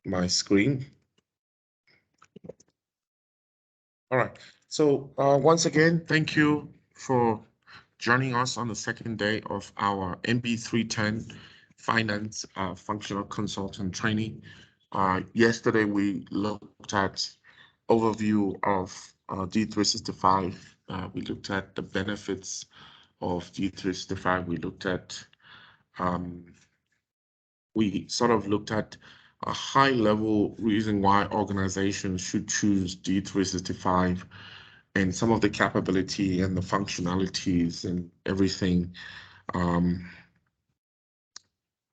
my screen. All right. So once again, thank you for joining us on the second day of our MB310 Finance Functional Consultant Training. Yesterday, we looked at overview of D365. We looked at the benefits of D365. Um, we sort of looked at a high level reason why organizations should choose D365 and some of the capability and the functionalities and everything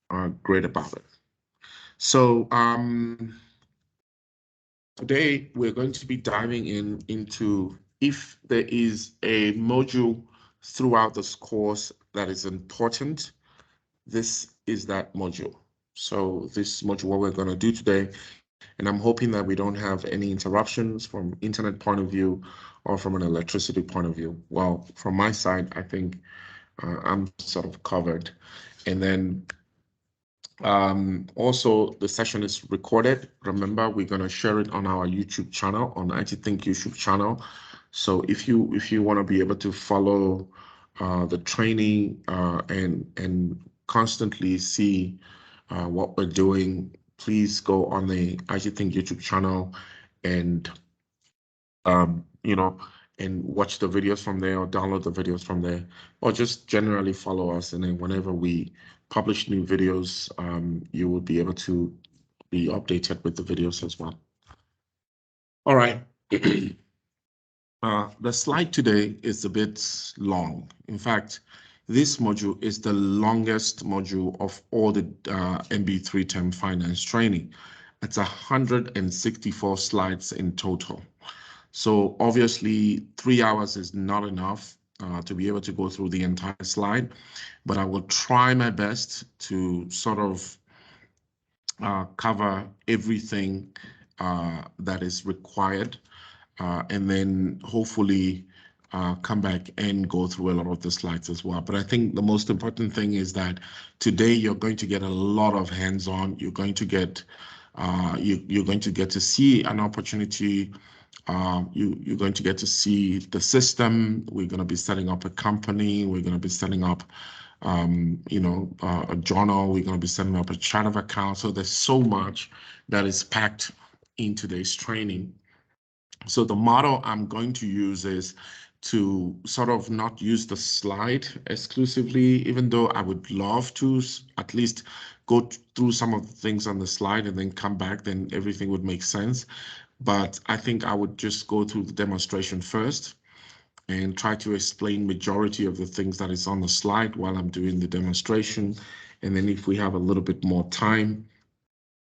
are great about it. So today we're going to be diving into if there is a module throughout this course that is important, this is that module. So this module, what we're going to do today, and I'm hoping that we don't have any interruptions from internet point of view or from an electricity point of view. Well, from my side, I think I'm sort of covered. And then also the session is recorded. Remember, we're going to share it on our YouTube channel, on IT Think YouTube channel. So if you want to be able to follow the training and constantly see what we're doing, please go on the IT Think YouTube channel and you know, and watch the videos from there or download the videos from there, or just generally follow us. And then whenever we publish new videos, you will be able to be updated with the videos as well. All right. The slide today is a bit long. In fact, this module is the longest module of all the MB310 finance training. It's 164 slides in total. So obviously 3 hours is not enough to be able to go through the entire slide, but I will try my best to sort of cover everything that is required, and then hopefully come back and go through a lot of the slides as well. But I think the most important thing is that today you're going to get a lot of hands-on. You're going to get to see an opportunity. You're going to get to see the system. We're going to be setting up a company. We're going to be setting up a journal. We're going to be setting up a chart of accounts. So there's so much that is packed in today's training. So the model I'm going to use is to sort of not use the slide exclusively, even though I would love to at least go through some of the things on the slide and then come back, then everything would make sense. But I think I would just go through the demonstration first and try to explain majority of the things that is on the slide while I'm doing the demonstration. And then if we have a little bit more time,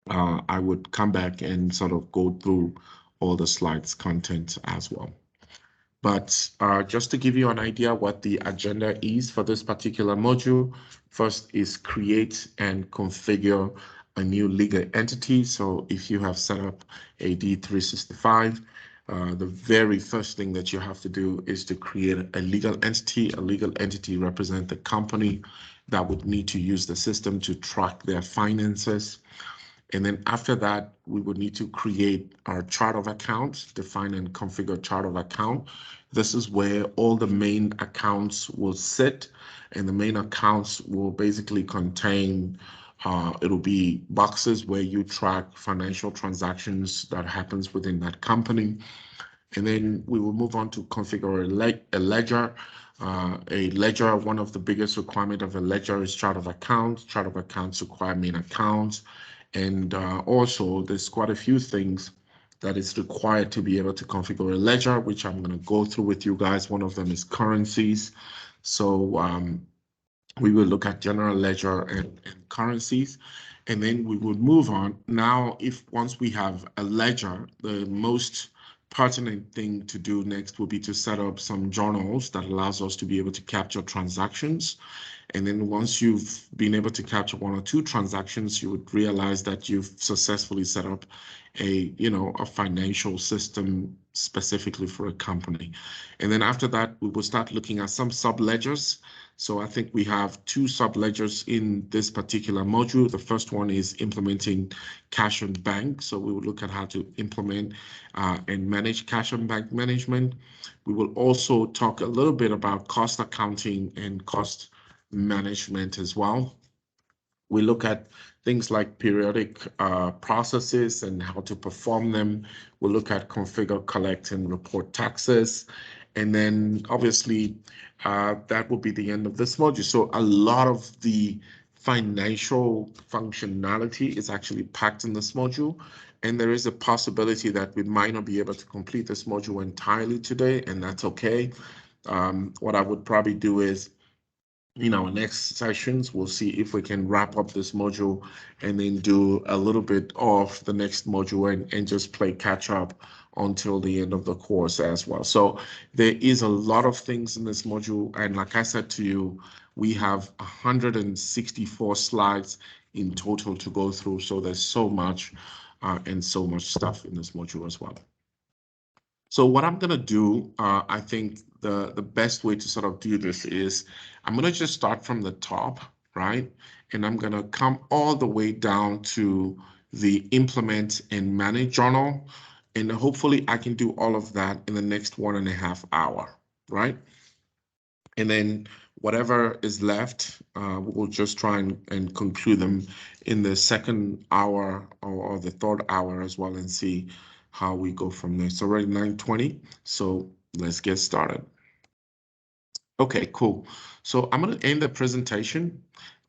I would come back and sort of go through all the slides content as well. But just to give you an idea what the agenda is for this particular module, first is create and configure a new legal entity. So if you have set up a D365, the very first thing that you have to do is to create a legal entity. A legal entity represents the company that would need to use the system to track their finances. And then after that, we would need to create our chart of accounts, define and configure chart of account. This is where all the main accounts will sit, and the main accounts will basically contain, it'll be boxes where you track financial transactions that happens within that company. And then we will move on to configure a ledger. A ledger, one of the biggest requirement of a ledger is chart of accounts. Chart of accounts require main accounts. And also, there's quite a few things that is required to be able to configure a ledger, which I'm going to go through with you guys. One of them is currencies. So we will look at general ledger and currencies, and then we would move on. Now, once we have a ledger, the most pertinent thing to do next will be to set up some journals that allows us to be able to capture transactions. And then once you've been able to capture 1 or 2 transactions, you would realize that you've successfully set up a financial system specifically for a company. And then after that, we will start looking at some subledgers. So I think we have 2 subledgers in this particular module. The first one is implementing cash and bank. So we will look at how to implement and manage cash and bank management. We will also talk a little bit about cost accounting and cost management as well. We look at things like periodic processes and how to perform them. We'll look at configure, collect, and report taxes. And then obviously that will be the end of this module. So a lot of the financial functionality is actually packed in this module. And there is a possibility that we might not be able to complete this module entirely today, and that's okay. What I would probably do is, in our next sessions, we'll see if we can wrap up this module and then do a little bit of the next module and just play catch up until the end of the course as well. So there is a lot of things in this module. And like I said to you, we have 164 slides in total to go through. So there's so much and so much stuff in this module as well. So what I'm going to do, I think the best way to sort of do this is I'm going to just start from the top, right? And I'm going to come all the way down to the implement and manage journal. And hopefully I can do all of that in the next 1.5 hours, right? And then whatever is left, we'll just try and conclude them in the second hour or the third hour as well and see how we go from there. It's already 9:20, so let's get started. Okay, cool. So I'm going to end the presentation,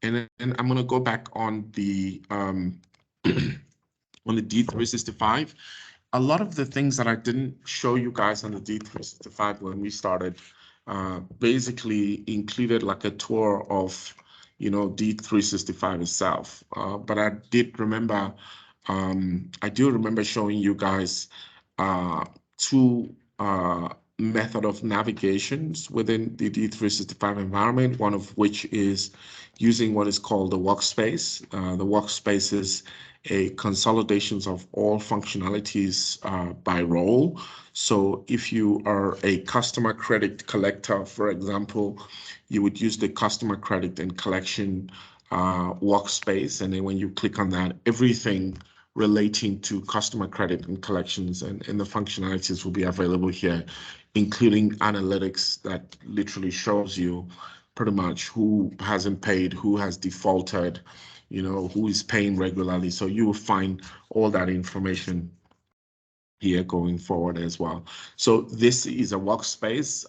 and then I'm going to go back on the on the D365. A lot of the things that I didn't show you guys on the D365 when we started basically included like a tour of, D365 itself. But I did remember, I do remember showing you guys 2 method of navigations within the D365 environment, one of which is using what is called the workspace. The workspace is a consolidations of all functionalities by role. So if you are a customer credit collector, for example, you would use the customer credit and collection workspace. And then when you click on that, everything relating to customer credit and collections and the functionalities will be available here, including analytics that literally shows you pretty much who hasn't paid, who has defaulted, who is paying regularly. So you will find all that information here going forward as well. So this is a workspace.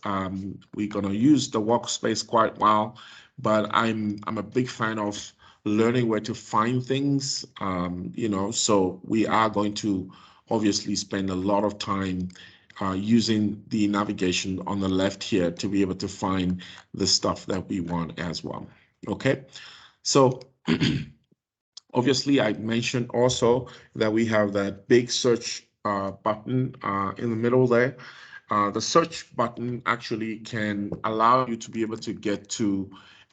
We're gonna use the workspace quite well, but I'm a big fan of learning where to find things, so we are going to obviously spend a lot of time using the navigation on the left here to be able to find the stuff that we want as well. Okay, so obviously I mentioned also that we have that big search button in the middle there. The search button actually can allow you to be able to get to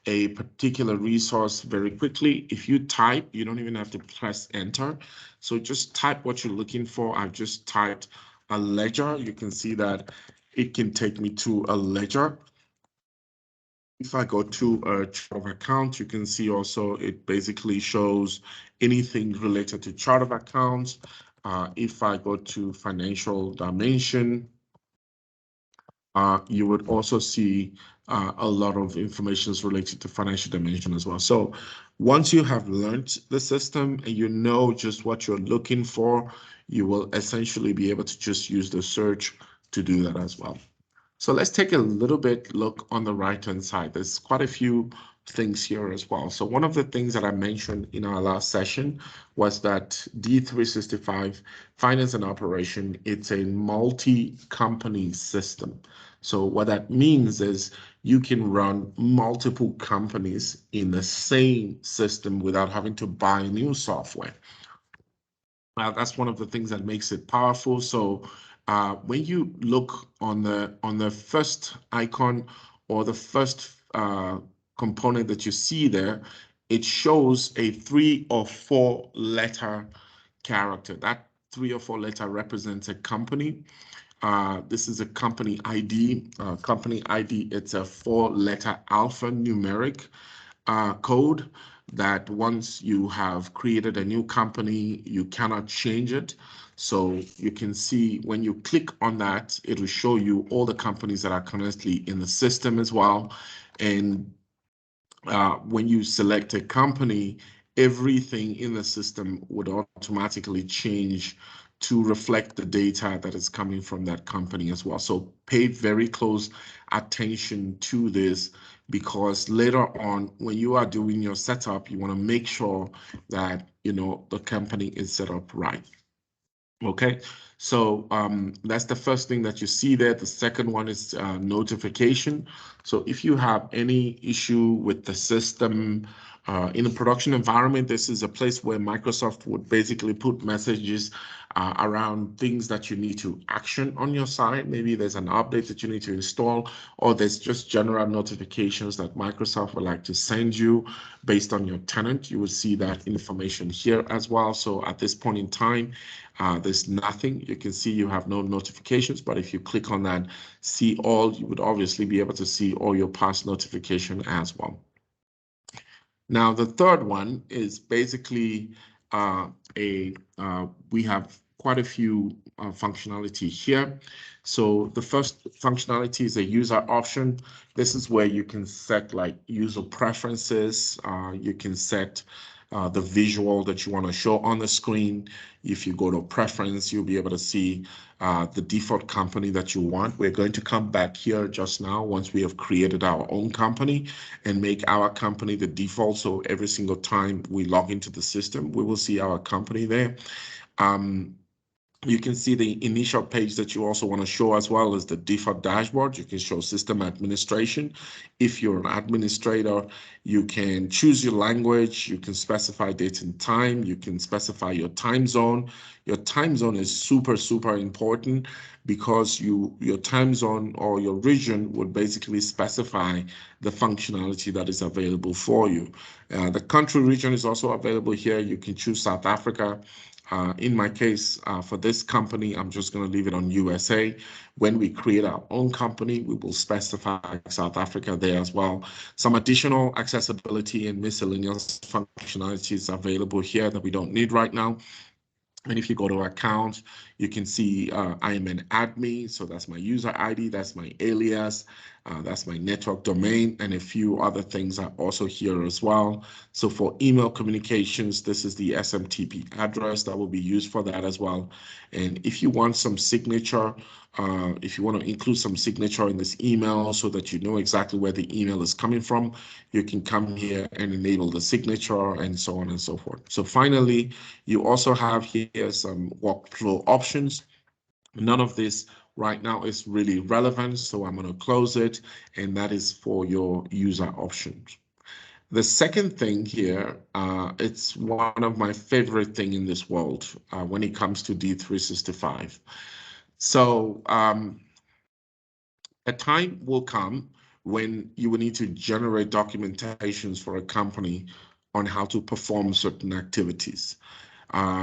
a particular resource very quickly. If you type, you don't even have to press enter. So just type what you're looking for. I've just typed a ledger. You can see that it can take me to a ledger. If I go to a chart of account, you can see also it basically shows anything related to chart of accounts. If I go to financial dimension, you would also see a lot of information related to financial dimension as well. So once you have learned the system and you know just what you're looking for, you will essentially be able to just use the search to do that as well. So let's take a little bit look on the right-hand side. There's quite a few things here as well. So one of the things that I mentioned in our last session was that D365 Finance and Operation, it's a multi-company system. So what that means is you can run multiple companies in the same system without having to buy new software. Now, that's one of the things that makes it powerful. So when you look on the first icon or the first component that you see there, it shows a 3 or 4 letter character. That 3 or 4 letter represents a company. This is a company ID. Company ID, it's a 4-letter alphanumeric code that once you have created a new company, you cannot change it. So you can see when you click on that, it will show you all the companies that are currently in the system as well. And when you select a company, everything in the system would automatically change to reflect the data that is coming from that company as well. So pay very close attention to this, because later on, when you are doing your setup, you want to make sure that, you know, the company is set up right. Okay, so that's the first thing that you see there. The second one is notification. So if you have any issue with the system in a production environment, this is a place where Microsoft would basically put messages around things that you need to action on your side. Maybe there's an update that you need to install, or there's just general notifications that Microsoft would like to send you based on your tenant. You will see that information here as well. So at this point in time, there's nothing. You can see you have no notifications, but if you click on that, see all, you would obviously be able to see all your past notification as well. Now, the third one is basically we have quite a few functionality here. So the first functionality is a user option. This is where you can set like user preferences. You can set the visual that you want to show on the screen. If you go to preference, you'll be able to see the default company that you want. We're going to come back here just now once we have created our own company and make our company the default. So every single time we log into the system, we will see our company there. You can see the initial page that you also want to show as well as the default dashboard. You can show system administration. If you're an administrator, you can choose your language. You can specify date and time. You can specify your time zone. Your time zone is super, super important, because your time zone or your region would basically specify the functionality that is available for you. The country region is also available here. You can choose South Africa. In my case, for this company, I'm just going to leave it on USA. When we create our own company, we will specify South Africa there as well. Some additional accessibility and miscellaneous functionalities available here that we don't need right now. And if you go to account, you can see I am an admin. So that's my user ID, that's my alias, that's my network domain, and a few other things are also here as well. So for email communications, this is the SMTP address that will be used for that as well. And if you want some signature, if you want to include some signature in this email so that you know exactly where the email is coming from, you can come here and enable the signature and so on and so forth. So finally, you also have here some workflow options. None of this right now is really relevant, so I'm going to close it, and that is for your user options. The second thing here, it's one of my favorite things in this world when it comes to D365. So a time will come when you will need to generate documentations for a company on how to perform certain activities.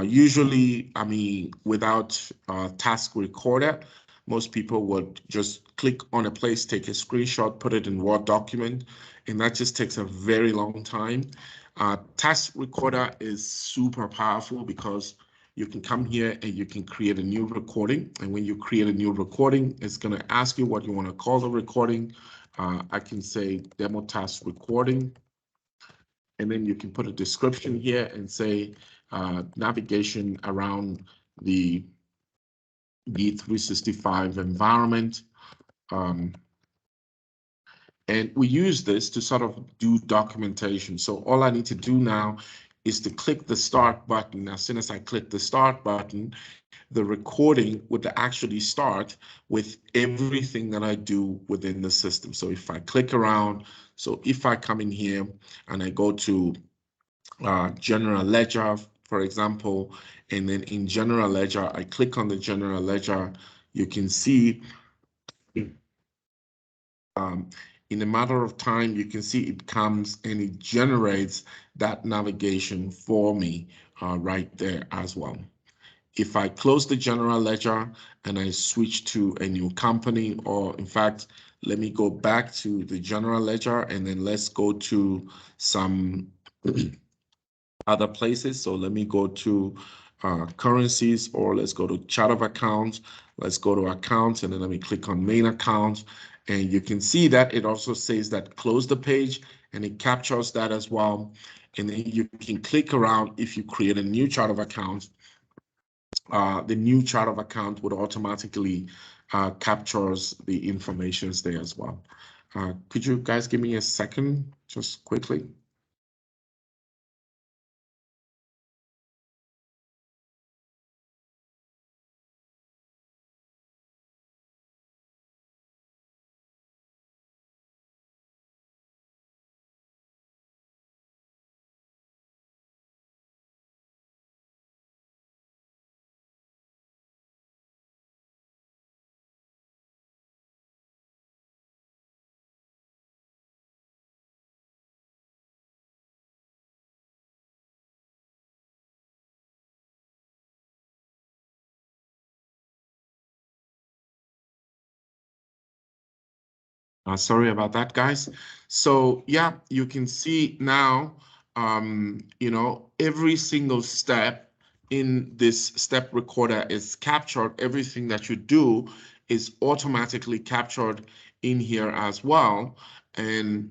Usually, I mean, without a task recorder, most people would just click on a place, take a screenshot, put it in Word document, and that just takes a very long time. Task recorder is super powerful because you can come here and you can create a new recording. And when you create a new recording, it's going to ask you what you want to call the recording. I can say demo task recording. And then you can put a description here and say navigation around the D365 environment. And we use this to sort of do documentation. So all I need to do now is to click the start button. As soon as I click the start button, the recording would actually start with everything that I do within the system. So if I click around, so if I come in here and I go to general ledger, for example, and then in general ledger, I click on the general ledger, you can see in a matter of time, you can see it comes and it generates that navigation for me right there as well. If I close the general ledger and I switch to a new company, or in fact, let me go back to the general ledger and then let's go to some other places. So let me go to currencies, or let's go to chart of accounts. Let's go to accounts and then let me click on main accounts. And you can see that it also says that close the page, and it captures that as well. And then you can click around if you create a new chart of accounts. The new chart of account would automatically captures the informations there as well. Could you guys give me a second, just quickly? Sorry about that, guys. So yeah, you can see now, every single step in this step recorder is captured. Everything that you do is automatically captured in here as well. And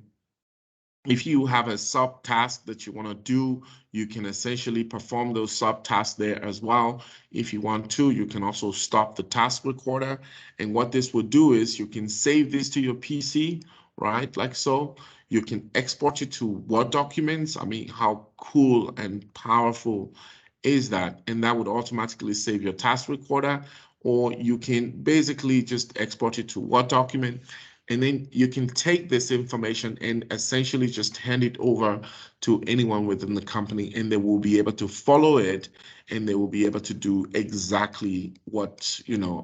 if you have a sub task that you want to do, you can essentially perform those sub tasks there as well. If you want to, you can also stop the task recorder. And what this will do is you can save this to your PC, right? Like so. You can export it to Word documents. I mean, how cool and powerful is that? And that would automatically save your task recorder. Or you can basically just export it to Word document. And then you can take this information and essentially just hand it over to anyone within the company, and they will be able to follow it, and they will be able to do exactly what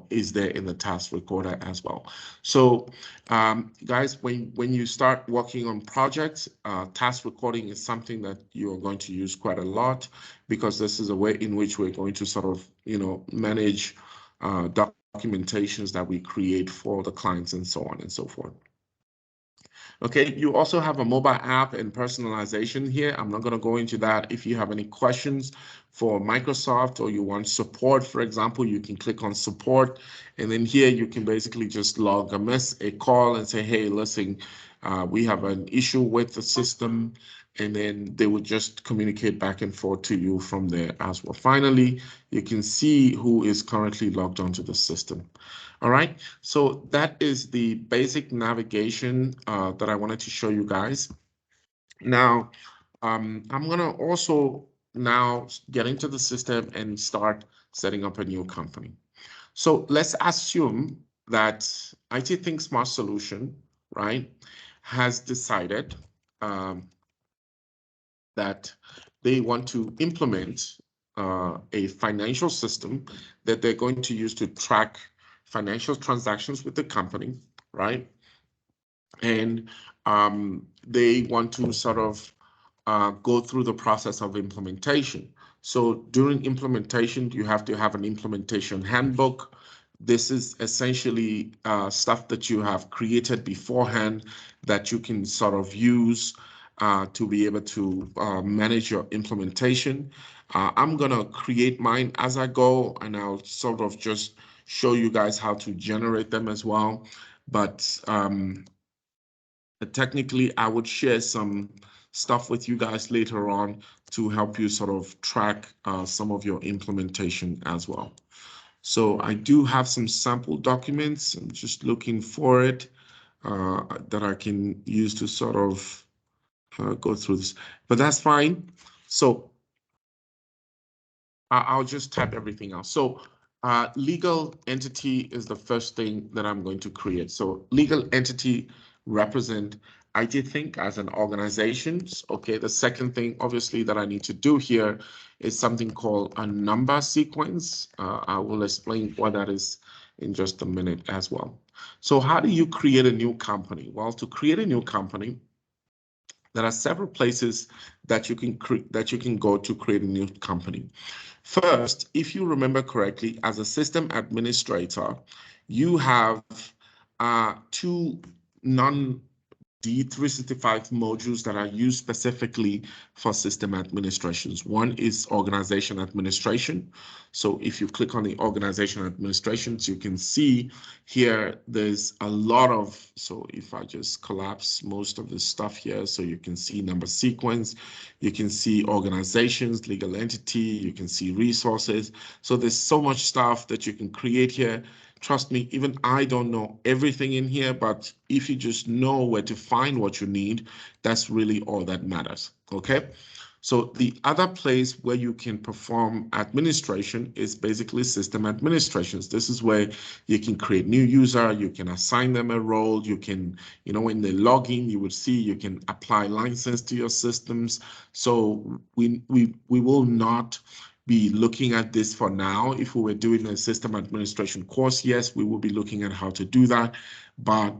is there in the task recorder as well. So guys, when you start working on projects, task recording is something that you are going to use quite a lot, because this is a way in which we're going to sort of manage documentations that we create for the clients and so on and so forth. Okay, you also have a mobile app and personalization here. I'm not going to go into that. If you have any questions for Microsoft, or you want support, for example, you can click on support. And then here you can basically just log a call and say, hey, listen, we have an issue with the system. And then they would just communicate back and forth to you from there as well. Finally, you can see who is currently logged onto the system. All right, so that is the basic navigation that I wanted to show you guys. Now, I'm gonna also now get into the system and start setting up a new company. So let's assume that IT Think Smart Solution, right, has decided that they want to implement a financial system that they're going to use to track financial transactions with the company, right? And they want to sort of go through the process of implementation. So during implementation, you have to have an implementation handbook. This is essentially stuff that you have created beforehand that you can sort of use to be able to manage your implementation. I'm gonna create mine as I go, and I'll sort of just show you guys how to generate them as well. But technically, I would share some stuff with you guys later on to help you sort of track some of your implementation as well. So I do have some sample documents. I'm just looking for it that I can use to sort of go through this, but that's fine. So I'll just type everything else. So legal entity is the first thing that I'm going to create. So legal entity represent IT Think as an organization. Okay, the second thing obviously that I need to do here is something called a number sequence. I will explain what that is in just a minute as well. So how do you create a new company? Well, to create a new company, there are several places that you can go to create a new company. First, if you remember correctly, as a system administrator, you have two D365 modules that are used specifically for system administrations. One is organization administration. So if you click on the organization administrations, you can see here there's a lot of, so if I just collapse most of the stuff here, so you can see number sequence, you can see organizations, legal entity, you can see resources. So there's so much stuff that you can create here. Trust me, even I don't know everything in here, but if you just know where to find what you need, that's really all that matters, okay? So the other place where you can perform administration is basically system administrations. This is where you can create new user, you can assign them a role, you can, you know, when they log in, you would see you can apply license to your systems. So we will not be looking at this for now. If we were doing a system administration course, yes, we will be looking at how to do that. But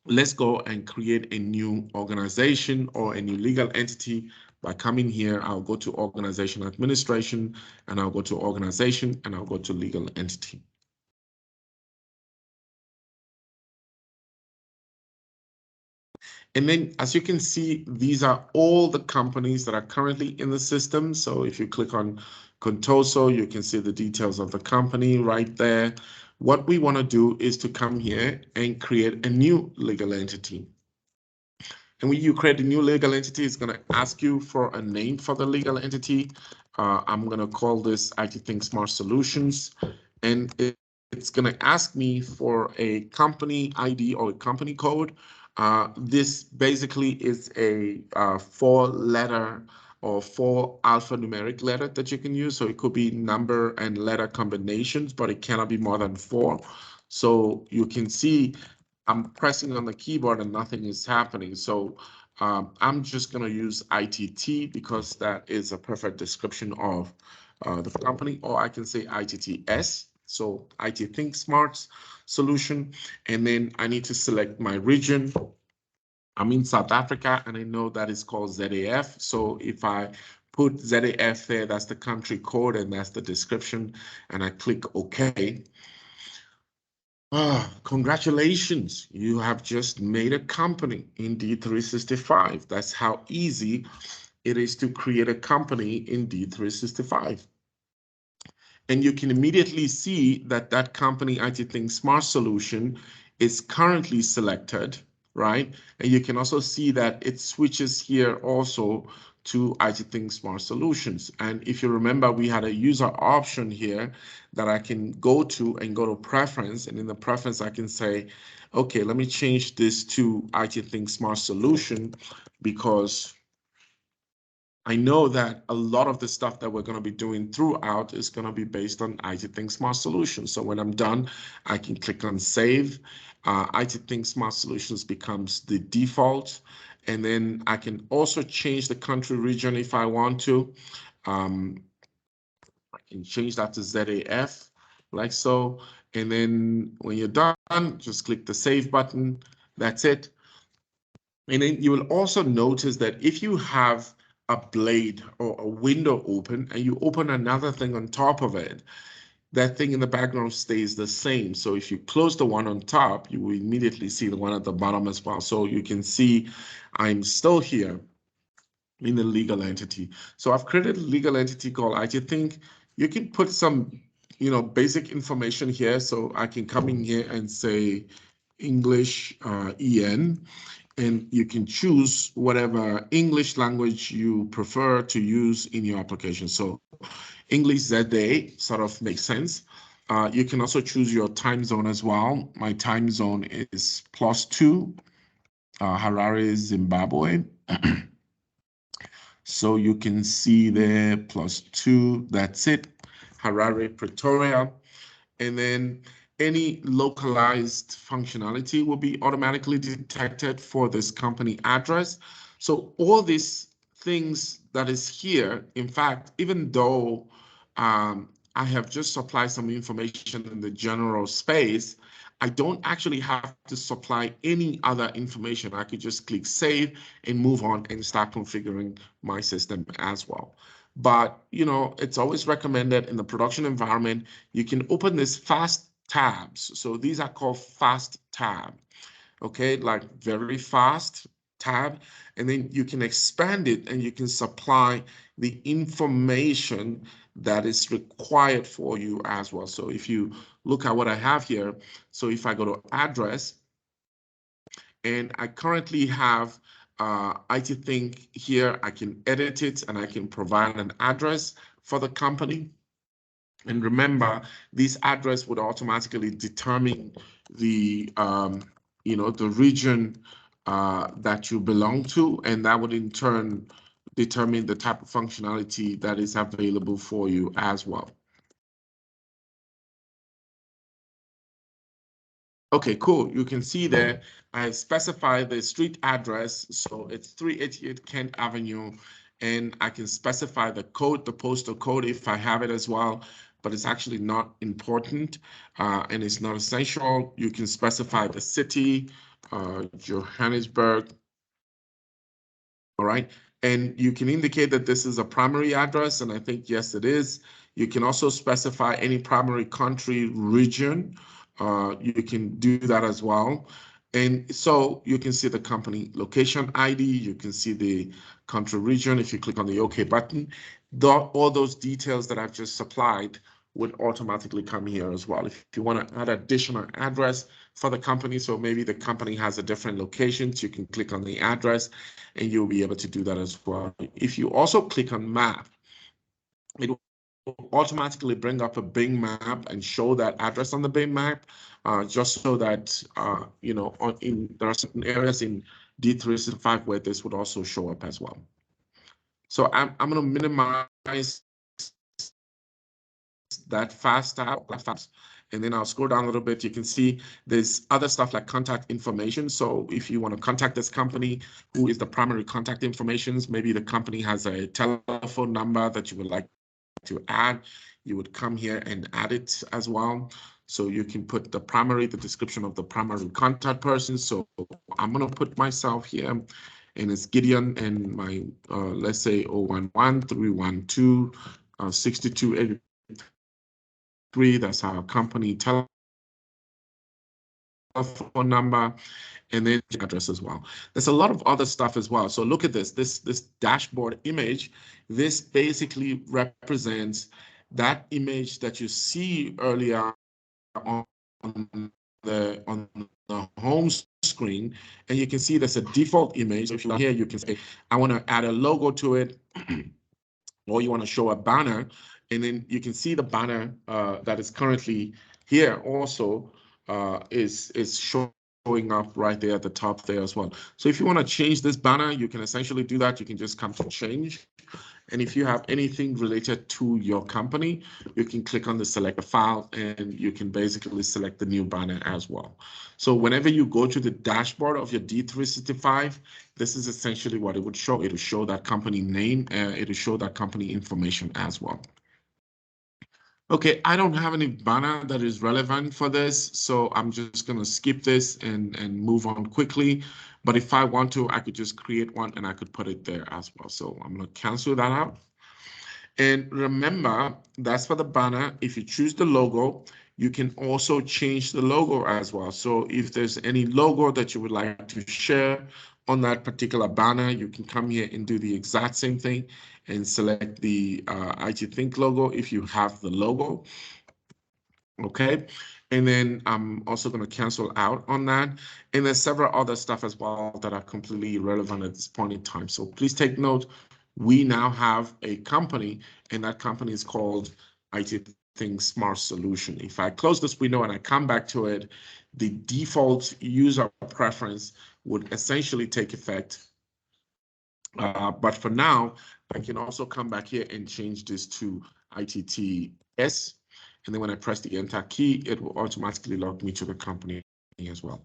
let's go and create a new organization or a new legal entity by coming here. I'll go to organization administration, and I'll go to organization, and I'll go to legal entity. And then, as you can see, these are all the companies that are currently in the system. So if you click on Contoso, you can see the details of the company right there. What we want to do is to come here and create a new legal entity. And when you create a new legal entity, it's going to ask you for a name for the legal entity. I'm going to call this IT Think Smart Solutions. And it's going to ask me for a company ID or a company code. This basically is a 4-letter or 4 alphanumeric letter that you can use. So it could be number and letter combinations, but it cannot be more than 4. So you can see I'm pressing on the keyboard and nothing is happening. So I'm just going to use ITT because that is a perfect description of the company, or I can say ITTS. So IT Think Smart Solution. And then I need to select my region. I'm in South Africa, and I know that is called ZAF. So if I put ZAF there, that's the country code and that's the description, and I click OK. Congratulations, you have just made a company in D365. That's how easy it is to create a company in D365. And you can immediately see that that company, IT Think Smart Solution, is currently selected, right? And you can also see that it switches here also to IT Think Smart Solutions. And if you remember, we had a user option here that I can go to and go to preference. And in the preference, I can say, okay, let me change this to IT Think Smart Solution, because I know that a lot of the stuff that we're going to be doing throughout is going to be based on IT Think Smart Solutions. So when I'm done, I can click on Save. IT Think Smart Solutions becomes the default. And then I can also change the country region if I want to. I can change that to ZAF, like so. And then when you're done, just click the Save button. That's it. And then you will also notice that if you have a blade or a window open and you open another thing on top of it, that thing in the background stays the same. So if you close the one on top, you will immediately see the one at the bottom as well. So you can see I'm still here in the legal entity. So I've created a legal entity called IT Think. You can put some, basic information here. So I can come in here and say English EN. And you can choose whatever English language you prefer to use in your application. So English ZA sort of makes sense. You can also choose your time zone as well. My time zone is +2, Harare, Zimbabwe. So you can see there +2, that's it. Harare, Pretoria. And then any localized functionality will be automatically detected for this company address. So all these things that is here, in fact, even though I have just supplied some information in the general space, I don't actually have to supply any other information. I could just click save and move on and start configuring my system as well. But, you know, it's always recommended in the production environment, you can open this fast tabs. So these are called fast tab, okay, like very fast tab, and then you can expand it and you can supply the information that is required for you as well. So if you look at what I have here, so if I go to address, and I currently have IT Think here, I can edit it and I can provide an address for the company. And remember, this address would automatically determine the you know, the region that you belong to, and that would in turn determine the type of functionality that is available for you as well. Okay, cool. You can see there, I specify the street address. So it's 388 Kent Avenue, and I can specify the code, the postal code if I have it as well, but it's actually not important and it's not essential. You can specify the city, Johannesburg. All right. And you can indicate that this is a primary address, and I think, yes, it is. You can also specify any primary country region. You can do that as well. And so you can see the company location ID, you can see the country region. If you click on the OK button, all those details that I've just supplied would automatically come here as well. If you want to add additional address for the company, so maybe the company has a different location, so you can click on the address and you'll be able to do that as well. If you also click on map, it will automatically bring up a Bing map and show that address on the Bing map, just so that, you know, there are certain areas in D365 where this would also show up as well. So I'm going to minimize that fast tab, and then I'll scroll down a little bit. You can see there's other stuff like contact information. So if you want to contact this company, who is the primary contact information? Maybe the company has a telephone number that you would like to add. You would come here and add it as well. So you can put the description of the primary contact person. So I'm going to put myself here, and it's Gideon, and my, let's say 011-312-6283. That's our company telephone number, and then address as well. There's a lot of other stuff as well. So look at this dashboard image. This basically represents that image that you see earlier on the home screen, and you can see there's a default image. So if you're here, you can say, I want to add a logo to it, or you want to show a banner, and then you can see the banner that is currently here also is showing up right there at the top there as well. So if you want to change this banner, you can essentially do that. You can just come to change. And if you have anything related to your company, you can click on the select file and you can basically select the new banner as well. So whenever you go to the dashboard of your D365, this is essentially what it would show. It will show that company name, it will show that company information as well. Okay, I don't have any banner that is relevant for this, so I'm just going to skip this and move on quickly. But if I want to, I could just create one and I could put it there as well. So I'm going to cancel that out. And remember, that's for the banner. If you choose the logo, you can also change the logo as well. So if there's any logo that you would like to share on that particular banner, you can come here and do the exact same thing and select the IT Think logo if you have the logo. Okay, and then I'm also going to cancel out on that. And there's several other stuff as well that are completely irrelevant at this point in time. So please take note, we now have a company, and that company is called IT Think Smart Solution. If I close this window and I come back to it, the default user preference would essentially take effect. But for now, I can also come back here and change this to ITTS. And then when I press the Enter key, it will automatically log me to the company as well.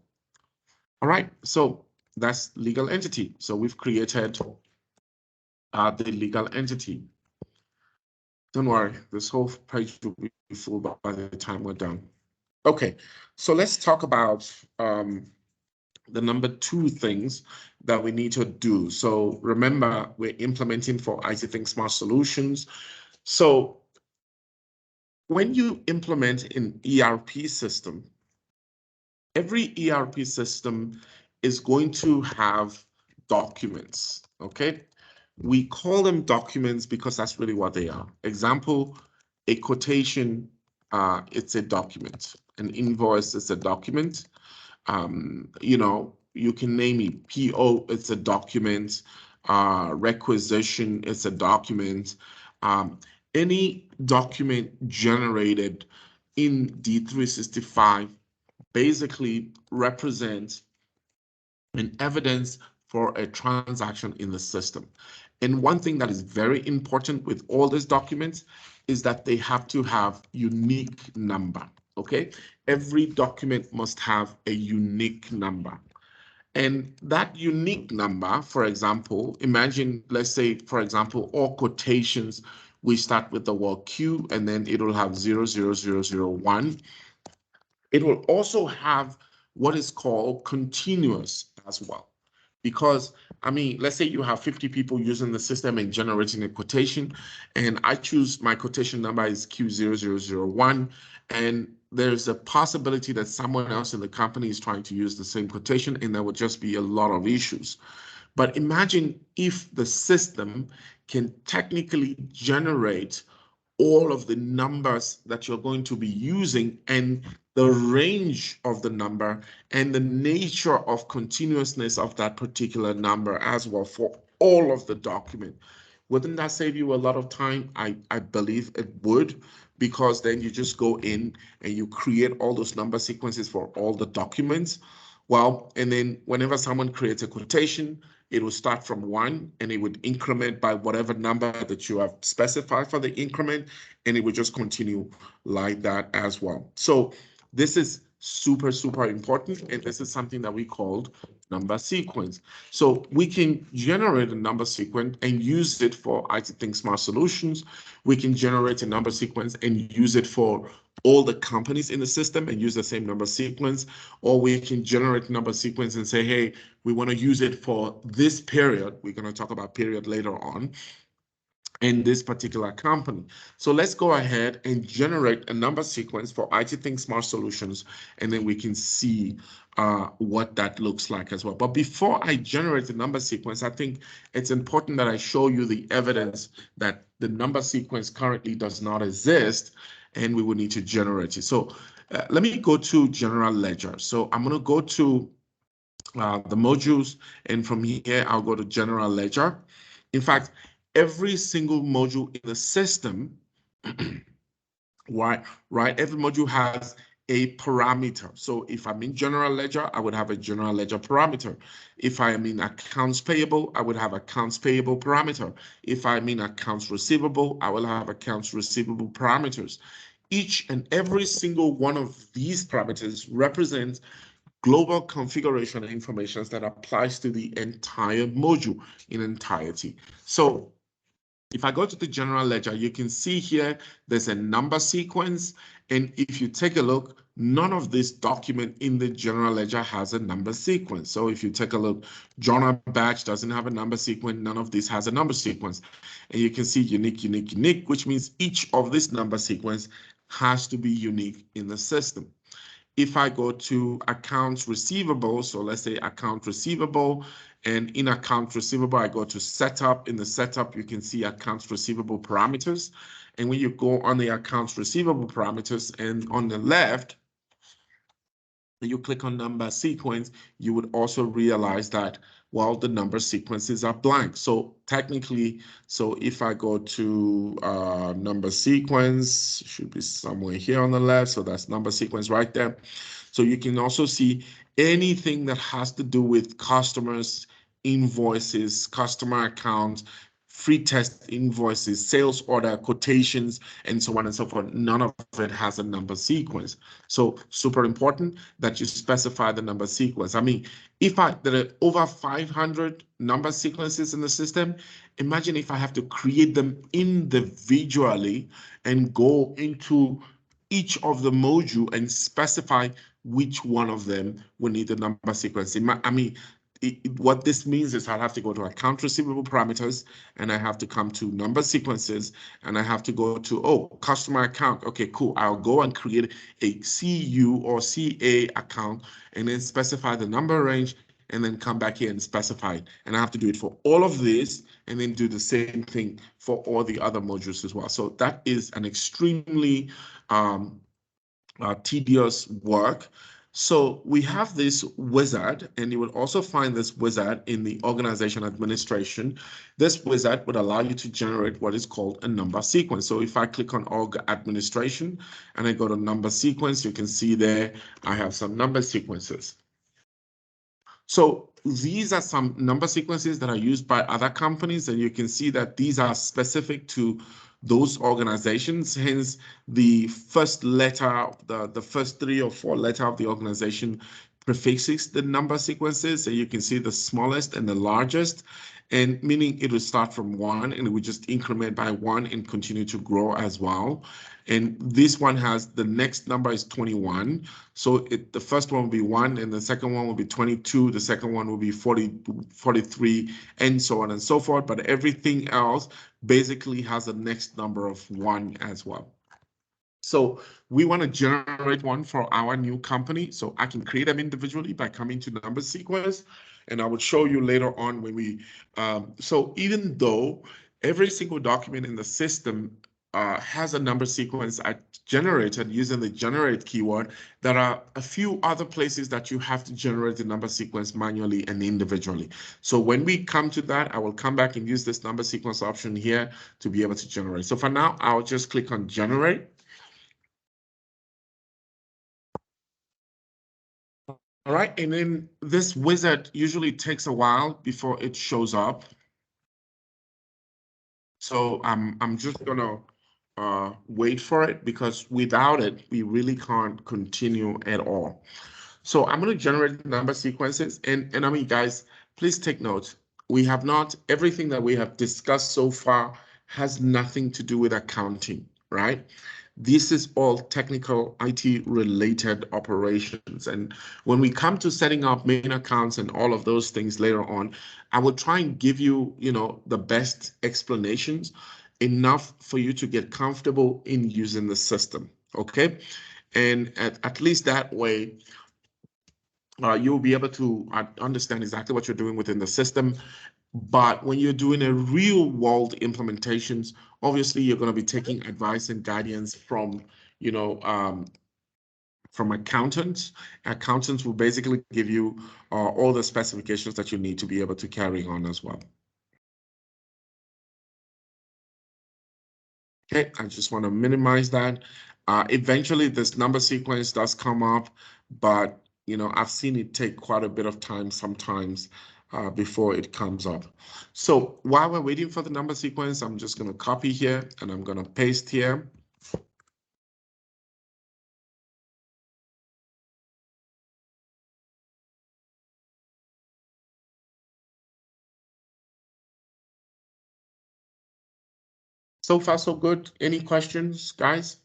All right, so that's legal entity. So we've created the legal entity. Don't worry, this whole page will be full by the time we're done. Okay, so let's talk about the number 2 things that we need to do. So remember, we're implementing for IT Think Smart Solutions. So when you implement an ERP system, every ERP system is going to have documents, okay? We call them documents because that's really what they are. Example, a quotation, it's a document. An invoice is a document. You know, you can name it PO, it's a document. Requisition, it's a document. Any document generated in D365 basically represents an evidence for a transaction in the system. And one thing that is very important with all these documents is that they have to have unique number, okay? Every document must have a unique number. And that unique number, for example, imagine, let's say, for example, all quotations, we start with the word Q and then it will have 00001. It will also have what is called continuous as well. Because, I mean, let's say you have 50 people using the system and generating a quotation, and I choose my quotation number is Q0001, and there's a possibility that someone else in the company is trying to use the same quotation, and there would just be a lot of issues. But imagine if the system can technically generate all of the numbers that you're going to be using and the range of the number and the nature of continuousness of that particular number as well for all of the document. Wouldn't that save you a lot of time? I believe it would, because then you just go in and you create all those number sequences for all the documents. Well, and then whenever someone creates a quotation, it will start from 1 and it would increment by whatever number that you have specified for the increment, and it would just continue like that as well. So this is super, super important, and this is something that we called number sequence. So we can generate a number sequence and use it for IT Think Smart Solutions. We can generate a number sequence and use it for all the companies in the system and use the same number sequence, or we can generate number sequence and say, hey, we want to use it for this period. We're going to talk about period later on in this particular company. So let's go ahead and generate a number sequence for IT Think Smart Solutions, and then we can see what that looks like as well. But before I generate the number sequence, I think it's important that I show you the evidence that the number sequence currently does not exist, and we will need to generate it. So let me go to General Ledger. So I'm going to go to the modules, and from here, I'll go to General Ledger. In fact, every single module in the system, right? Every module has a parameter. So if I'm in General Ledger, I would have a General Ledger parameter. If I am in accounts payable, I would have accounts payable parameter. If I'm in accounts receivable, I will have accounts receivable parameters. Each and every single one of these parameters represents global configuration information that applies to the entire module in entirety. So if I go to the General Ledger, you can see here there's a number sequence. And if you take a look, none of this document in the General Ledger has a number sequence. So if you take a look, journal batch doesn't have a number sequence. None of this has a number sequence. And you can see unique, unique, unique, which means each of this number sequence has to be unique in the system. If I go to accounts receivable, so let's say account receivable, and in account receivable, I go to setup. In the setup, you can see accounts receivable parameters. And when you go on the accounts receivable parameters and on the left, you click on number sequence, you would also realize that, well, the number sequences are blank. So technically, so if I go to number sequence, should be somewhere here on the left. So that's number sequence right there. So you can also see anything that has to do with customers, invoices, customer accounts, free test invoices, sales order, quotations, and so on and so forth. None of it has a number sequence. So super important that you specify the number sequence. I mean, there are over 500 number sequences in the system, imagine if I have to create them individually and go into each of the module and specify which one of them will need the number sequence. I mean, what this means is I'll have to go to account receivable parameters, and I have to come to number sequences, and I have to go to, oh, customer account. Okay, cool. I'll go and create a CU or CA account and then specify the number range and then come back here and specify it. And I have to do it for all of this and then do the same thing for all the other modules as well. So that is an extremely tedious work. So we have this wizard, and you will also find this wizard in the organization administration. This wizard would allow you to generate what is called a number sequence. So if I click on org administration and I go to number sequence, you can see there I have some number sequences. So these are some number sequences that are used by other companies, and you can see that these are specific to those organizations. Hence, the first letter, the first 3 or 4 letter of the organization prefixes the number sequences. So you can see the smallest and the largest, and meaning it will start from 1 and it will just increment by 1 and continue to grow as well. And this one has the next number is 21. So the first one will be 1, and the second one will be 22. The second one will be 43, and so on and so forth. But everything else basically has a next number of 1 as well. So we want to generate one for our new company. So I can create them individually by coming to the number sequence. And I will show you later on when we, so even though every single document in the system has a number sequence I generated using the generate keyword, there are a few other places that you have to generate the number sequence manually and individually. So when we come to that, I will come back and use this number sequence option here to be able to generate. So for now, I'll just click on generate. All right, and then this wizard usually takes a while before it shows up. So I'm just gonna wait for it, because without it, we really can't continue at all. So I'm gonna generate number sequences, and I mean, guys, please take note. We have not, everything that we have discussed so far has nothing to do with accounting, right? This is all technical IT related operations. And when we come to setting up main accounts and all of those things later on, I will try and give you, the best explanations, enough for you to get comfortable in using the system, okay? And at least that way, you'll be able to understand exactly what you're doing within the system. But when you're doing a real world implementations, obviously you're going to be taking advice and guidance from, from accountants. Accountants will basically give you all the specifications that you need to be able to carry on as well. Okay, I just want to minimize that. Eventually this number sequence does come up, but I've seen it take quite a bit of time sometimes before it comes up. So while we're waiting for the number sequence, I'm just going to copy here and I'm going to paste here. So far, so good. Any questions, guys?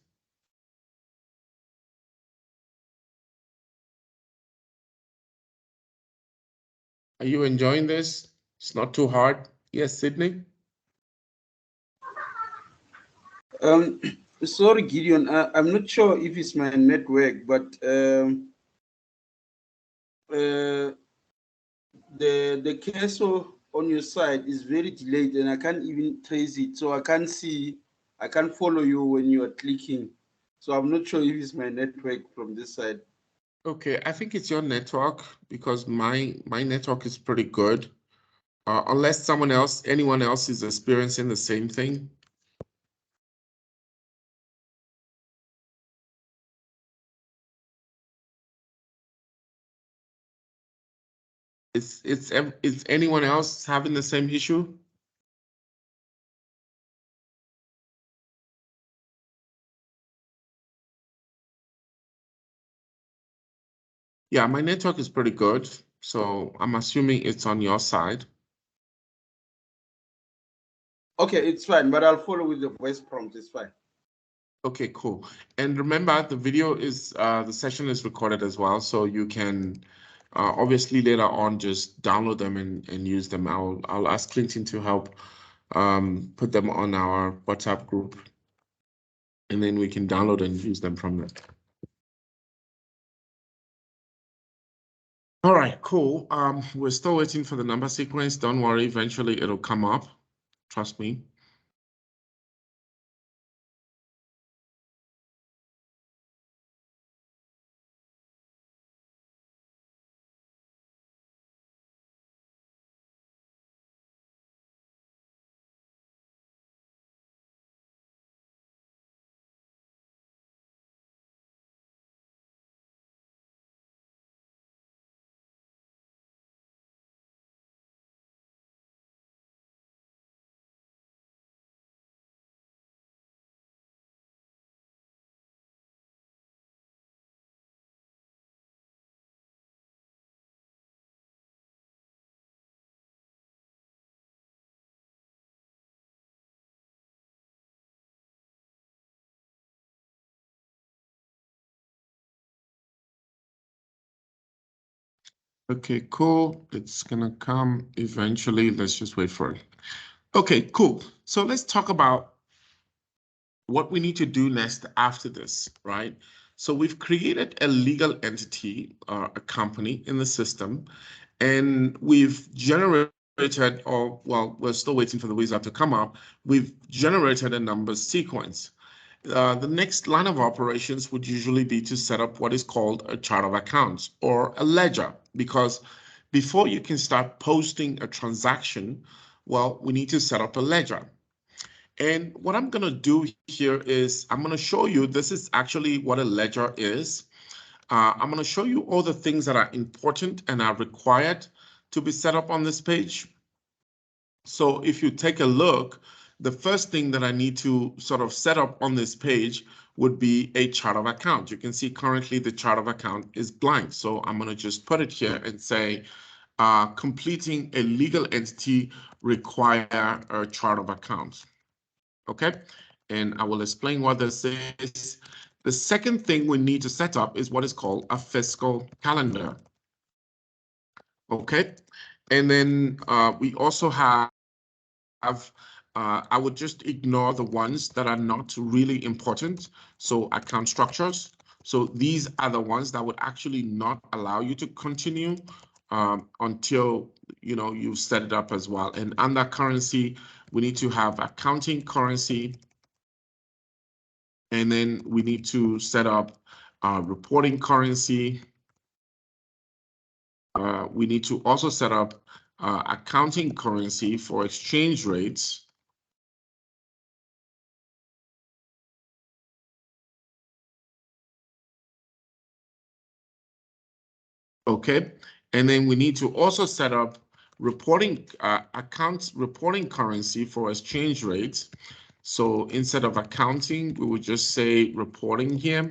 Are you enjoying this? It's not too hard. Yes, Sydney? Sorry, Gideon. I'm not sure if it's my network, but the cursor on your side is very delayed, and I can't even trace it. So I can't follow you when you are clicking. So I'm not sure if it's my network from this side. Okay, I think it's your network, because my network is pretty good. Unless anyone else is experiencing the same thing. Is anyone else having the same issue? Yeah, my network is pretty good, so I'm assuming it's on your side. Okay, it's fine, but I'll follow with the voice prompt. It's fine. Okay, cool. And remember, the video is, the session is recorded as well, so you can obviously later on just download them and use them. I'll ask Clinton to help put them on our WhatsApp group, and then we can download and use them from there. All right, cool. We're still waiting for the number sequence. Don't worry, eventually it'll come up. Trust me. Okay, cool. It's gonna come eventually. Let's just wait for it. Okay, cool. So let's talk about what we need to do next after this, right? So we've created a legal entity, a company in the system, and we've generated, or well, we're still waiting for the wizard to come up. We've generated a number sequence. The next line of operations would usually be to set up what is called a chart of accounts or a ledger, because before you can start posting a transaction, well, we need to set up a ledger. And what I'm going to do here is I'm going to show you, this is actually what a ledger is. I'm going to show you all the things that are important and are required to be set up on this page. So if you take a look, the first thing that I need to sort of set up on this page would be a chart of account. You can see currently the chart of account is blank. So I'm going to just put it here and say, completing a legal entity require a chart of accounts. Okay, and I will explain what this is. The second thing we need to set up is what is called a fiscal calendar. Okay, and then we also have, I would just ignore the ones that are not really important. So account structures. So these are the ones that would actually not allow you to continue until you set it up as well. And under currency, we need to have accounting currency. And then we need to set up reporting currency. We need to also set up accounting currency for exchange rates. Okay, and then we need to also set up reporting reporting currency for exchange rates. So instead of accounting, we would just say reporting here.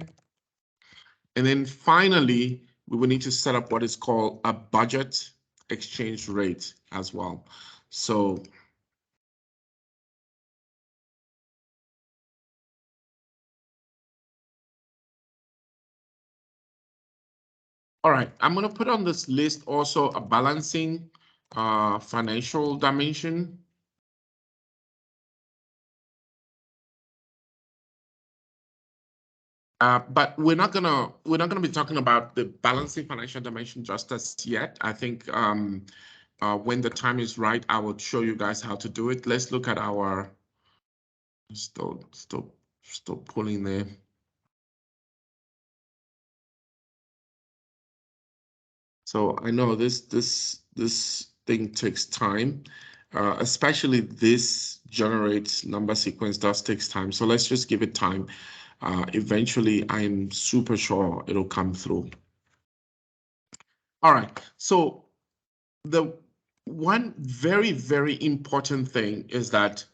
And then finally, we will need to set up what is called a budget exchange rate as well. So all right, I'm going to put on this list also a balancing financial dimension. But we're not gonna be talking about the balancing financial dimension just as yet. I think when the time is right, I will show you guys how to do it. Let's look at our still pulling there. So I know this thing takes time, especially this generates number sequence does takes time. So let's just give it time. Eventually, I'm super sure it'll come through. All right, so the one very, very important thing is that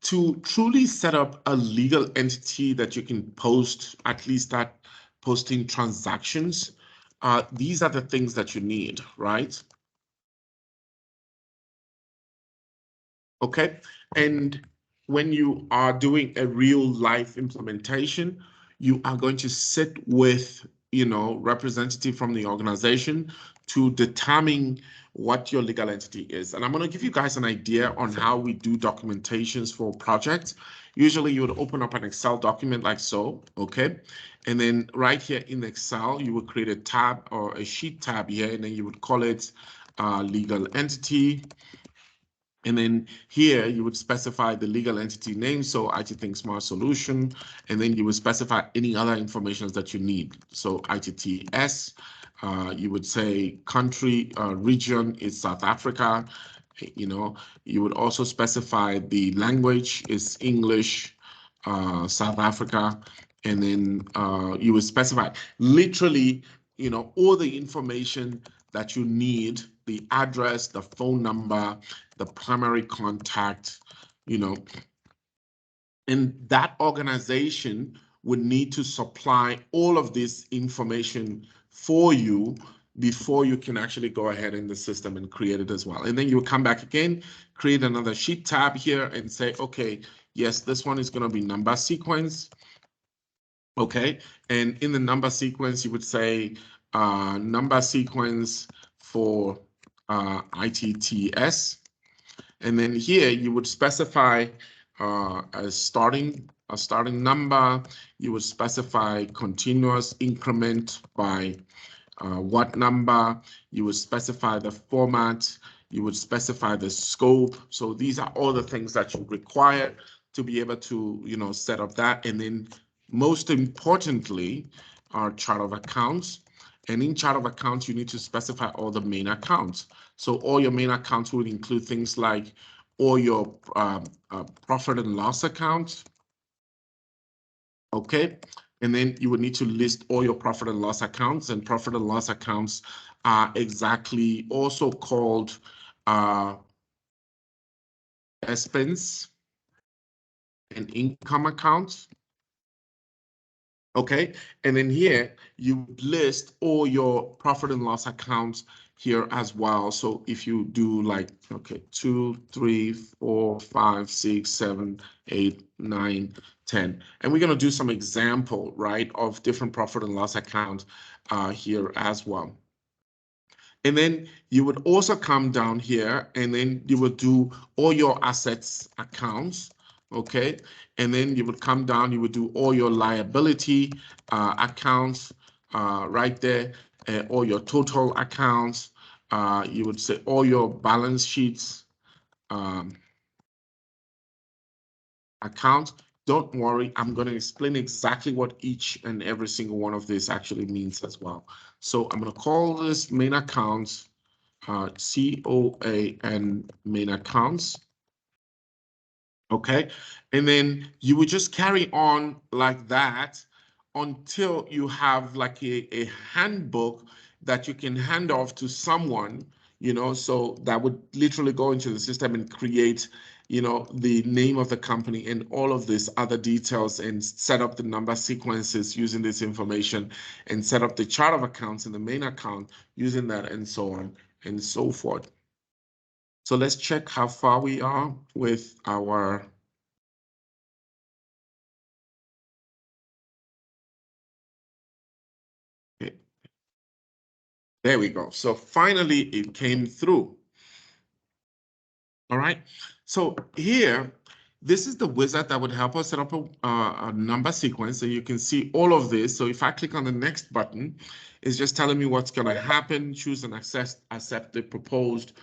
to truly set up a legal entity that you can post, at least start posting transactions, these are the things that you need, right? Okay, and when you are doing a real life implementation, you are going to sit with, representative from the organization to determine what your legal entity is. And I'm going to give you guys an idea on how we do documentations for projects. Usually you would open up an Excel document like so, okay? And then right here in Excel, you would create a tab or a sheet tab here, and then you would call it legal entity. And then here you would specify the legal entity name, so ITthink Smart Solution, and then you would specify any other information that you need. So ITTS, you would say country, region is South Africa. You would also specify the language is English, South Africa, and then you would specify literally, all the information that you need, the address, the phone number, the primary contact, and that organization would need to supply all of this information for you before you can actually go ahead in the system and create it as well. And then you will come back again, create another sheet tab here and say, okay, yes, this one is going to be number sequence. Okay, and in the number sequence, you would say number sequence for ITTS. And then here you would specify a starting number. You would specify continuous increment by what number. You would specify the format. You would specify the scope. So these are all the things that you require to be able to, set up that. And then most importantly, our chart of accounts. And in chart of accounts, you need to specify all the main accounts. So all your main accounts would include things like all your profit and loss accounts. Okay, and then you would need to list all your profit and loss accounts, and profit and loss accounts are exactly also called expense and income accounts. Okay, and then here you list all your profit and loss accounts here as well. So if you do like, okay, 2, 3, 4, 5, 6, 7, 8, 9, 10. And we're going to do some example, right, of different profit and loss accounts here as well. And then you would also come down here and then you would do all your assets accounts. Okay, and then you would come down, you would do all your liability accounts right there, all your total accounts. You would say all your balance sheets accounts. Don't worry, I'm going to explain exactly what each and every single one of these actually means as well. So I'm going to call this main accounts, COA and main accounts. Okay, and then you would just carry on like that until you have like a handbook that you can hand off to someone, so that would literally go into the system and create, the name of the company and all of these other details and set up the number sequences using this information and set up the chart of accounts in the main account using that and so on and so forth. So let's check how far we are with our okay. There we go. So finally it came through. All right. So here, this is the wizard that would help us set up a number sequence. So you can see all of this. So if I click on the next button, it's just telling me what's going to happen. Choose and accept the proposed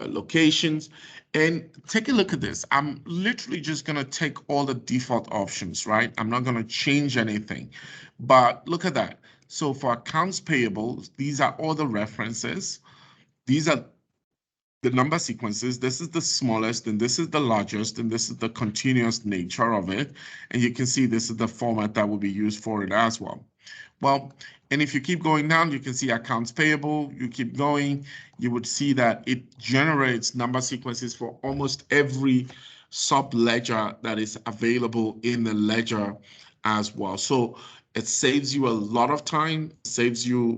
locations. And take a look at this. I'm literally just going to take all the default options, right? I'm not going to change anything. But look at that. So for accounts payable, these are all the references. These are the number sequences. This is the smallest, and this is the largest, and this is the continuous nature of it. And you can see this is the format that will be used for it as well. Well, and if you keep going down, you can see accounts payable. You keep going, you would see that it generates number sequences for almost every sub ledger that is available in the ledger as well. So it saves you a lot of time, saves you,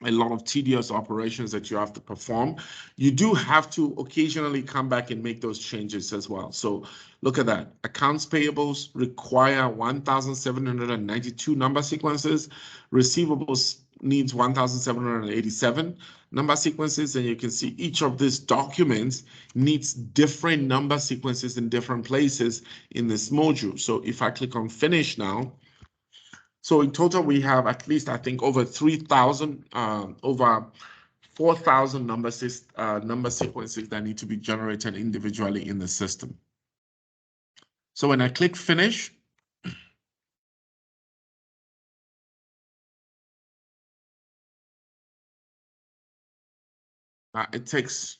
a lot of tedious operations that you have to perform. You do have to occasionally come back and make those changes as well. So look at that. Accounts payables require 1,792 number sequences. Receivables needs 1,787 number sequences. And you can see each of these documents needs different number sequences in different places in this module. So if I click on finish now, so in total, we have at least, I think, over 3,000, over 4,000 number sequences that need to be generated individually in the system. So when I click finish, it takes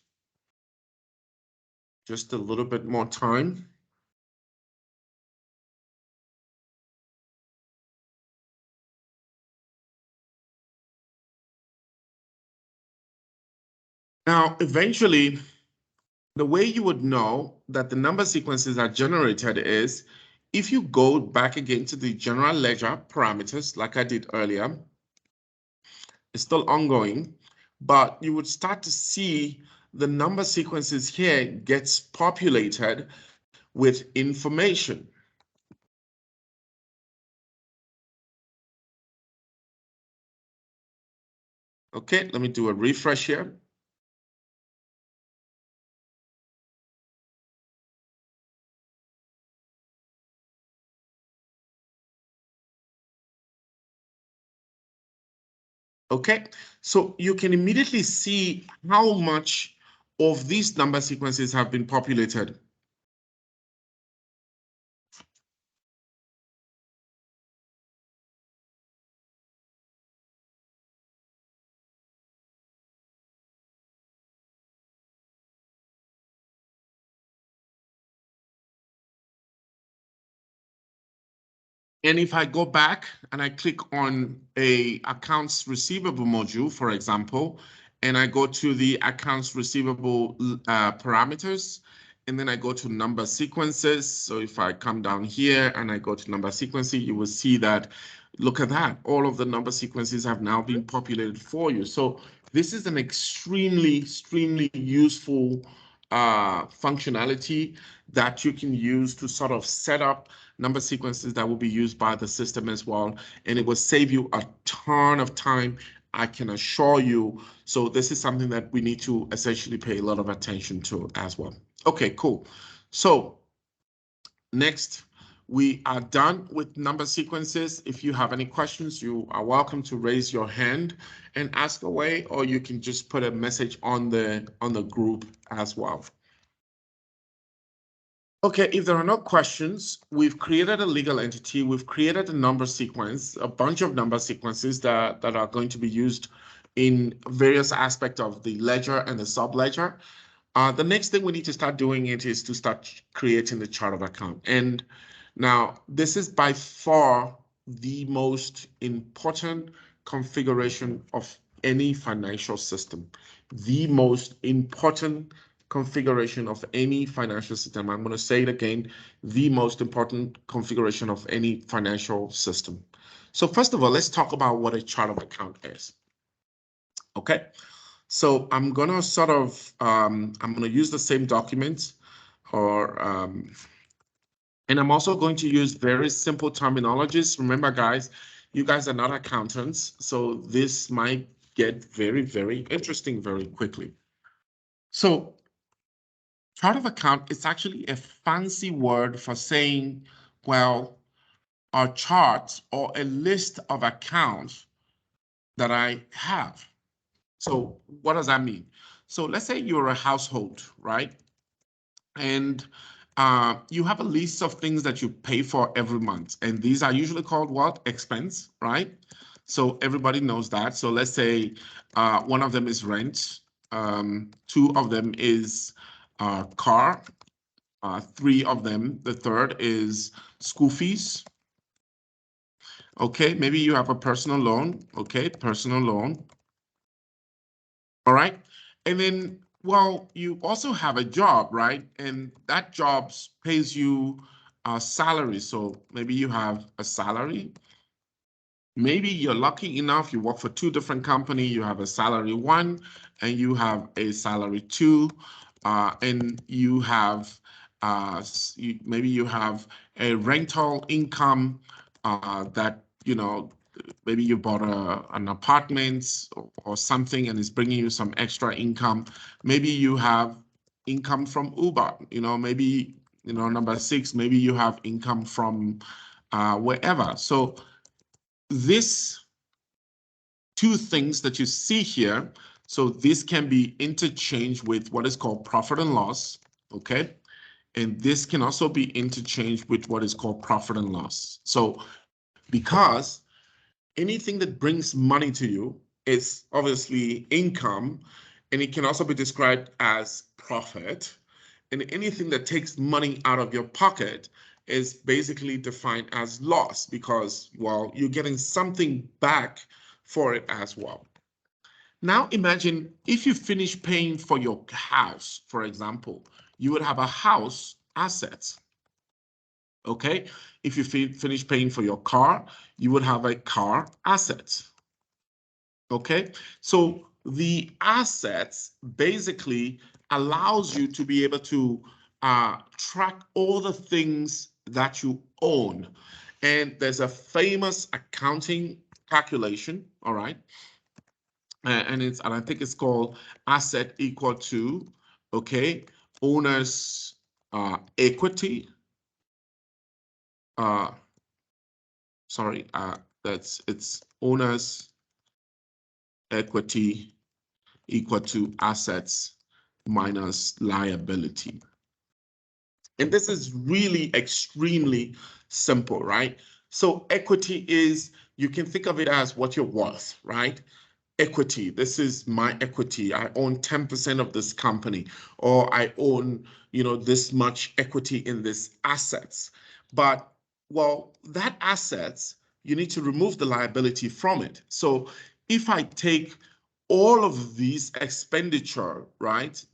just a little bit more time. Now, eventually, the way you would know that the number sequences are generated is if you go back again to the general ledger parameters, like I did earlier. It's still ongoing, but you would start to see the number sequences here gets populated with information. Okay, let me do a refresh here. Okay, so you can immediately see how much of these number sequences have been populated. And if I go back and I click on a accounts receivable module, for example, and I go to the accounts receivable parameters, and then I go to number sequences. So if I come down here and I go to number sequencing, you will see that, look at that, all of the number sequences have now been populated for you. So this is an extremely useful functionality that you can use to sort of set up number sequences that will be used by the system as well. And it will save you a ton of time, I can assure you. So this is something that we need to essentially pay a lot of attention to as well. Okay, cool. So next, we are done with number sequences. If you have any questions, you are welcome to raise your hand and ask away, or you can just put a message on the group as well. Okay, if there are no questions, we've created a legal entity, we've created a number sequence, a bunch of number sequences that are going to be used in various aspects of the ledger and the sub-ledger. The next thing we need to start doing is to start creating the chart of account. And now this is by far the most important configuration of any financial system, the most important configuration of any financial system. I'm going to say it again, the most important configuration of any financial system. So first of all, let's talk about what a chart of account is. Okay, so I'm going to sort of, I'm going to use the same document and I'm also going to use very simple terminologies. Remember, guys, you guys are not accountants, so this might get very interesting very quickly. So chart of account is actually a fancy word for saying, well, a chart or a list of accounts that I have. So what does that mean? So let's say you're a household, right? And you have a list of things that you pay for every month. And these are usually called what? Expense, right? So everybody knows that. So let's say one of them is rent. Two of them is car. Three of them, the third is school fees. Okay, maybe you have a personal loan. Okay, personal loan. All right. And then, well, you also have a job, right? And that job pays you salary. So maybe you have a salary. Maybe you're lucky enough, you work for 2 different companies, you have a salary 1 and you have a salary 2, and you have, maybe you have a rental income that, you know, maybe you bought an apartment or something and it's bringing you some extra income. Maybe you have income from Uber, you know, maybe, you know, number 6, maybe you have income from wherever. So this 2 things that you see here, so this can be interchanged with what is called profit and loss, okay? And this can also be interchanged with what is called profit and loss. So because anything that brings money to you is obviously income, and it can also be described as profit. And anything that takes money out of your pocket is basically defined as loss because, well, you're getting something back for it as well. Now imagine if you finish paying for your house, for example, you would have a house asset. Okay, if you finish paying for your car, you would have a car asset. Okay, so the assets basically allows you to be able to track all the things that you own. And there's a famous accounting calculation, all right? And I think it's called asset equal to, okay, owner's equity. It's owner's equity equal to assets minus liability. And this is really extremely simple, right? So equity is, you can think of it as what you're worth, right? Equity, this is my equity. I own 10% of this company, or I own, you know, this much equity in this assets. But, well, that assets, you need to remove the liability from it. So if I take all of these expenditure, right,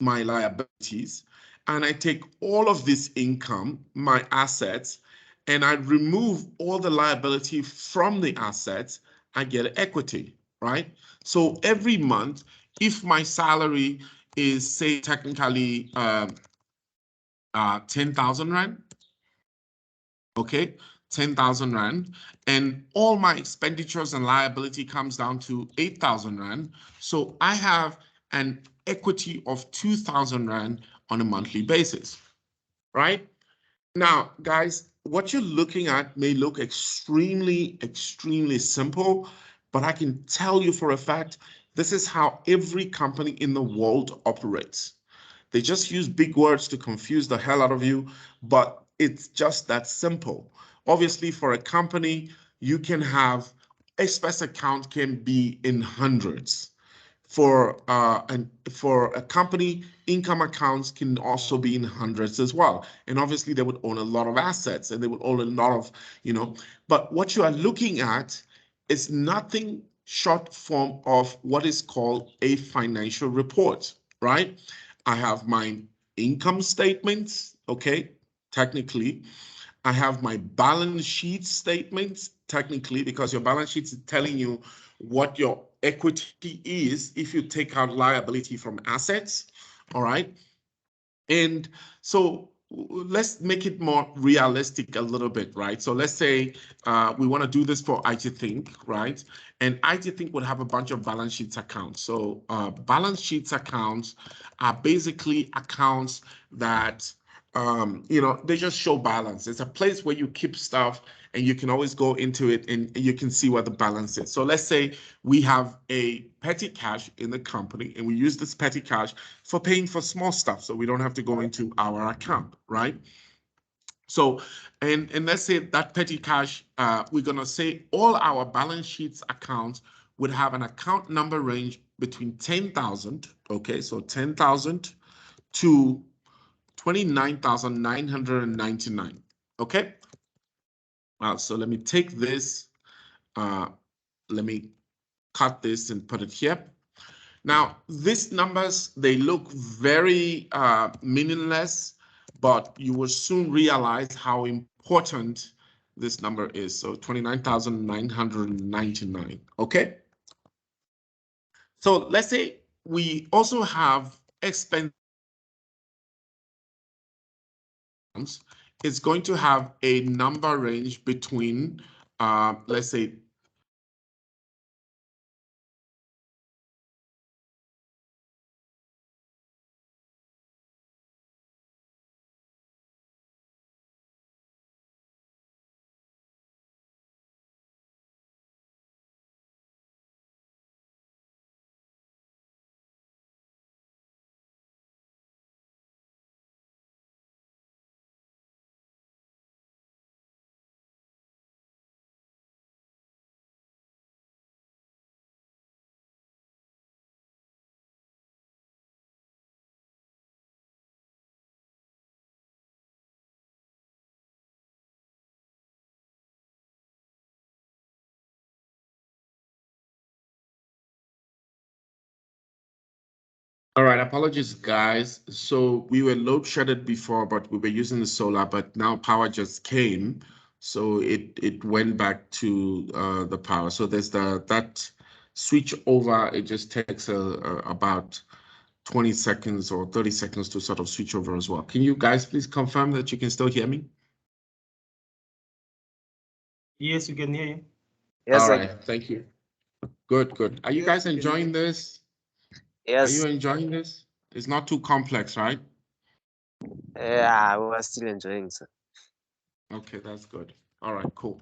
my liabilities, and I take all of this income, my assets, and I remove all the liability from the assets, I get equity, right? So every month, if my salary is, say, technically 10,000 Rand, okay, 10,000 Rand, and all my expenditures and liability comes down to 8,000 Rand. So I have an equity of 2,000 Rand on a monthly basis, right? Now, guys, what you're looking at may look extremely, extremely simple, but I can tell you for a fact, this is how every company in the world operates. They just use big words to confuse the hell out of you, but it's just that simple. Obviously, for a company, you can have express account can be in hundreds. For a company, income accounts can also be in hundreds as well. And obviously, they would own a lot of assets and they would own a lot of, you know. But what you are looking at is nothing short form of what is called a financial report, right? I have my income statements, okay, technically. I have my balance sheet statements, technically, because your balance sheet is telling you what your equity is if you take out liability from assets, all right? And so let's make it more realistic a little bit, right? So let's say we want to do this for IT Think, right? And IT Think would have a bunch of balance sheets accounts. So balance sheets accounts are basically accounts that you know, they just show balance. It's a place where you keep stuff and you can always go into it and you can see what the balance is. So let's say we have a petty cash in the company and we use this petty cash for paying for small stuff. So we don't have to go into our account, right? So, and let's say that petty cash, we're going to say all our balance sheets accounts would have an account number range between 10,000, okay? So 10,000 to 29,999, okay? So let me take this, let me cut this and put it here. Now, these numbers, they look very meaningless, but you will soon realize how important this number is. So 29,999, okay? So let's say we also have expense. It's going to have a number range between, let's say, all right, apologies, guys. So we were load shedded before, but we were using the solar, but now power just came. So it went back to the power. So there's that switch over. It just takes about 20 seconds or 30 seconds to sort of switch over as well. Can you guys please confirm that you can still hear me? Yes, we can hear you. Yes, All right, thank you. Good, good. Are you guys enjoying this? yes. Are you enjoying this? It's not too complex, right? Yeah, we are still enjoying, sir. Okay, that's good. All right, cool.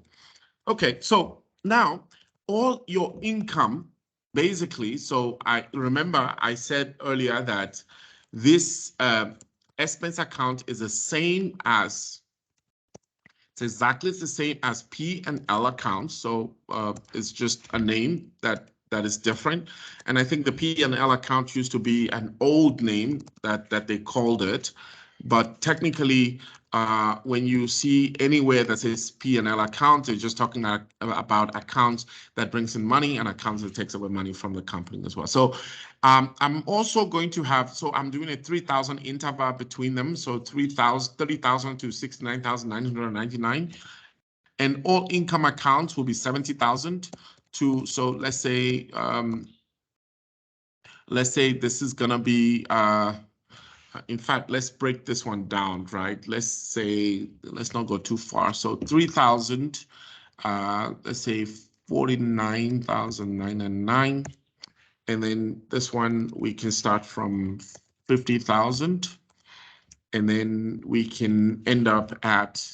Okay, so now all your income, basically, so I remember I said earlier that this expense account is the same as, it's exactly the same as P&L account. So it's just a name that is different. And I think the P&L account used to be an old name that they called it. But technically, when you see anywhere that says P&L account, they're just talking about accounts that brings in money and accounts that takes away money from the company as well. So I'm also going to have, so I'm doing a 3,000 interval between them. So 30,000 to 69,999. And all income accounts will be 70,000 to, so let's say this is gonna be, in fact, let's break this one down, right? Let's say, let's not go too far. So 3,000, let's say 49,999. And then this one, we can start from 50,000. And then we can end up at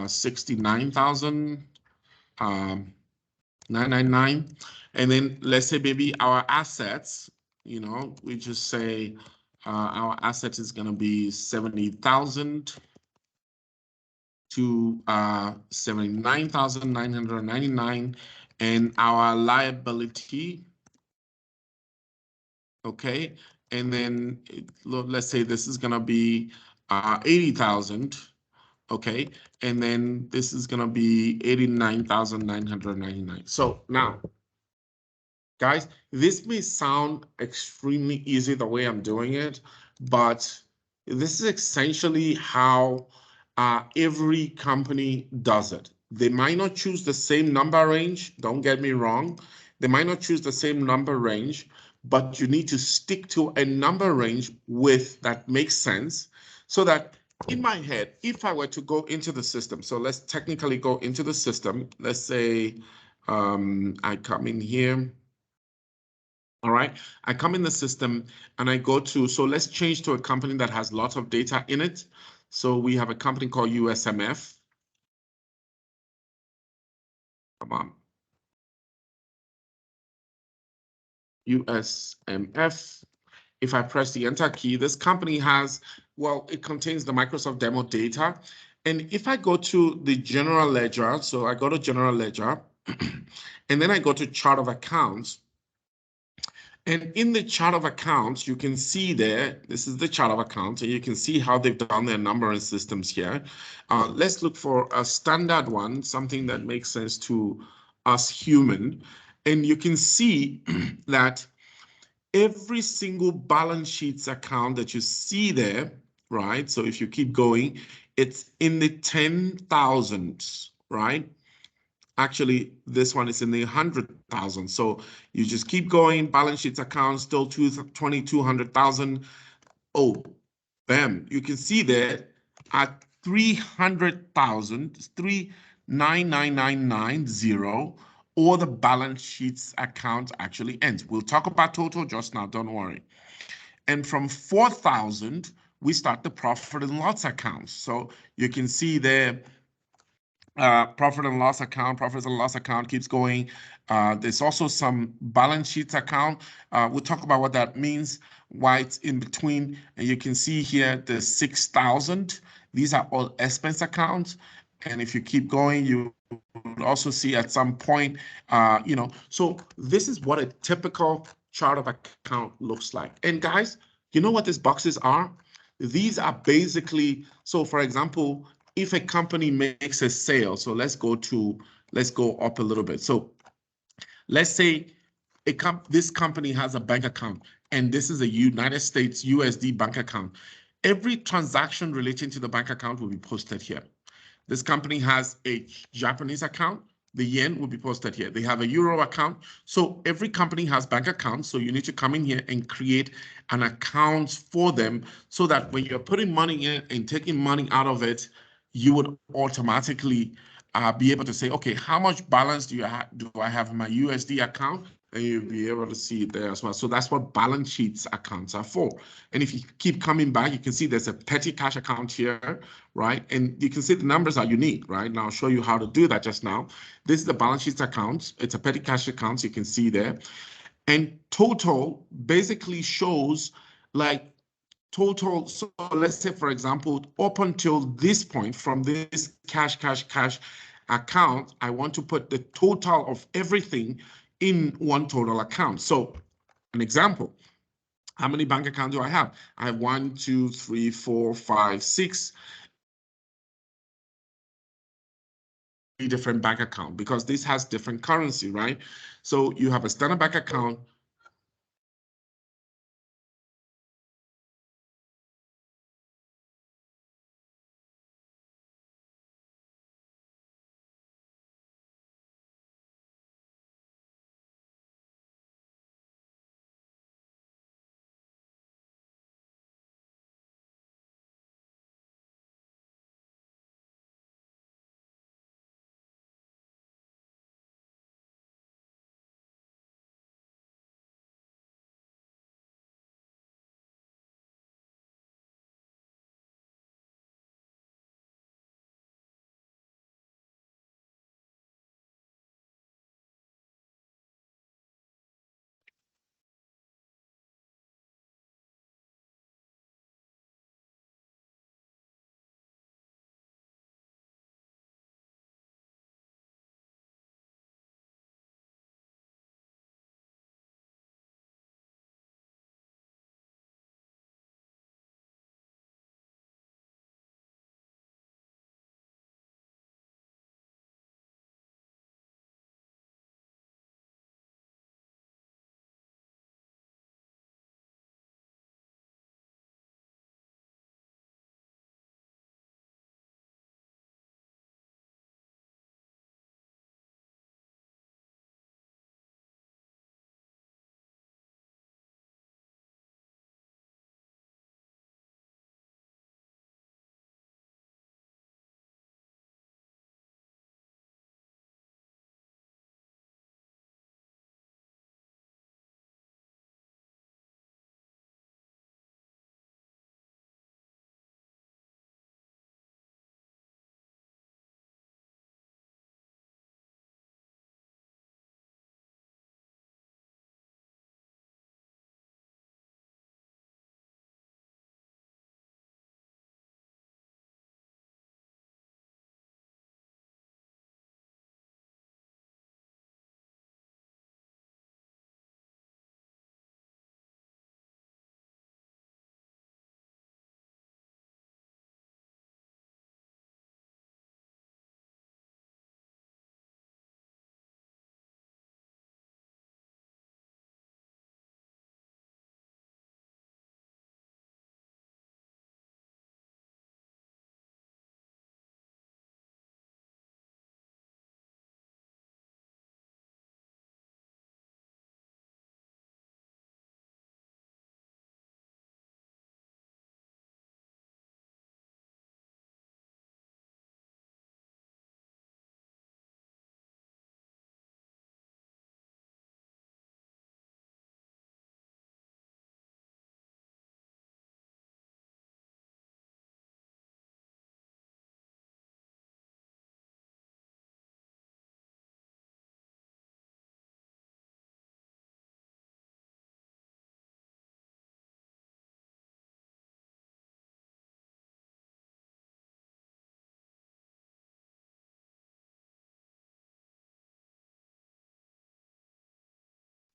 69,999. And then let's say maybe our assets, you know, we just say our asset is going to be 70,000 to 79,999, and our liability, okay, and then let's say this is going to be 80,000, okay, and then this is going to be 89,999. So now, guys, this may sound extremely easy the way I'm doing it, but this is essentially how every company does it. They might not choose the same number range, don't get me wrong. They might not choose the same number range, but you need to stick to a number range that makes sense, so that in my head, if I were to go into the system, so let's technically go into the system. Let's say I come in here. All right, I come in the system and I go to, so let's change to a company that has lots of data in it. So we have a company called USMF. Come on. USMF. If I press the enter key, this company has, well, it contains the Microsoft demo data. And if I go to the general ledger, so I go to general ledger, and then I go to chart of accounts. And in the chart of accounts, you can see there, this is the chart of accounts, and you can see how they've done their numbering systems here. Let's look for a standard one, something that makes sense to us human. And you can see that every single balance sheets account that you see there, right? So if you keep going, it's in the 10,000s, right? Actually, this one is in the 100,000. So you just keep going. Balance sheets account still 2,200,000. Oh, bam! You can see that at 300,000, 399,990, or the balance sheets account actually ends. We'll talk about total just now. Don't worry. And from 4,000, we start the profit and loss account. So you can see there, profit and loss account keeps going. There's also some balance sheet account. We'll talk about what that means, why it's in between. And you can see here the 6,000. These are all expense accounts. And if you keep going, you will also see at some point, so this is what a typical chart of account looks like. And guys, you know what these boxes are? These are basically, so for example, if a company makes a sale, so let's go up a little bit. So let's say this company has a bank account, and this is a United States USD bank account. Every transaction relating to the bank account will be posted here. This company has a Japanese account. The yen will be posted here. They have a euro account. So every company has bank accounts. So you need to come in here and create an account for them so that when you're putting money in and taking money out of it, you would automatically be able to say, okay, how much balance do I have in my USD account? And you'll be able to see it there as well. So that's what balance sheets accounts are for. And if you keep coming back, you can see there's a petty cash account here, right? And you can see the numbers are unique, right? And I'll show you how to do that just now. This is the balance sheets account. It's a petty cash account, so you can see there. And total basically shows like total. So let's say, for example, up until this point, from this cash account, I want to put the total of everything in one total account. So an example, how many bank accounts do I have? I have 1, 2, 3, 4, 5, 6 different bank account because this has different currency, right? So you have a standard bank account,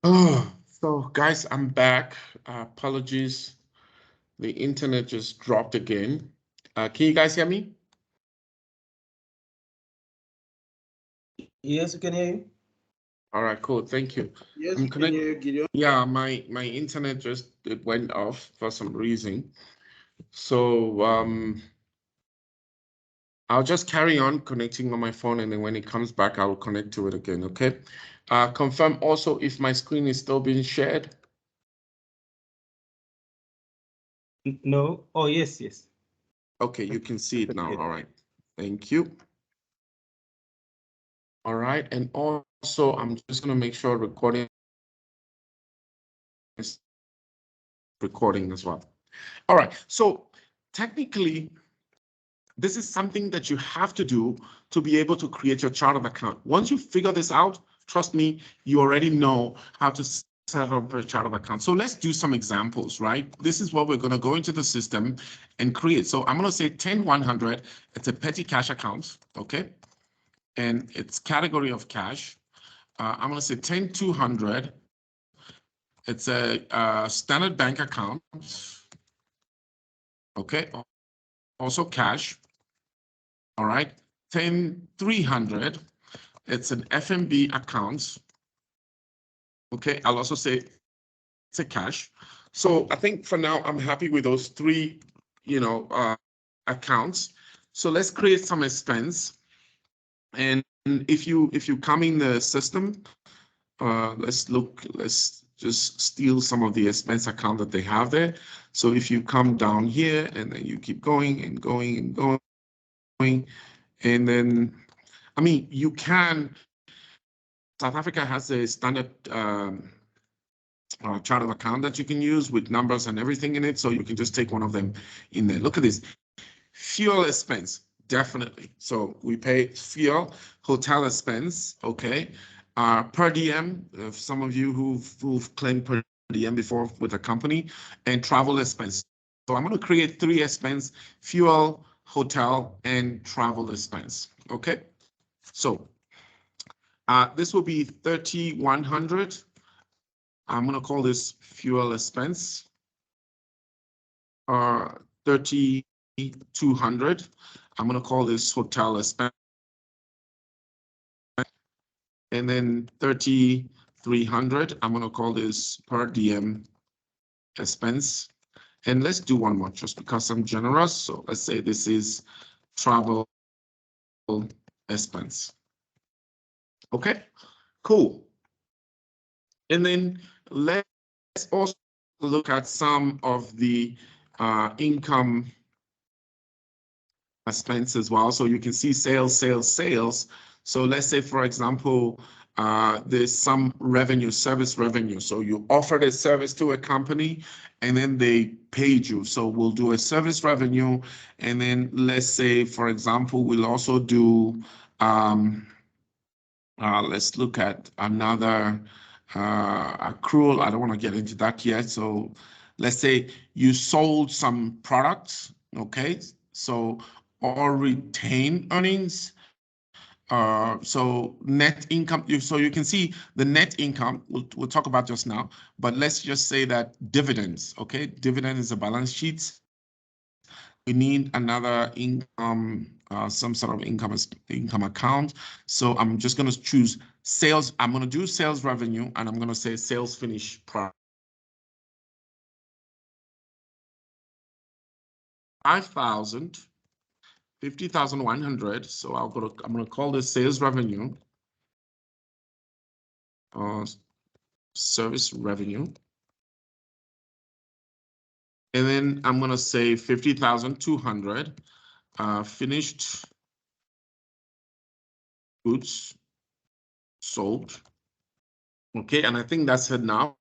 Oh, so guys, I'm back. Apologies. The internet just dropped again. Can you guys hear me? Yes, we can hear you. All right, cool. Thank you. Yes, I'm we can hear you, Gideon. Yeah, my internet just it went off for some reason. So I'll just carry on connecting on my phone, and then when it comes back, I will connect to it again. Okay. Confirm also if my screen is still being shared. No. Oh, yes, yes. Okay, you can see it now. All right. Thank you. All right, and also I'm just going to make sure recording is recording as well. All right, so technically, this is something that you have to do to be able to create your chart of account. Once you figure this out, trust me, you already know how to set up a chart of account. So let's do some examples, right? This is what we're going to go into the system and create. So I'm going to say 10100. It's a petty cash account, okay? And it's category of cash. I'm going to say 10200. It's a standard bank account, okay? Also cash, all right? 10300. It's an FMB account, okay? I'll also say it's a cash. So I think for now I'm happy with those three, accounts. So let's create some expense. And if you come in the system, let's just steal some of the expense account that they have there. So if you come down here and then you keep going and going and going, and then, I mean, you can, South Africa has a standard chart of account that you can use with numbers and everything in it. So you can just take one of them in there. Look at this. Fuel expense, definitely. So we pay fuel, hotel expense, okay. Per diem, some of you who've claimed per diem before with a company, and travel expense. So I'm going to create three expense: fuel, hotel, and travel expense. Okay. So this will be 3,100. I'm going to call this fuel expense. 3,200. I'm going to call this hotel expense. And then 3,300, I'm going to call this per diem expense. And let's do one more just because I'm generous. So let's say this is travel expense. Okay, cool. And then let's also look at some of the income expense as well. So you can see sales, sales, sales. So let's say, for example, there's some revenue, service revenue. So you offered a service to a company and then they paid you. So we'll do a service revenue. And then let's say, for example, we'll also do, let's look at another accrual. I don't want to get into that yet. So let's say you sold some products, okay? So or retain earnings. So net income, so you can see the net income, we'll talk about just now, but let's just say that dividends, okay? Dividend is a balance sheet. We need another income, some sort of income account. So I'm just going to choose sales. I'm going to do sales revenue, and I'm going to say sales finish product. 5,000, 50,100. So I'm going to call this sales revenue. Service revenue. And then I'm going to say 50,200 finished goods sold. Okay, and I think that's enough.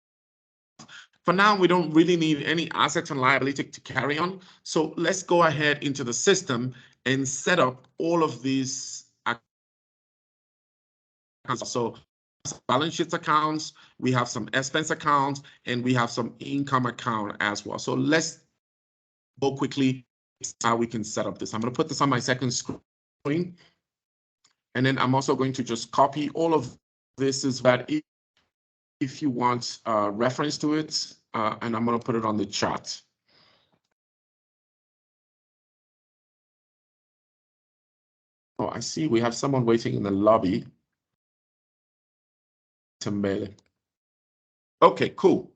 For now, we don't really need any assets and liability to carry on. So let's go ahead into the system and set up all of these accounts. So balance sheet accounts, we have some expense accounts, and we have some income account as well. So let's go quickly how we can set up this. I'm going to put this on my second screen. And then I'm also going to just copy all of this is that if you want reference to it, and I'm going to put it on the chat. Oh, I see we have someone waiting in the lobby. Tembele. Okay, cool.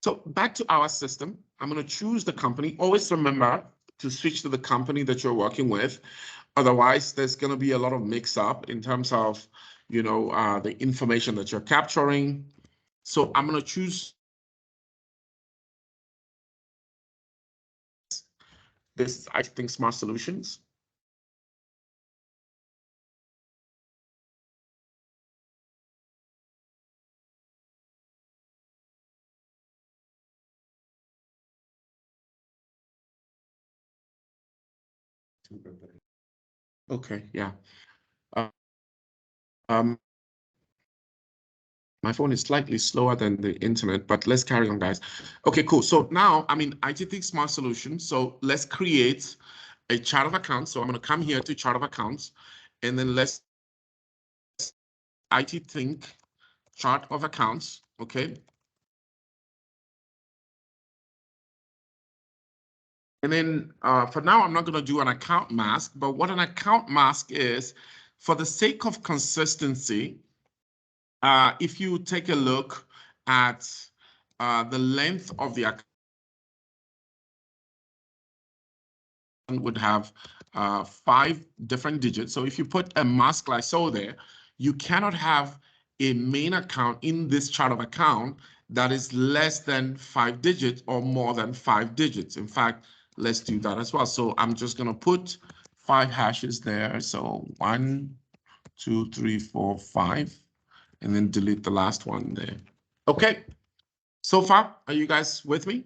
So back to our system, I'm going to choose the company. Always remember to switch to the company that you're working with. Otherwise, there's going to be a lot of mix-up in terms of, you know, the information that you're capturing. So I'm going to choose this, I think, Smart Solutions. Okay, yeah. My phone is slightly slower than the internet, but let's carry on, guys. Okay, cool. So now I'm in IT Think Smart Solutions. So let's create a chart of accounts. So I'm going to come here to chart of accounts, and then let's IT Think chart of accounts. Okay. And then for now, I'm not going to do an account mask, but what an account mask is, for the sake of consistency, if you take a look at the length of the account, would have 5 different digits. So if you put a mask like so there, you cannot have a main account in this chart of account that is less than 5 digits or more than 5 digits. In fact, let's do that as well. So I'm just going to put 5 hashes there. So 1, 2, 3, 4, 5, and then delete the last one there. Okay. So far, are you guys with me?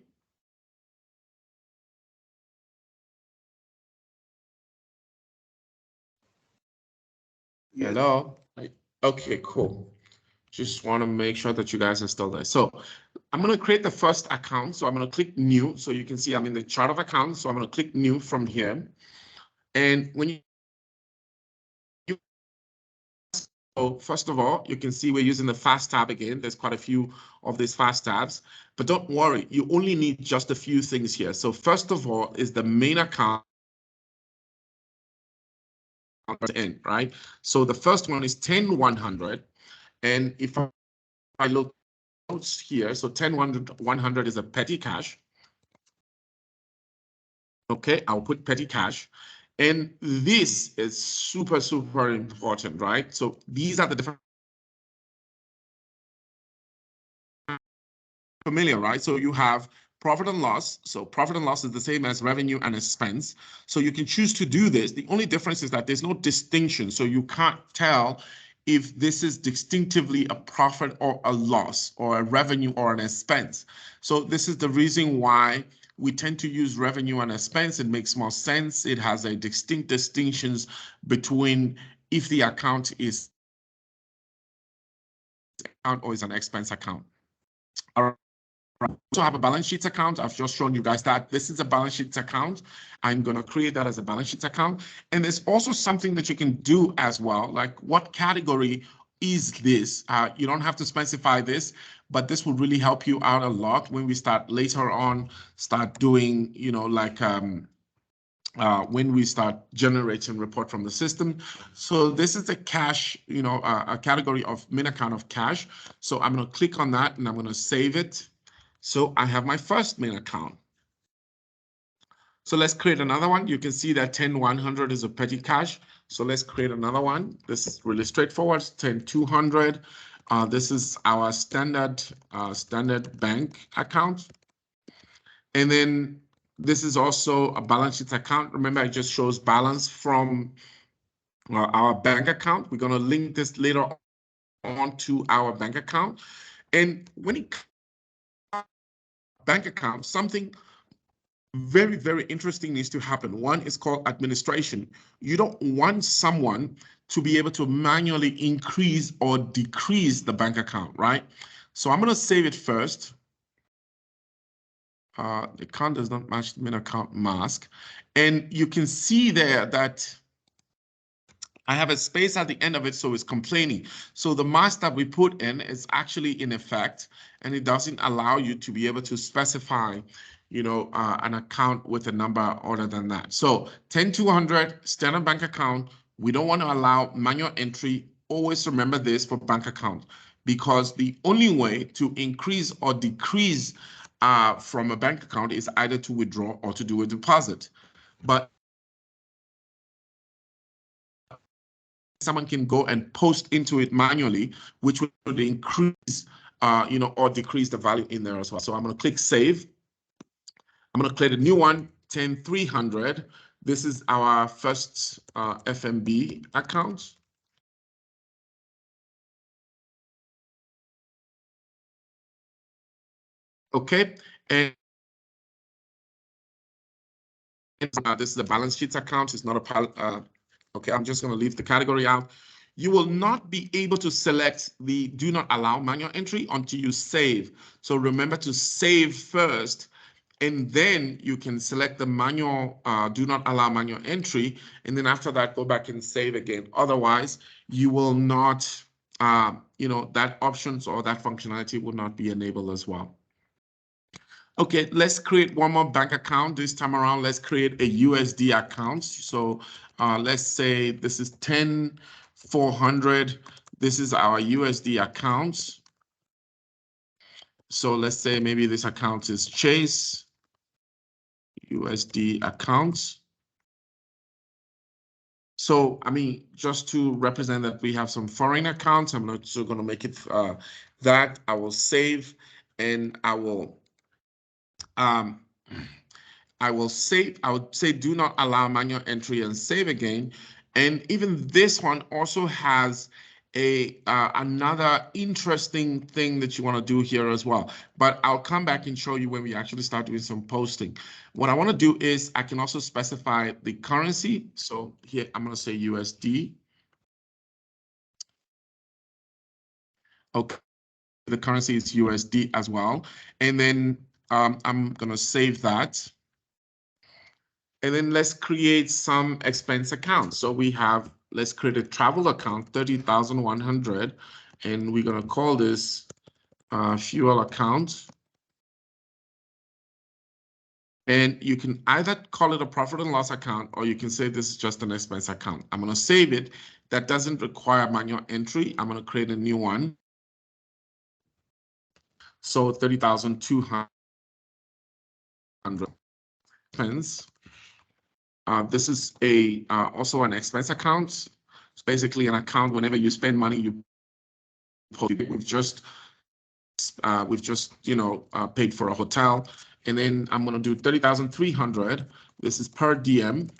Yes. Hello? Okay, cool. Just want to make sure that you guys are still there. So I'm going to create the first account. So I'm going to click new. So you can see I'm in the chart of accounts. So I'm going to click new from here. And when you so first of all, you can see we're using the fast tab again. There's quite a few of these fast tabs, but don't worry, you only need just a few things here. So first of all is the main account in, right? So the first one is 10100. And if I look notes here, so 10100 is a petty cash. Okay, I'll put petty cash. And this is super, super important, right? So these are the different familiar, right? So you have profit and loss. So profit and loss is the same as revenue and expense. So you can choose to do this. The only difference is that there's no distinction. So you can't tell if this is distinctively a profit or a loss or a revenue or an expense. So this is the reason why we tend to use revenue and expense. It makes more sense. It has a distinct distinctions between if the account is account or is an expense account. All right. Also have a balance sheet account. I've just shown you guys that this is a balance sheet account. I'm going to create that as a balance sheet account. And there's also something that you can do as well, like what category is this? You don't have to specify this, but this will really help you out a lot when we start later on, start doing, you know, like when we start generating report from the system. So this is a cash, you know, a category of main account of cash. So I'm going to click on that and I'm going to save it. So I have my first main account. So let's create another one. You can see that 10100 is a petty cash. So let's create another one. This is really straightforward. 10200. This is our standard bank account. And then this is also a balance sheet account. Remember, it just shows balance from our bank account. We're going to link this later on to our bank account. And when it comes to bank account, something very, very interesting needs to happen. One is called administration. You don't want someone to be able to manually increase or decrease the bank account, right? So I'm going to save it first. The account does not match the main account mask. And you can see there that I have a space at the end of it, so it's complaining. So the mask that we put in is actually in effect, and it doesn't allow you to be able to specify, you know, an account with a number other than that. So 10200 standard bank account. We don't want to allow manual entry. Always remember this for bank account, because the only way to increase or decrease from a bank account is either to withdraw or to do a deposit. But someone can go and post into it manually, which would increase, you know, or decrease the value in there as well. So I'm going to click save. I'm going to create a new one, 10300. This is our first FNB account. Okay, and this is a balance sheet account. It's not a okay, I'm just going to leave the category out. You will not be able to select the do not allow manual entry until you save. So remember to save first, and then you can select the manual, do not allow manual entry. And then after that, go back and save again. Otherwise, you will not, you know, that options or that functionality will not be enabled as well. Okay, let's create one more bank account. This time around, let's create a USD account. So let's say this is 10400. This is our USD account. So let's say maybe this account is Chase USD account. So, I mean, just to represent that we have some foreign accounts, I'm not so going to make it that. I will save, and I will save. I would say do not allow manual entry and save again. And even this one also has a another interesting thing that you want to do here as well. But I'll come back and show you when we actually start doing some posting. What I want to do is I can also specify the currency. So here I'm going to say USD. Okay, the currency is USD as well. And then I'm going to save that. And then let's create some expense accounts. So we have, let's create a travel account, 30,100, and we're going to call this fuel account. And you can either call it a profit and loss account, or you can say this is just an expense account. I'm going to save it. That doesn't require manual entry. I'm going to create a new one. So 30,200 expense. This is a also an expense account. It's basically an account whenever you spend money, you we've just you know paid for a hotel, and then I'm going to do 30,300. This is per diem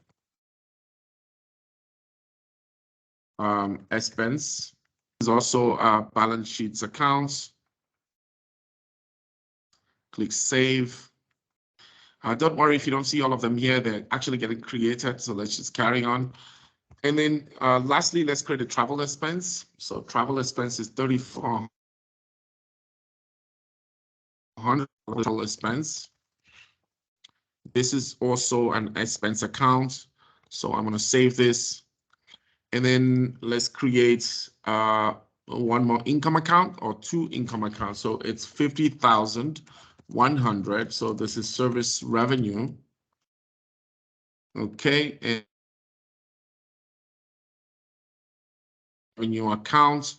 expense. There's also balance sheets accounts. Click save. Don't worry if you don't see all of them here. They're actually getting created. So let's just carry on. And then lastly, let's create a travel expense. So travel expense is 3,400 total expense. This is also an expense account. So I'm going to save this. And then let's create one more income account or two income accounts. So it's 50,100. So this is service revenue. Okay. And revenue account.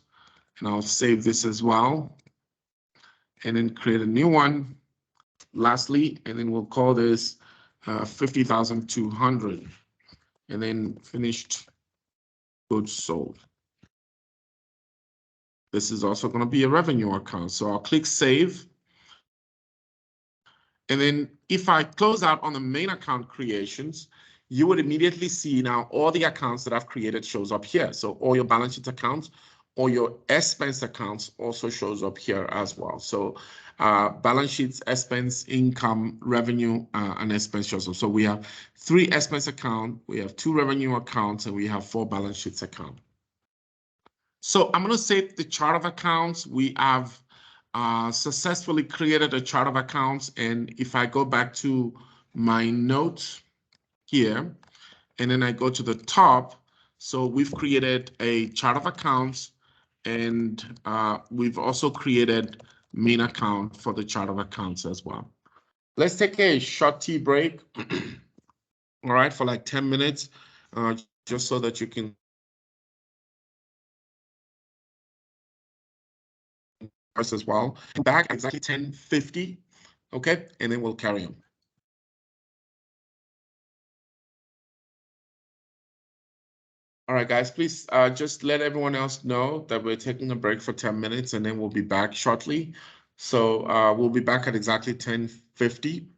And I'll save this as well. And then create a new one. Lastly, and then we'll call this 50,200. And then finished goods sold. This is also going to be a revenue account. So I'll click save. And then if I close out on the main account creations, you would immediately see now all the accounts that I've created shows up here. So all your balance sheet accounts or your expense accounts also shows up here as well. So balance sheets, expense, income, revenue, and expense shows up. So we have 3 expense accounts, we have 2 revenue accounts, and we have 4 balance sheets accounts. So I'm going to save the chart of accounts. We have successfully created a chart of accounts. And if I go back to my notes here, and then I go to the top, So we've created a chart of accounts, and we've also created main account for the chart of accounts as well. Let's take a short tea break, all right, for like 10 minutes, just so that you can as well. Back exactly 10:50, okay, and then we'll carry on. All right, guys, please just let everyone else know that we're taking a break for 10 minutes, and then we'll be back shortly. So we'll be back at exactly 10:50.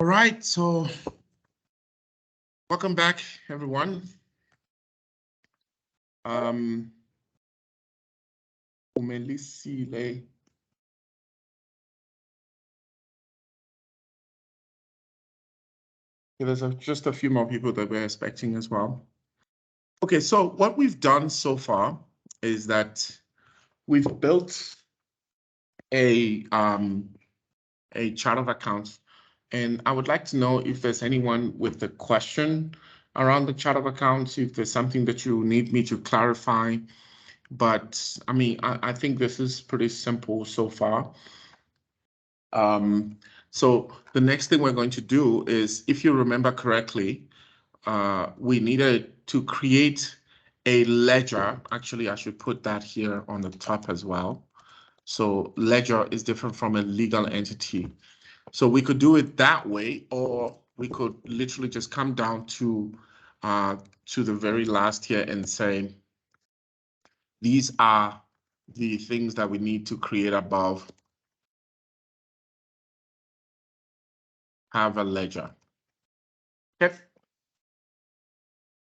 All right, so welcome back, everyone. Umelisile. There's just a few more people that we're expecting as well. Okay, so what we've done so far is that we've built a chart of accounts, and I would like to know if there's anyone with a question around the chart of accounts, if there's something that you need me to clarify. But I mean, I think this is pretty simple so far. So the next thing we're going to do is, if you remember correctly, we needed to create a ledger. Actually, I should put that here on the top as well. So ledger is different from a legal entity. So we could do it that way, or we could literally just come down to the very last here and say, these are the things that we need to create above have a ledger. Okay.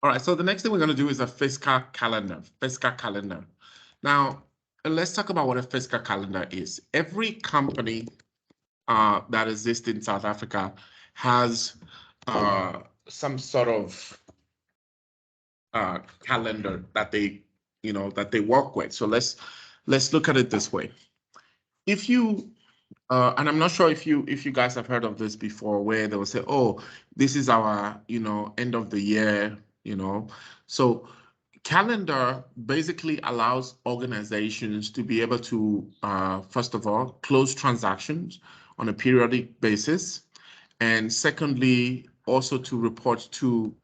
All right, so the next thing we're going to do is a fiscal calendar. Fiscal calendar. Now, let's talk about what a fiscal calendar is. Every company that exists in South Africa has some sort of calendar that they, that they work with. So let's look at it this way. If you and I'm not sure if you guys have heard of this before, where they will say, "Oh, this is our end of the year," So calendar basically allows organizations to be able to, first of all, close transactions on a periodic basis, and secondly, also to report to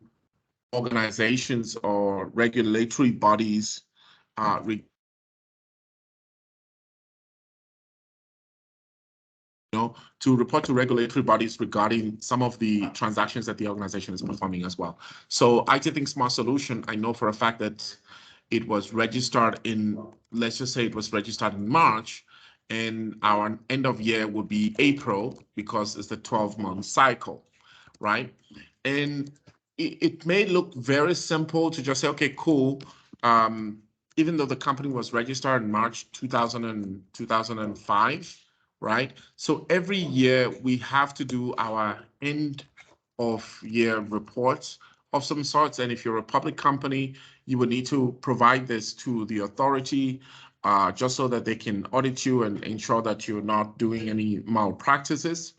organizations or regulatory bodies to report to regulatory bodies regarding some of the transactions that the organization is performing as well. So IT Think Smart Solution, I know for a fact that it was registered in, let's just say it was registered in March, and our end of year would be April because it's the 12-month cycle, right? And it may look very simple to just say, okay, cool. Even though the company was registered in March 2005, right? So every year we have to do our end of year reports of some sorts. And if you're a public company, you would need to provide this to the authority just so that they can audit you and ensure that you're not doing any malpractices,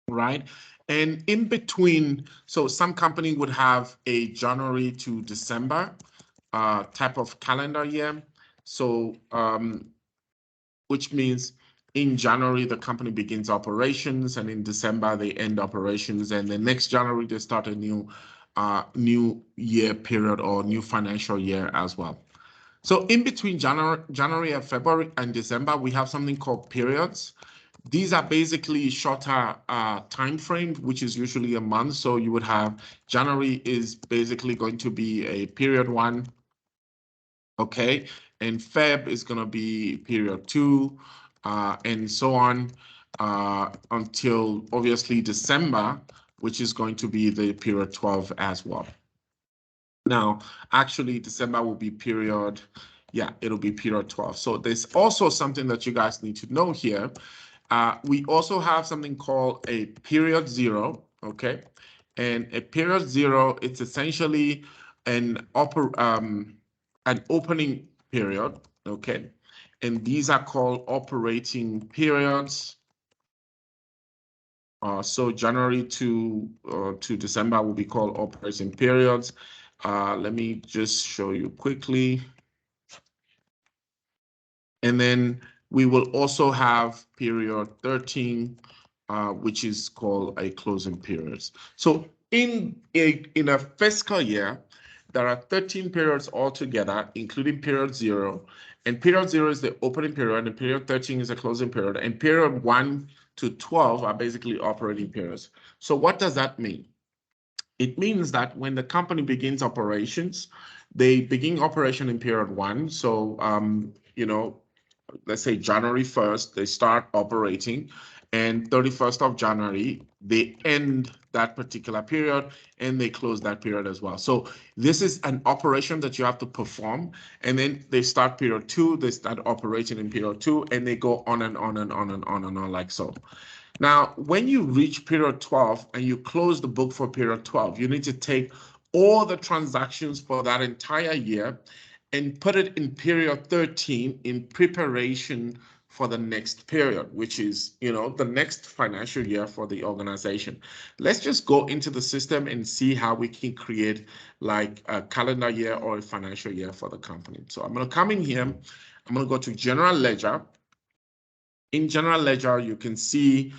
right? And in between, so some company would have a January to December type of calendar year. So, which means in January, the company begins operations, and in December, they end operations. And the next January, they start a new year period or new financial year as well. So in between January and February and December, we have something called periods. These are basically shorter time frame, which is usually a month. So you would have January is basically going to be a period 1, okay? And Feb is going to be period 2, and so on until obviously December, which is going to be the period 12 as well. Now, actually, December will be period, it'll be period 12. So there's also something that you guys need to know here. We also have something called a period 0, okay? And a period 0, it's essentially an opening period, okay? And these are called operating periods. So January to December will be called operating periods. Let me just show you quickly. And then we will also have period 13, which is called a closing periods. So in a fiscal year, there are 13 periods altogether, including period 0. And period 0 is the opening period, and period 13 is the closing period. And period 1 to 12 are basically operating periods. So what does that mean? It means that when the company begins operations, they begin operation in period 1. So, let's say January 1st, they start operating, and 31st of January, they end that particular period and they close that period as well. So this is an operation that you have to perform, and then they start period 2, they start operating in period 2, and they go on and on and on and on and on like so. Now, when you reach period 12 and you close the book for period 12, you need to take all the transactions for that entire year and put it in period 13 in preparation for the next period, which is, the next financial year for the organization. Let's just go into the system and see how we can create like a calendar year or a financial year for the company. So I'm going to come in here. I'm going to go to General Ledger. In General Ledger, you can see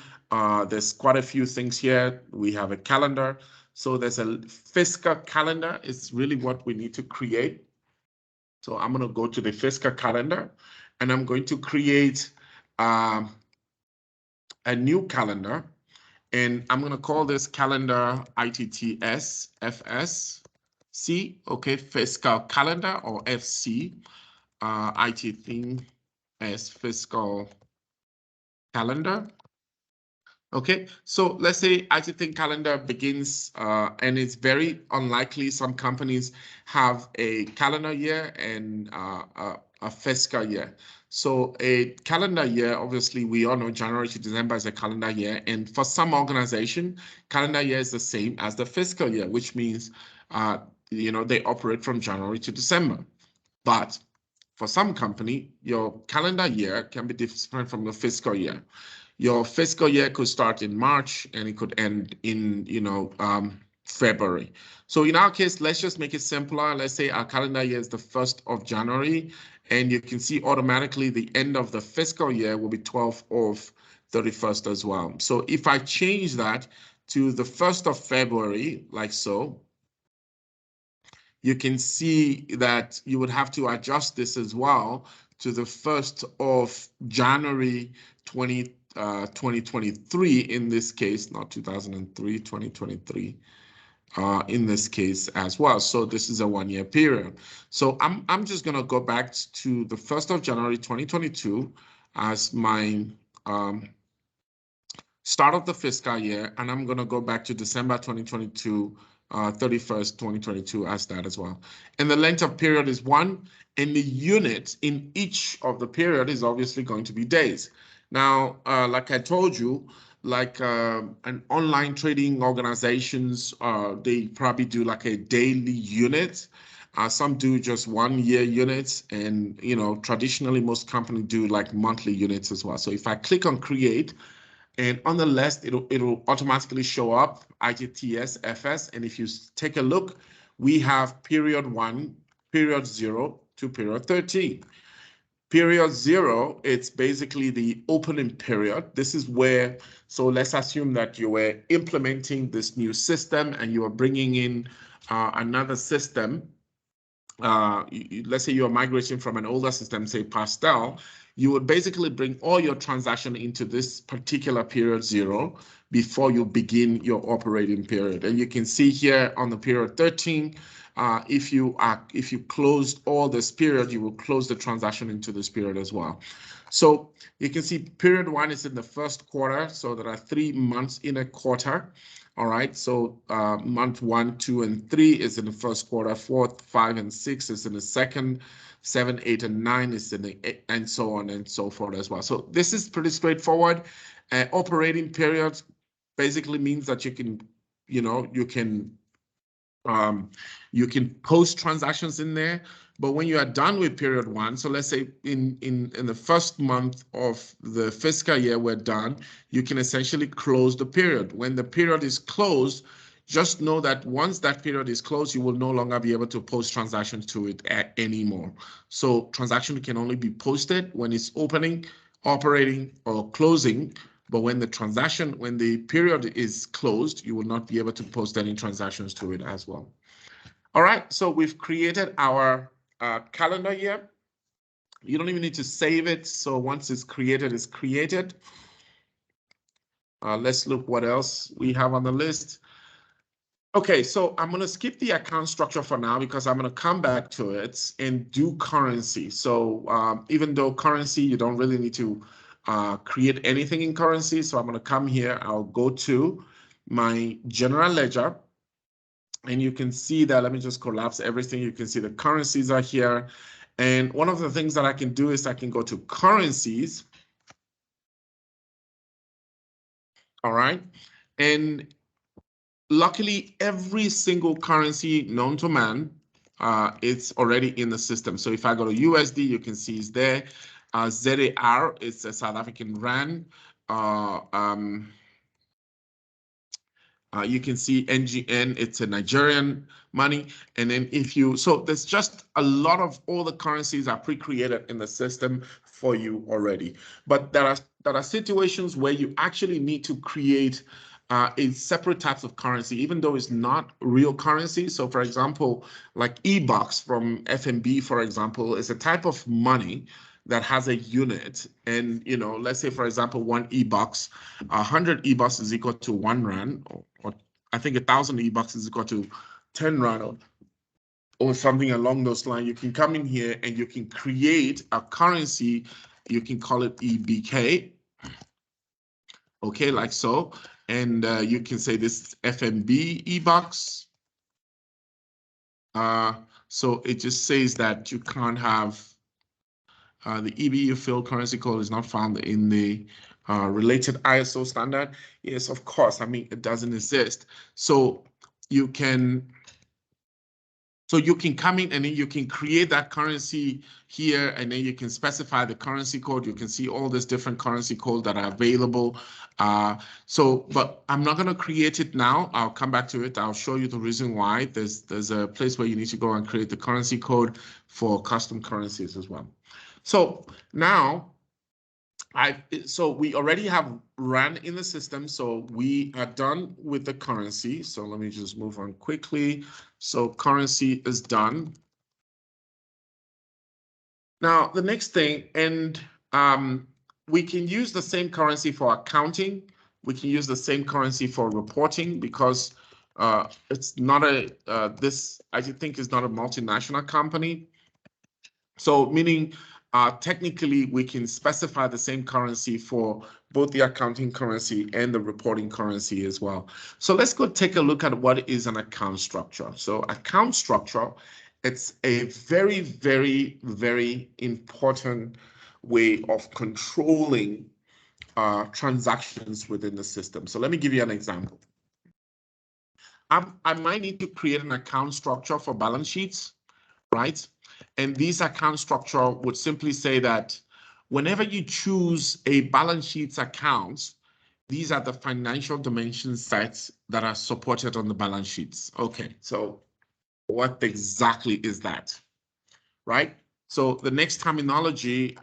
there's quite a few things here. We have a calendar. So there's a fiscal calendar. It's really what we need to create. So I'm going to go to the fiscal calendar, and I'm going to create a new calendar, and I'm going to call this calendar ITTS FSC, okay, fiscal calendar, or FC, ITTS fiscal calendar. Okay, so let's say ITTink calendar begins, and it's very unlikely some companies have a calendar year and a fiscal year. So a calendar year, obviously, we all know January to December is a calendar year, and for some organization, calendar year is the same as the fiscal year, which means, they operate from January to December. But for some company, your calendar year can be different from your fiscal year. Your fiscal year could start in March and it could end in, February. So in our case, let's just make it simpler. Let's say our calendar year is the 1st of January, and you can see automatically the end of the fiscal year will be 12th of 31st as well. So if I change that to the 1st of February, like so, you can see that you would have to adjust this as well to the 1st of January 2023 in this case, not 2003, 2023 in this case as well. So this is a 1-year period. So I'm just going to go back to the 1st of January 2022 as my start of the fiscal year, and I'm going to go back to December 2022 31st, 2022 as that as well. And the length of period is 1, and the unit in each of the period is obviously going to be days. Now, like I told you, like an online trading organizations, they probably do like a daily unit. Some do just 1-year units, and traditionally most companies do like monthly units as well. So if I click on create, and on the list, it'll automatically show up ITTS FS. And if you take a look, we have period 1, period 0 to period 13. Period 0, it's basically the opening period. This is where, so let's assume that you were implementing this new system and you are bringing in another system. Let's say you're migrating from an older system, say Pastel. You would basically bring all your transaction into this particular period 0 before you begin your operating period. And you can see here on the period 13, if you closed all this period, you will close the transaction into this period as well. So you can see period 1 is in the first quarter. So there are 3 months in a quarter. All right, so month 1, 2, and 3 is in the first quarter. 4, 5, and 6 is in the second. 7, 8, and 9 is in the, and so on and so forth as well. So this is pretty straightforward. Operating period basically means that you can, you can post transactions in there. But when you are done with period 1, so let's say in the first month of the fiscal year we're done, you can essentially close the period. When the period is closed, just know that once that period is closed, you will no longer be able to post transactions to it anymore. So transaction can only be posted when it's opening, operating, or closing. But when the period is closed, you will not be able to post any transactions to it as well. All right, so we've created our calendar year. You don't even need to save it. So once it's created, it's created. Let's look what else we have on the list. Okay, so I'm going to skip the account structure for now because I'm going to come back to it and do currency. So even though currency, you don't really need to create anything in currency. So I'm going to come here. I'll go to my general ledger. And you can see that, let me just collapse everything. You can see the currencies are here. And one of the things that I can do is I can go to currencies. All right. And luckily, every single currency known to man, it's already in the system. So if I go to USD, you can see it's there. ZAR, it's a South African rand. You can see NGN, it's a Nigerian money. And then so there's just a lot of all the currencies are pre-created in the system for you already. But there are situations where you actually need to create a separate types of currency, even though it's not real currency. So for example, like eBucks from FNB, for example, is a type of money that has a unit. And, let's say, for example, 1 eBucks, 100 eBucks is equal to 1 rand, or I think 1,000 eBucks is equal to 10 rand, or something along those lines. You can come in here and you can create a currency. You can call it EBK. Okay, like so. And you can say this is FNB eBucks. So it just says that you can't have the EBU field currency code is not found in the related ISO standard. Yes, of course. I mean, it doesn't exist. So you can come in and then you can create that currency here, and then you can specify the currency code. You can see all these different currency codes that are available. But I'm not going to create it now. I'll come back to it. I'll show you the reason why. There's a place where you need to go and create the currency code for custom currencies as well. So now, we already have rand in the system, so we are done with the currency. So let me just move on quickly. So currency is done. Now the next thing, and we can use the same currency for accounting. We can use the same currency for reporting because it's not this I think is not a multinational company. So meaning technically we can specify the same currency for both the accounting currency and the reporting currency as well. So let's go take a look at what is an account structure. So account structure, it's a very, very, very important way of controlling transactions within the system. So let me give you an example. I might need to create an account structure for balance sheets, right? And this account structure would simply say that whenever you choose a balance sheets account, these are the financial dimension sets that are supported on the balance sheets. Okay, so what exactly is that, right? So the next terminology,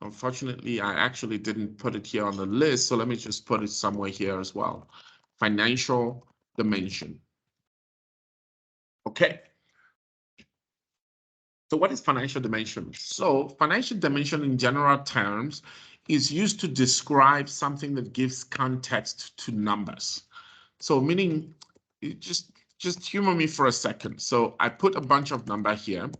unfortunately, I actually didn't put it here on the list, so let me just put it somewhere here as well. Financial dimension. Okay. So what is financial dimension? So financial dimension in general terms is used to describe something that gives context to numbers. So meaning, just humor me for a second. So I put a bunch of numbers here.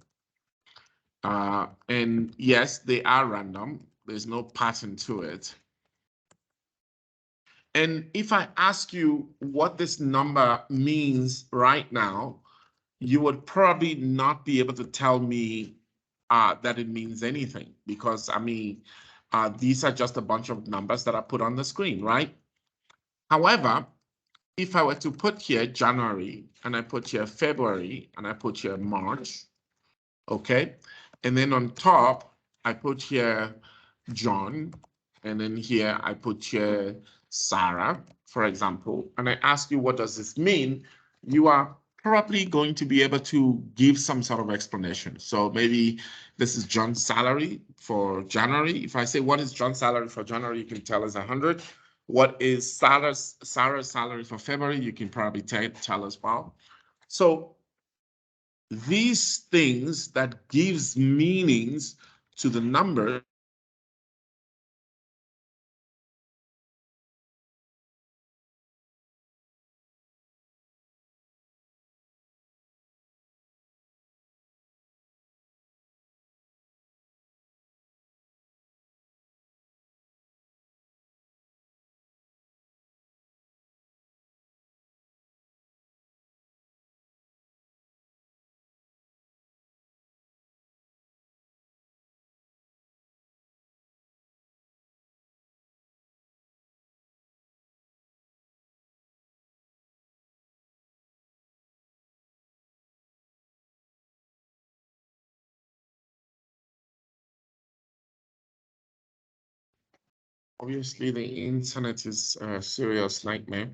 And yes, they are random. There's no pattern to it. And if I ask you what this number means right now, you would probably not be able to tell me that it means anything, because I mean, these are just a bunch of numbers that are put on the screen, right? However, if I were to put here January, and I put here February, and I put here March, okay? And then on top, I put here John, and then here I put here Sarah, for example, and I ask you, what does this mean? You are probably going to be able to give some sort of explanation. So maybe this is John's salary for January. If I say, what is John's salary for January, you can tell us 100. What is Sarah's salary for February? You can probably tell as well. So these things that gives meanings to the number Obviously, the internet is a serious nightmare.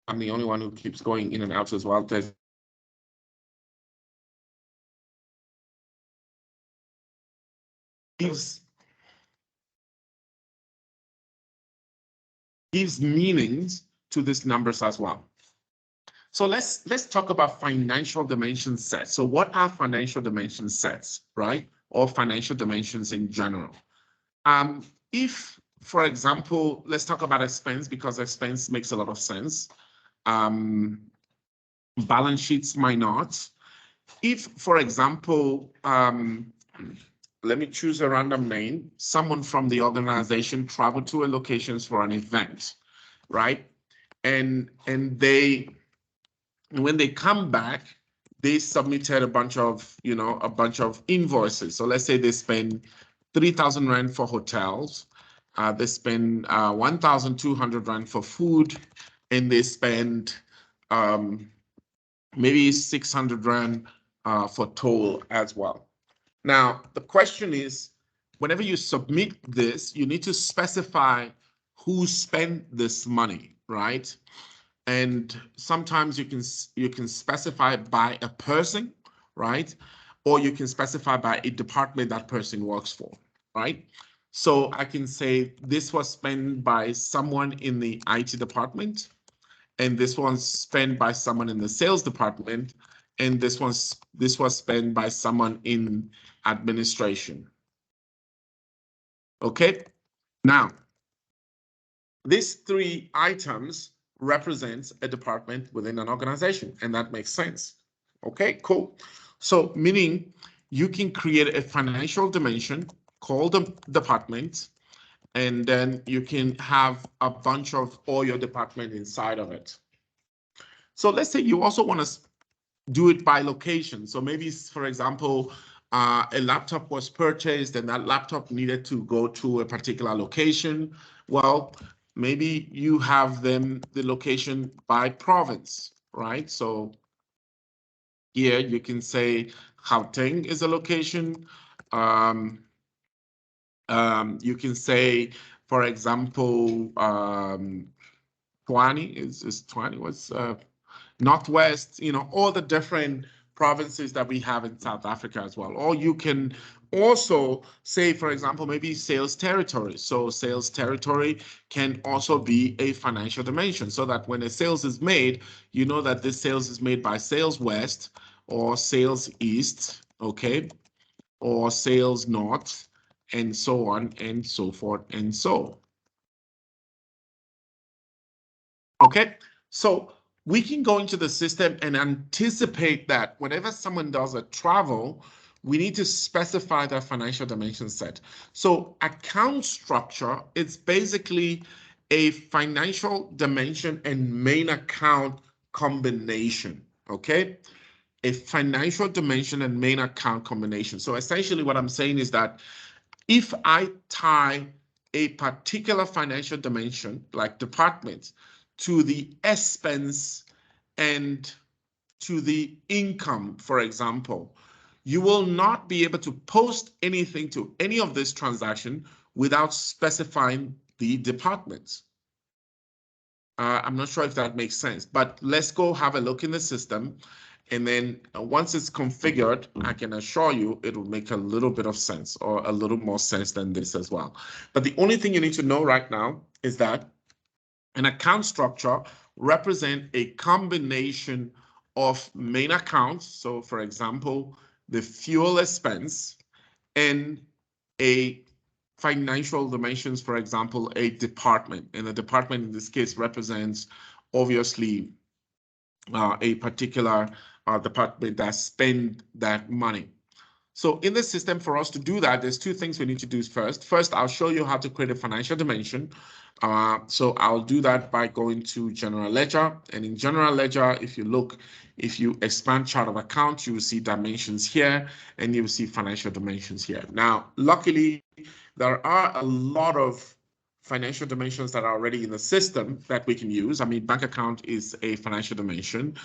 I'm the only one who keeps going in and out as well. There's gives meanings to these numbers as well. So let's talk about financial dimension sets. So what are financial dimension sets, right? Or financial dimensions in general? If, for example, let's talk about expense because expense makes a lot of sense. Balance sheets might not. If, for example, let me choose a random name, someone from the organization traveled to a location for an event, right? And they, when they come back, they submitted a bunch of invoices. So let's say they spend 3,000 Rand for hotels, they spend 1,200 Rand for food, and they spend maybe 600 Rand for toll as well. Now, the question is, whenever you submit this, you need to specify who spent this money, right? And sometimes you can specify by a person, right? Or you can specify by a department that person works for, right? So I can say this was spent by someone in the IT department, and this one's spent by someone in the sales department, and this was spent by someone in administration. Okay, now these three items represents a department within an organization, and that makes sense. Okay, cool. So meaning you can create a financial dimension called a department, and then you can have a bunch of all your department inside of it. So let's say you also want to do it by location. So maybe, for example, a laptop was purchased and that laptop needed to go to a particular location. Well, maybe you have the location by province, right? So here you can say Gauteng is a location. You can say, for example, Tshwane is Tshwane was Northwest, all the different provinces that we have in South Africa as well. Or you can also say, for example, maybe sales territory. So sales territory can also be a financial dimension, so that when a sales is made, you know that this sales is made by Sales West or Sales East, okay, or Sales North, and so on and so forth and so. Okay, so we can go into the system and anticipate that whenever someone does a travel, we need to specify that financial dimension set. So account structure, it's basically a financial dimension and main account combination, okay? A financial dimension and main account combination. So essentially what I'm saying is that if I tie a particular financial dimension, like departments, to the expense and to the income, for example, you will not be able to post anything to any of this transaction without specifying the departments. I'm not sure if that makes sense, but let's go have a look in the system. And then once it's configured, I can assure you it will make a little bit of sense, or a little more sense than this as well. But the only thing you need to know right now is that an account structure represents a combination of main accounts. So for example, the fuel expense, and a financial dimensions, for example, a department. And the department in this case represents obviously a particular department that spend that money. So in the system, for us to do that, there's two things we need to do first. First, I'll show you how to create a financial dimension. So I'll do that by going to General Ledger. And in General Ledger, if you expand chart of account, you will see dimensions here, and you will see financial dimensions here. Now, luckily, there are a lot of financial dimensions that are already in the system that we can use. I mean, bank account is a financial dimension.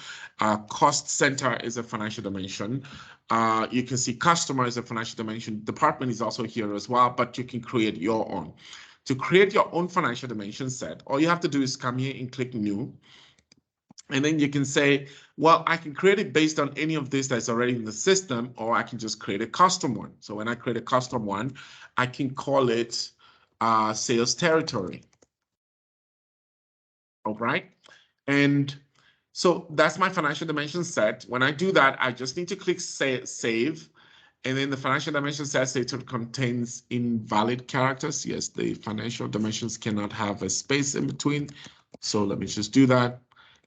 Cost center is a financial dimension. You can see customer is a financial dimension. Department is also here as well, but you can create your own. To create your own financial dimension set, all you have to do is come here and click new. And then you can say, well, I can create it based on any of this that's already in the system, or I can just create a custom one. So when I create a custom one, I can call it sales territory. All right. And so that's my financial dimension set. When I do that, I just need to click save. And then the financial dimension says it contains invalid characters. Yes, the financial dimensions cannot have a space in between. So let me just do that.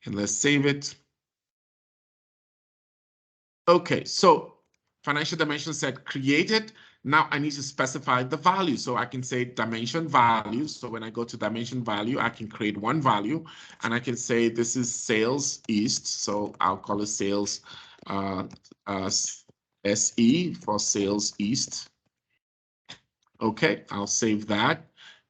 And let's save it. Okay, so financial dimension set created. Now I need to specify the value. So I can say dimension value. So when I go to dimension value, I can create one value and I can say this is sales east. So I'll call it sales SE for sales east. Okay, I'll save that.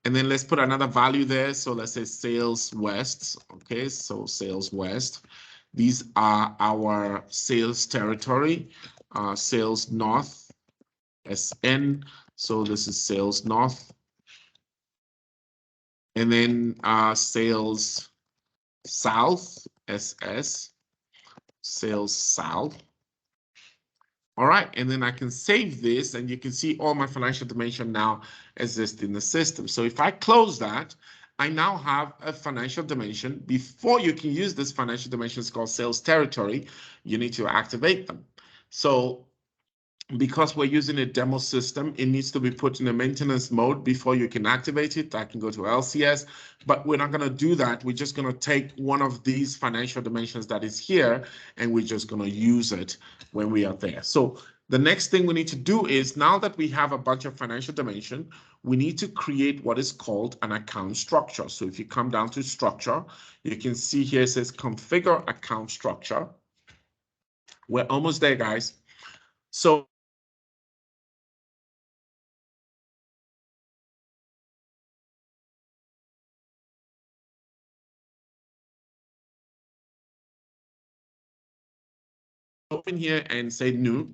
And then let's put another value there. So let's say sales west. Okay, so sales west. These are our sales territory, sales north, SN. So this is sales north. And then sales south, SS, sales south. All right, and then I can save this and you can see all my financial dimension now exist in the system. So if I close that, I now have a financial dimension. Before you can use this financial dimension, it's called sales territory, you need to activate them. So because we're using a demo system, it needs to be put in a maintenance mode before you can activate it. I can go to LCS, but we're not going to do that. We're just going to take one of these financial dimensions that is here, and we're just going to use it when we are there. So the next thing we need to do is, now that we have a bunch of financial dimension, we need to create what is called an account structure. So if you come down to structure, you can see here it says configure account structure. We're almost there, guys. So open here and say new.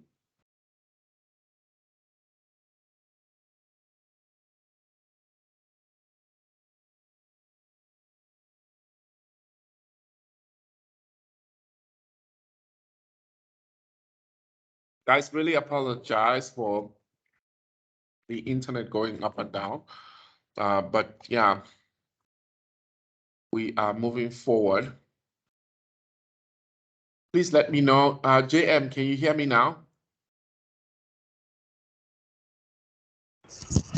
Guys, really apologize for the internet going up and down. But yeah, we are moving forward. Please let me know. JM, can you hear me now?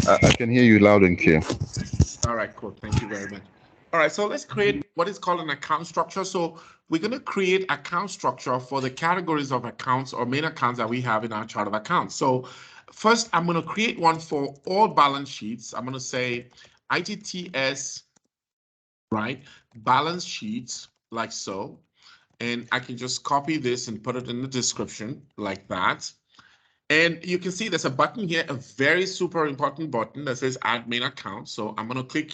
I can hear you loud and clear. All right, cool. Thank you very much. All right, so let's create what is called an account structure. So we're going to create account structure for the categories of accounts or main accounts that we have in our chart of accounts. So first, I'm going to create one for all balance sheets. I'm going to say ITTS, right, balance sheets, like so. And I can just copy this and put it in the description like that. And you can see there's a button here, a very super important button that says add main account. So I'm going to click.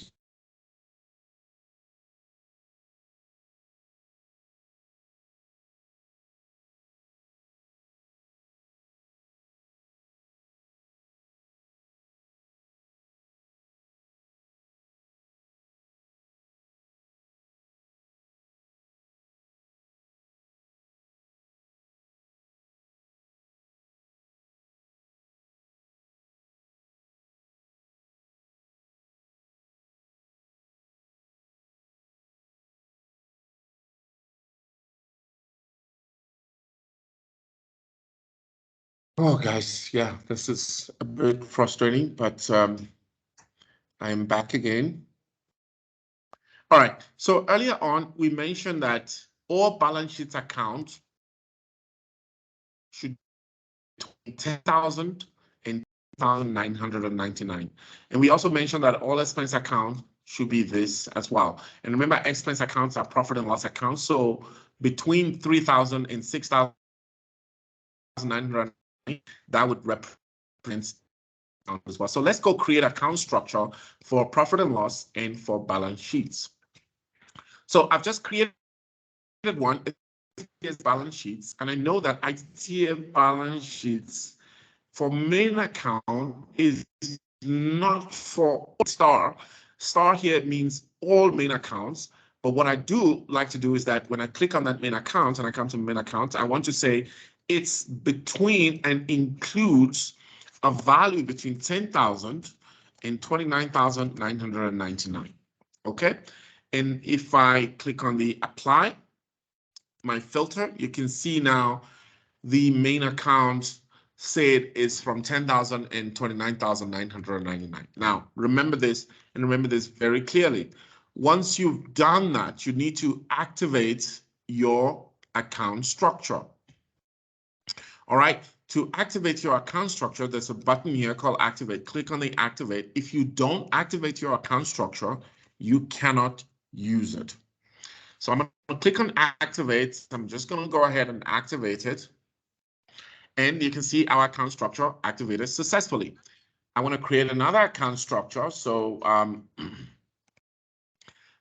Oh, guys, yeah, this is a bit frustrating, but I'm back again. All right, so earlier on, we mentioned that all balance sheet accounts should be 10,000 and 10,999. And we also mentioned that all expense accounts should be this as well. And remember, expense accounts are profit and loss accounts. So between 3,000 and 6,999, that would represent as well. So let's go create account structure for profit and loss and for balance sheets. So I've just created one. It's balance sheets, and I know that ITTF balance sheets for main account is not for star. Star here means all main accounts. But what I do like to do is that when I click on that main account and I come to main account, I want to say it's between and includes a value between 10,000 and 29,999. Okay. And if I click on the apply, my filter, you can see now the main account said is from 10,000 and 29,999. Now, remember this and remember this very clearly. Once you've done that, you need to activate your account structure. All right, to activate your account structure, there's a button here called activate. Click on the activate. If you don't activate your account structure, you cannot use it. So I'm going to click on activate. I'm just going to go ahead and activate it. And you can see our account structure activated successfully. I want to create another account structure. So I'm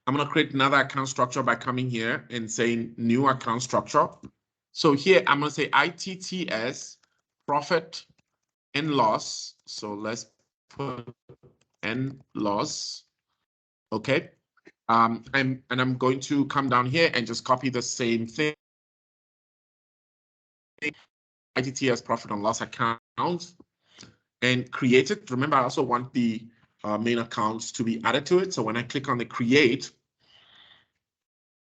going to create another account structure by coming here and saying new account structure. So here I'm going to say ITTS profit and loss. So let's put and loss. Okay. And I'm going to come down here and just copy the same thing. ITTS profit and loss account and create it. Remember, I also want the main accounts to be added to it. So when I click on the create,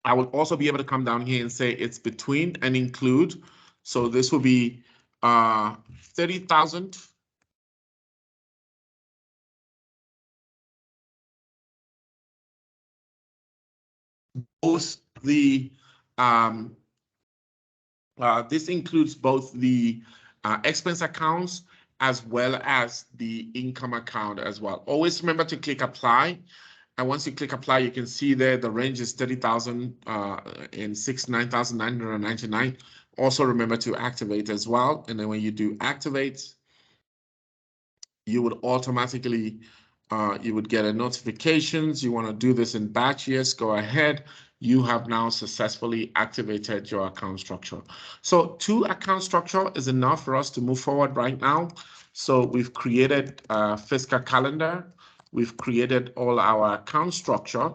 I will also be able to come down here and say it's between and include. So this will be 30,000. Both the this includes both the expense accounts as well as the income account as well. Always remember to click apply. And once you click apply, you can see there the range is 30,000 and 69,999. Also remember to activate as well. And then when you do activate, you would automatically, you would get a notifications. You want to do this in batch, yes, go ahead. You have now successfully activated your account structure. So 2 account structure is enough for us to move forward right now. So we've created a fiscal calendar. We've created all our account structure.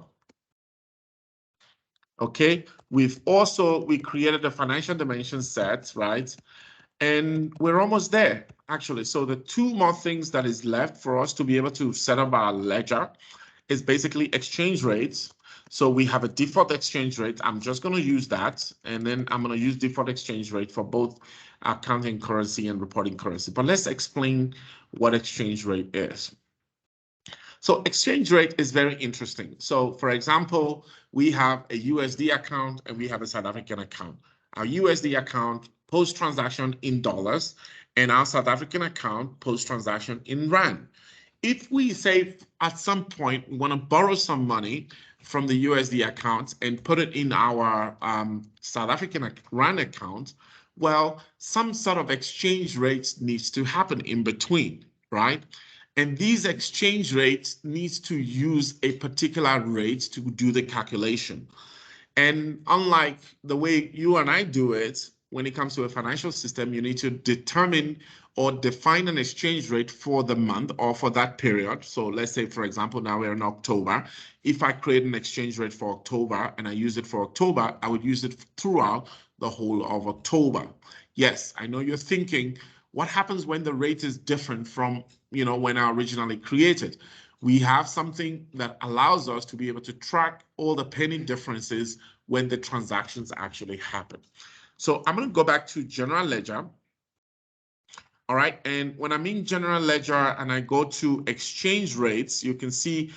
Okay, we created a financial dimension set, right? And we're almost there, actually. So the 2 more things that is left for us to be able to set up our ledger is basically exchange rates. So we have a default exchange rate. I'm just going to use that. And then I'm going to use default exchange rate for both accounting currency and reporting currency. But let's explain what exchange rate is. So exchange rate is very interesting. So for example, we have a USD account and we have a South African account. Our USD account post-transaction in dollars and our South African account post-transaction in Rand. If we say at some point we want to borrow some money from the USD account and put it in our South African Rand account, well, some sort of exchange rates needs to happen in between, right? And these exchange rates needs to use a particular rate to do the calculation. And unlike the way you and I do it, when it comes to a financial system, you need to determine or define an exchange rate for the month or for that period. So let's say, for example, now we're in October. If I create an exchange rate for October and I use it for October, I would use it throughout the whole of October. Yes, I know you're thinking, what happens when the rate is different from, when I originally created? We have something that allows us to be able to track all the penny differences when the transactions actually happen. So I'm going to go back to general ledger. All right. And when I'm in general ledger and I go to exchange rates, you can see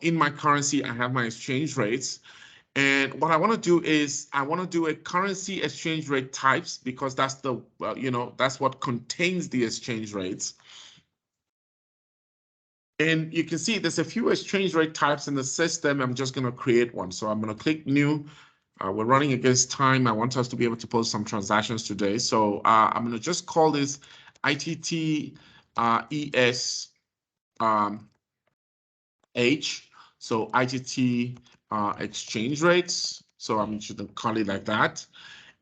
in my currency, I have my exchange rates. And what I want to do is I want to do a currency exchange rate types because that's the, that's what contains the exchange rates. And you can see there's a few exchange rate types in the system. I'm just going to create one. So I'm going to click new. We're running against time. I want us to be able to post some transactions today. So I'm going to just call this ITT ES H, so ITT exchange rates. So I'm just going to call it like that.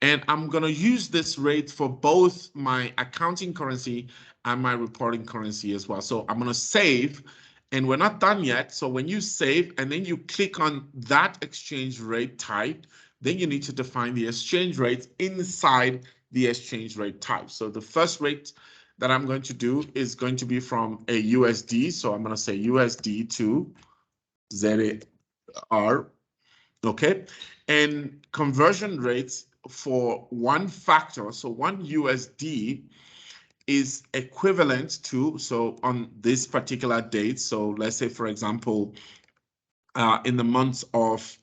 And I'm going to use this rate for both my accounting currency and my reporting currency as well. So I'm going to save, and we're not done yet. So when you save and then you click on that exchange rate type, then you need to define the exchange rate inside the exchange rate type. So the first rate that I'm going to do is going to be from a USD. So I'm going to say USD to ZAR. Okay. And conversion rates for one factor, so one USD is equivalent to, so on this particular date, so let's say, for example, in the month of,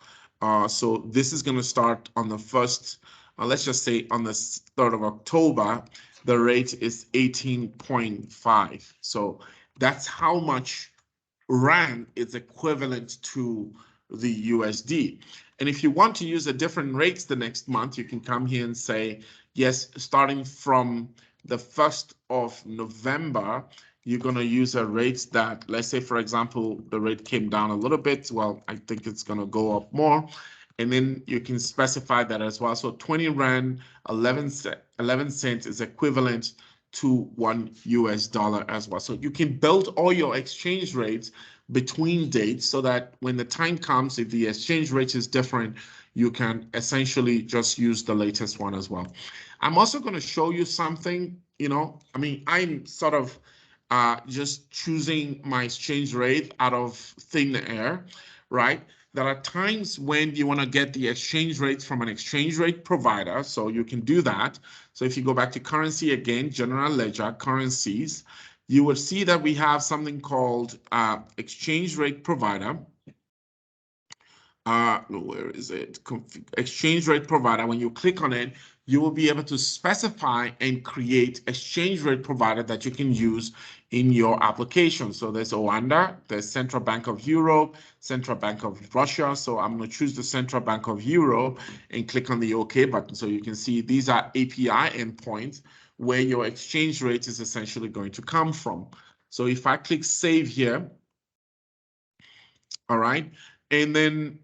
so this is going to start on the 1st, let's just say on the 3rd of October, the rate is 18.5. So that's how much Rand is equivalent to the USD. And if you want to use a different rates the next month, you can come here and say, yes, starting from the 1st of November, you're going to use a rate that, let's say, for example, the rate came down a little bit. Well, I think it's going to go up more. And then you can specify that as well. So 20 Rand, 11 cents is equivalent to $1 as well. So you can build all your exchange rates between dates so that when the time comes, if the exchange rate is different, you can essentially just use the latest one as well. I'm also going to show you something, I mean, I'm sort of just choosing my exchange rate out of thin air, right? There are times when you want to get the exchange rates from an exchange rate provider, so you can do that. So if you go back to currency again, general ledger, currencies, you will see that we have something called exchange rate provider. Where is it? Exchange rate provider. When you click on it, you will be able to specify and create exchange rate provider that you can use in your application. So there's Oanda, there's Central Bank of Europe, Central Bank of Russia. So I'm going to choose the Central Bank of Europe and click on the OK button. So you can see these are API endpoints where your exchange rate is essentially going to come from. So if I click save here, all right, and then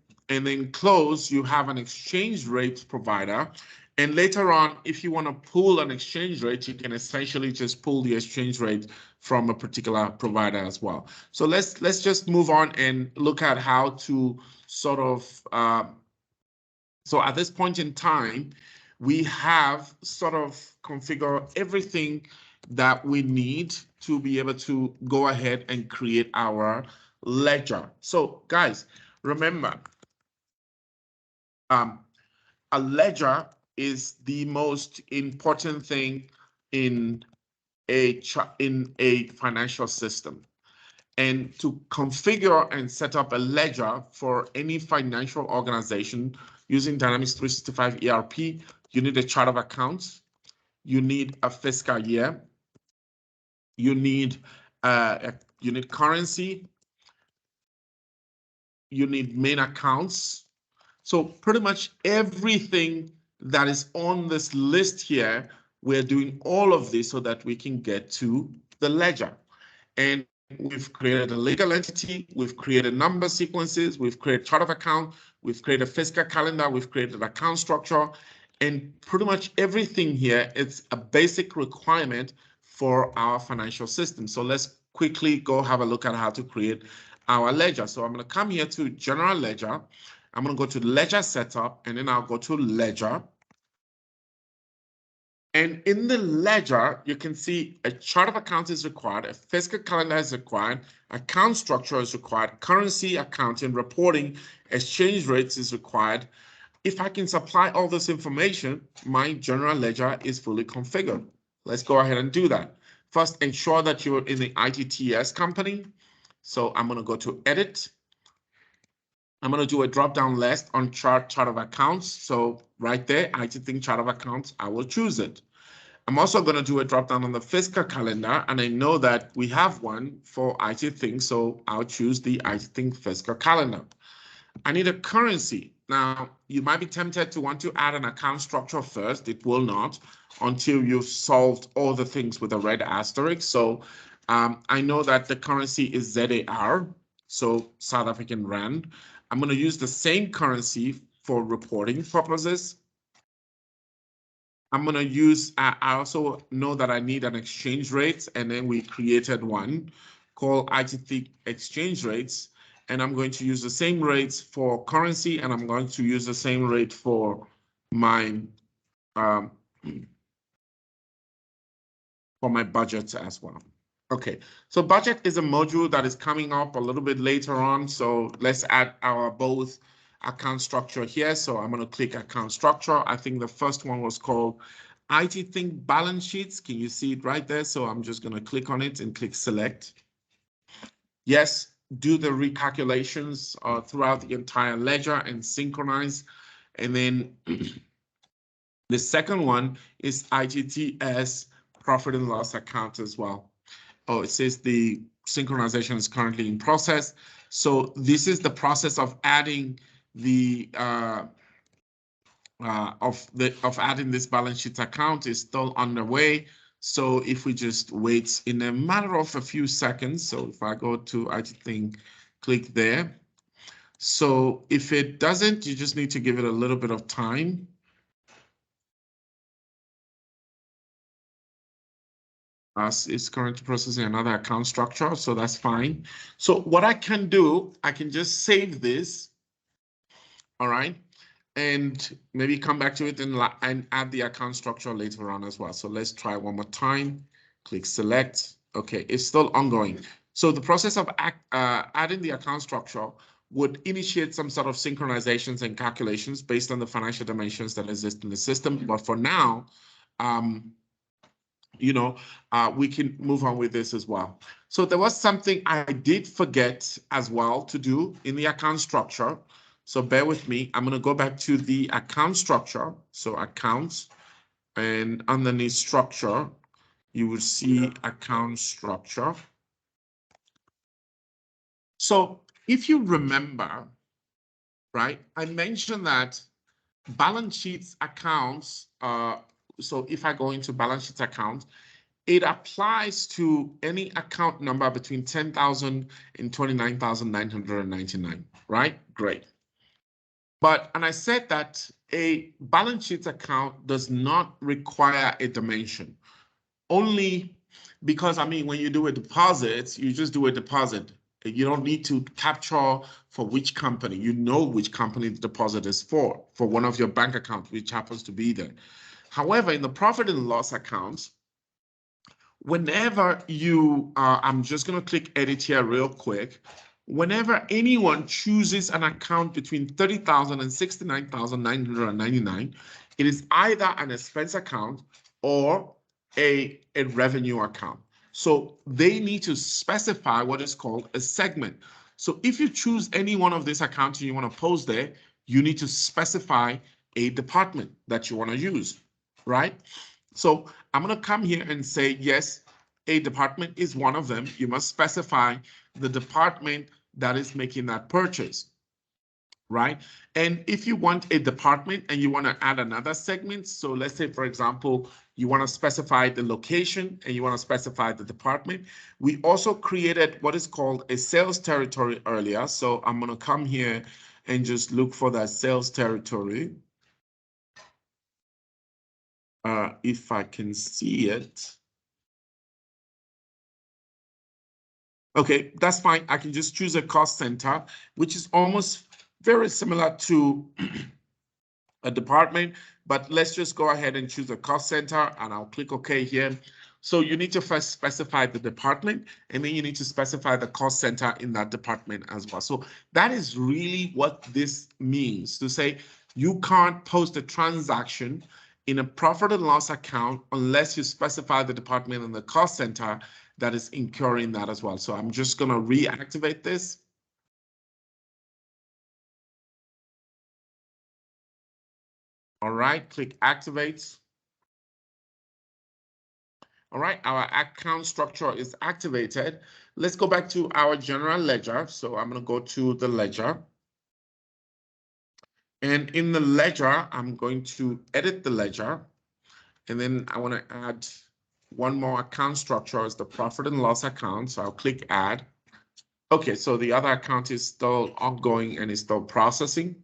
close, you have an exchange rate provider. And later on, if you want to pull an exchange rate, you can essentially just pull the exchange rate from a particular provider as well. So let's just move on and look at how to sort of, so at this point in time, we have sort of configured everything that we need to be able to go ahead and create our ledger. So guys, remember, a ledger is the most important thing in a financial system. And to configure and set up a ledger for any financial organization using Dynamics 365 ERP, you need a chart of accounts, you need a fiscal year, you need currency, you need main accounts. So pretty much everything that is on this list here, we're doing all of this so that we can get to the ledger. And we've created a legal entity, we've created number sequences, we've created chart of account, we've created a fiscal calendar, we've created account structure, and pretty much everything here, it's a basic requirement for our financial system. So let's quickly go have a look at how to create our ledger. So I'm going to come here to general ledger. I'm going to go to ledger setup, and then I'll go to ledger. And in the ledger, you can see a chart of accounts is required, a fiscal calendar is required, account structure is required, currency accounting, reporting, exchange rates is required. If I can supply all this information, my general ledger is fully configured. Let's go ahead and do that. First, ensure that you're in the ITTS company. So I'm going to go to edit. I'm going to do a drop-down list on chart of accounts. So right there, ITThink chart of accounts, I will choose it. I'm also going to do a drop-down on the fiscal calendar, and I know that we have one for ITThink, so I'll choose the ITThink fiscal calendar. I need a currency. Now, you might be tempted to want to add an account structure first. It will not until you've solved all the things with a red asterisk. So I know that the currency is ZAR, so South African Rand. I'm going to use the same currency for reporting purposes. I'm going to use, I also know that I need an exchange rate, and then we created one called ITT exchange rates. And I'm going to use the same rates for currency, and I'm going to use the same rate for my budgets as well. Okay, so budget is a module that is coming up a little bit later on. So let's add our both account structure here. So I'm going to click account structure. I think the first one was called IT Think balance sheets. Can you see it right there? So I'm just going to click on it and click select. Yes, do the recalculations throughout the entire ledger and synchronize. And then the second one is ITTS profit and loss account as well. Oh, it says the synchronization is currently in process. So this is the process of adding the adding this balance sheet account is still underway. So if we just wait in a matter of a few seconds, so if I go to ITThing, click there. So if it doesn't, you just need to give it a little bit of time. It's currently processing another account structure, so that's fine. So what I can do, I can just save this, all right, and maybe come back to it and add the account structure later on as well. So let's try one more time. Click select. Okay, it's still ongoing. So the process of adding the account structure would initiate some sort of synchronizations and calculations based on the financial dimensions that exist in the system. But for now, we can move on with this as well. So there was something I did forget as well to do in the account structure. So bear with me. I'm going to go back to the account structure. So accounts, and underneath structure, you will see account structure. So if you remember, right, I mentioned that balance sheets accounts, so if I go into balance sheet account, it applies to any account number between 10,000 and 29,999, right? Great. And I said that a balance sheet account does not require a dimension, only because, I mean, when you do a deposit, you just do a deposit. You don't need to capture for which company. You know which company the deposit is for one of your bank accounts, which happens to be there. However, in the profit and loss accounts, whenever you, I'm just going to click edit here real quick. Whenever anyone chooses an account between 30,000 and 69,999, it is either an expense account or a revenue account. So they need to specify what is called a segment. So if you choose any one of these accounts and you want to post there, you need to specify a department that you want to use, right? So I'm going to come here and say, yes, a department is one of them. You must specify the department that is making that purchase, right? And if you want a department and you want to add another segment, so let's say, for example, you want to specify the location and you want to specify the department. We also created what is called a sales territory earlier. So I'm going to come here and just look for that sales territory. If I can see it. Okay, that's fine. I can just choose a cost center, which is almost very similar to a department, but let's just go ahead and choose a cost center and I'll click OK here. So you need to first specify the department and then you need to specify the cost center in that department as well. So that is really what this means, to say you can't post a transaction in a profit and loss account unless you specify the department and the cost center that is incurring that as well. So I'm just going to reactivate this. All right, click activate. All right, our account structure is activated. Let's go back to our general ledger. So I'm going to go to the ledger. And in the ledger, I'm going to edit the ledger. And then I want to add one more account structure is the profit and loss account. So I'll click add. Okay, so the other account is still ongoing and is still processing.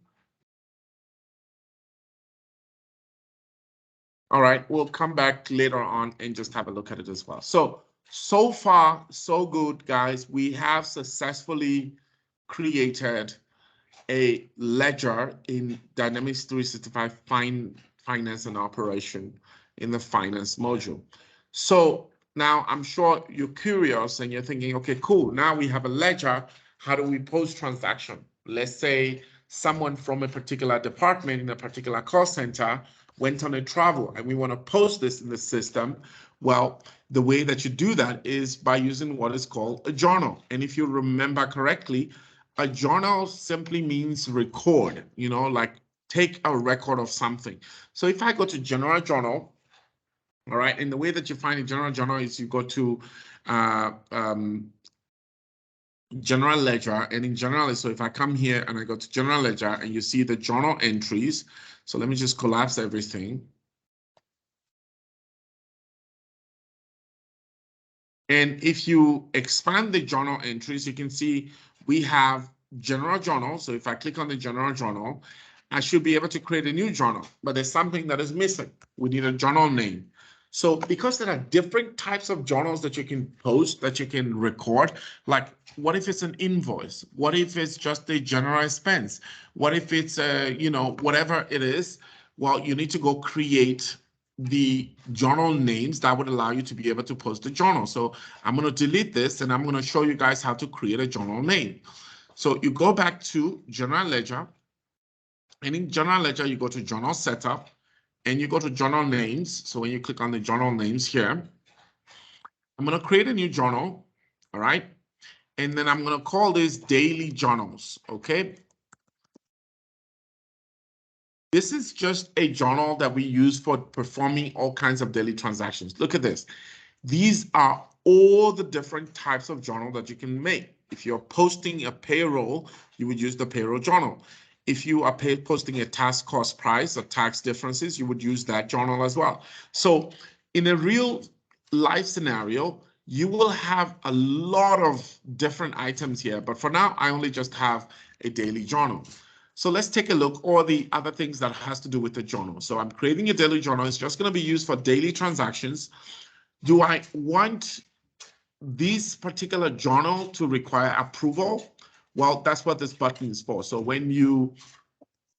All right, we'll come back later on and just have a look at it as well. So far, so good, guys. We have successfully created a ledger in Dynamics 365 Finance and Operation in the finance module. So now I'm sure you're curious and you're thinking, okay, cool. Now we have a ledger. How do we post transaction? Let's say someone from a particular department in a particular call center went on a travel and we want to post this in the system. Well, the way that you do that is by using what is called a journal. And if you remember correctly, a journal simply means record, like take a record of something. So if I go to General Journal, all right, and the way that you find a General Journal is you go to General Ledger, and in General, so if I come here and I go to General Ledger and you see the journal entries, so let me just collapse everything. And if you expand the journal entries, you can see we have General Journal. So if I click on the General Journal, I should be able to create a new journal, but there's something that is missing. We need a journal name. So because there are different types of journals that you can post, that you can record, like what if it's an invoice? What if it's just a general expense? What if it's, whatever it is? Well, you need to go create the journal names that would allow you to be able to post a journal. So I'm going to delete this and I'm going to show you guys how to create a journal name. So you go back to General Ledger, and in General Ledger, you go to Journal Setup and you go to Journal Names. So when you click on the journal names here, I'm going to create a new journal. All right. And then I'm going to call this Daily Journals. Okay. This is just a journal that we use for performing all kinds of daily transactions. Look at this. These are all the different types of journal that you can make. If you're posting a payroll, you would use the payroll journal. If you are posting a tax cost price or tax differences, you would use that journal as well. So in a real life scenario, you will have a lot of different items here. But for now, I only just have a daily journal. So let's take a look, or the other things that has to do with the journal. So I'm creating a daily journal. It's just going to be used for daily transactions. Do I want this particular journal to require approval? Well, that's what this button is for. So when you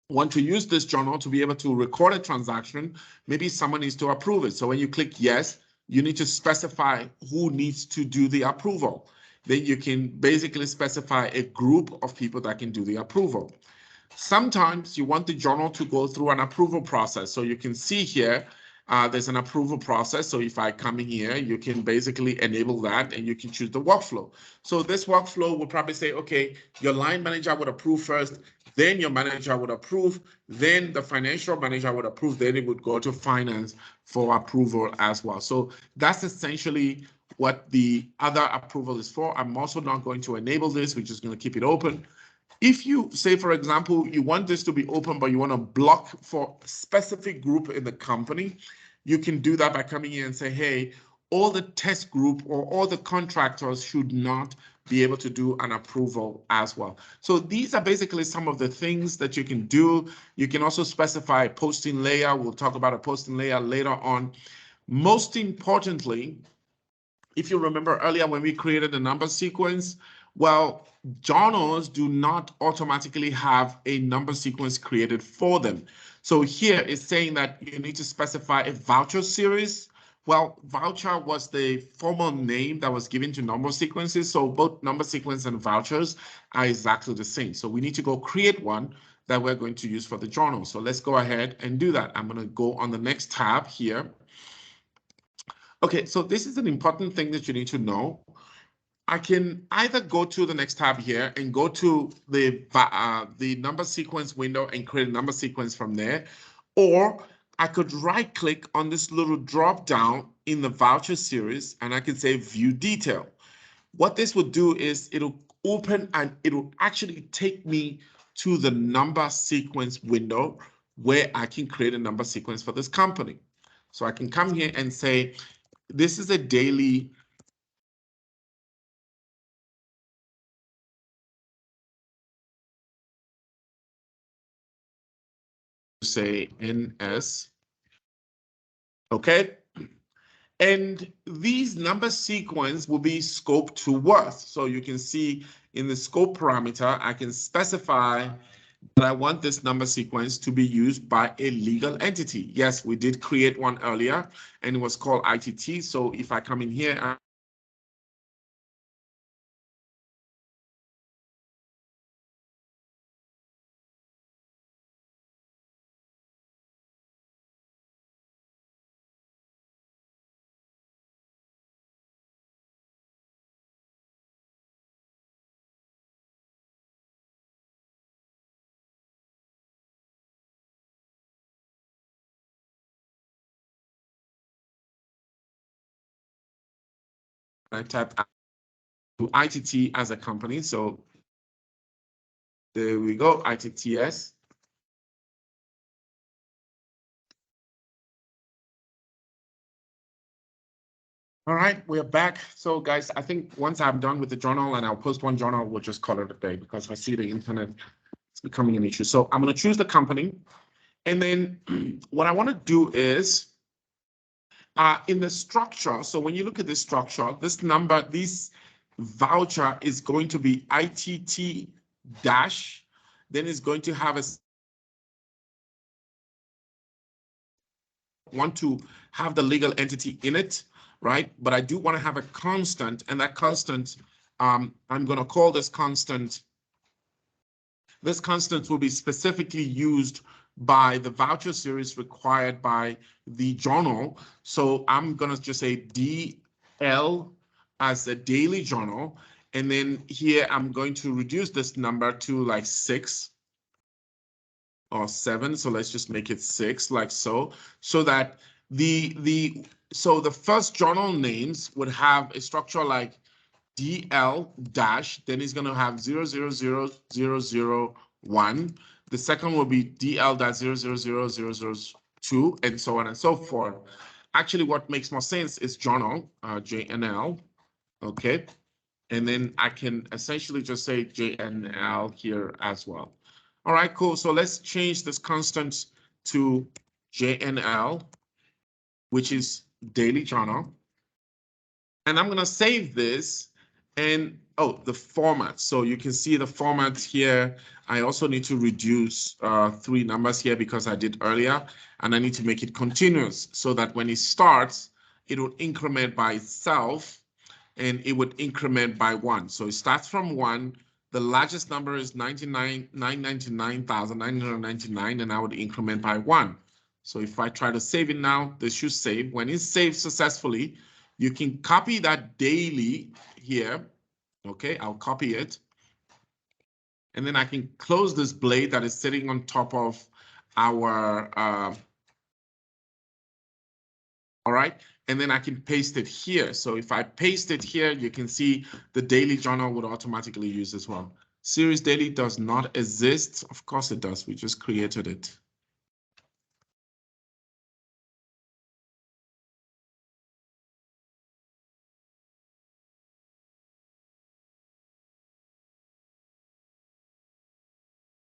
want to use this journal to be able to record a transaction, maybe someone needs to approve it. So when you click yes, you need to specify who needs to do the approval. Then you can basically specify a group of people that can do the approval. Sometimes you want the journal to go through an approval process. So you can see here, there's an approval process. So if I come in here, you can basically enable that and you can choose the workflow. So this workflow will probably say, okay, your line manager would approve first, then your manager would approve, then the financial manager would approve, then it would go to finance for approval as well. So that's essentially what the other approval is for. I'm also not going to enable this. We're just going to keep it open. If you say, for example, you want this to be open, but you want to block for a specific group in the company, you can do that by coming in and say, hey, all the test group or all the contractors should not be able to do an approval as well. So these are basically some of the things that you can do. You can also specify a posting layer. We'll talk about a posting layer later on. Most importantly, if you remember earlier when we created the number sequence, well, journals do not automatically have a number sequence created for them. So here it's saying that you need to specify a voucher series. Well, voucher was the formal name that was given to number sequences. So both number sequence and vouchers are exactly the same. So we need to go create one that we're going to use for the journal. So let's go ahead and do that. I'm going to go on the next tab here. Okay, so this is an important thing that you need to know. I can either go to the next tab here and go to the number sequence window and create a number sequence from there, or I could right click on this little drop down in the voucher series and I can say view detail. What this will do is it'll open and it'll actually take me to the number sequence window where I can create a number sequence for this company. So I can come here and say, this is a daily say NS, okay? And these number sequence will be scope to worth. So you can see in the scope parameter, I can specify that I want this number sequence to be used by a legal entity. Yes, we did create one earlier and it was called ITT. So if I come in here, I type to ITT as a company. So there we go, ITTS. All right, we're back. So guys, I think once I'm done with the journal and I'll post one journal, we'll just call it a day because I see the internet is becoming an issue. So I'm going to choose the company. And then what I want to do is in the structure. So when you look at this structure, this number, this voucher is going to be ITT dash, then it's going to have a want to have the legal entity in it, right? But I do want to have a constant, and that constant, I'm going to call this constant. This constant will be specifically used by the voucher series required by the journal. So I'm going to just say DL as a daily journal. And then here I'm going to reduce this number to like 6 or 7. So let's just make it 6 like so, so that the first journal names would have a structure like DL dash, then it's going to have 0000001. The second will be DL dash 000002, and so on and so forth. Actually, what makes more sense is journal, JNL, okay? And then I can essentially just say JNL here as well. All right, cool. So let's change this constant to JNL, which is daily journal. And I'm going to save this. And oh, the format. So you can see the format here. I also need to reduce 3 numbers here because I did earlier. And I need to make it continuous so that when it starts, it will increment by itself and it would increment by 1. So it starts from 1. The largest number is 999,999, and I would increment by 1. So if I try to save it now, this should save. When it's saved successfully, you can copy that daily here. Okay, I'll copy it. And then I can close this blade that is sitting on top of our, all right, and then I can paste it here. So if I paste it here, you can see the daily journal would automatically use as well. Series daily does not exist. Of course it does. We just created it.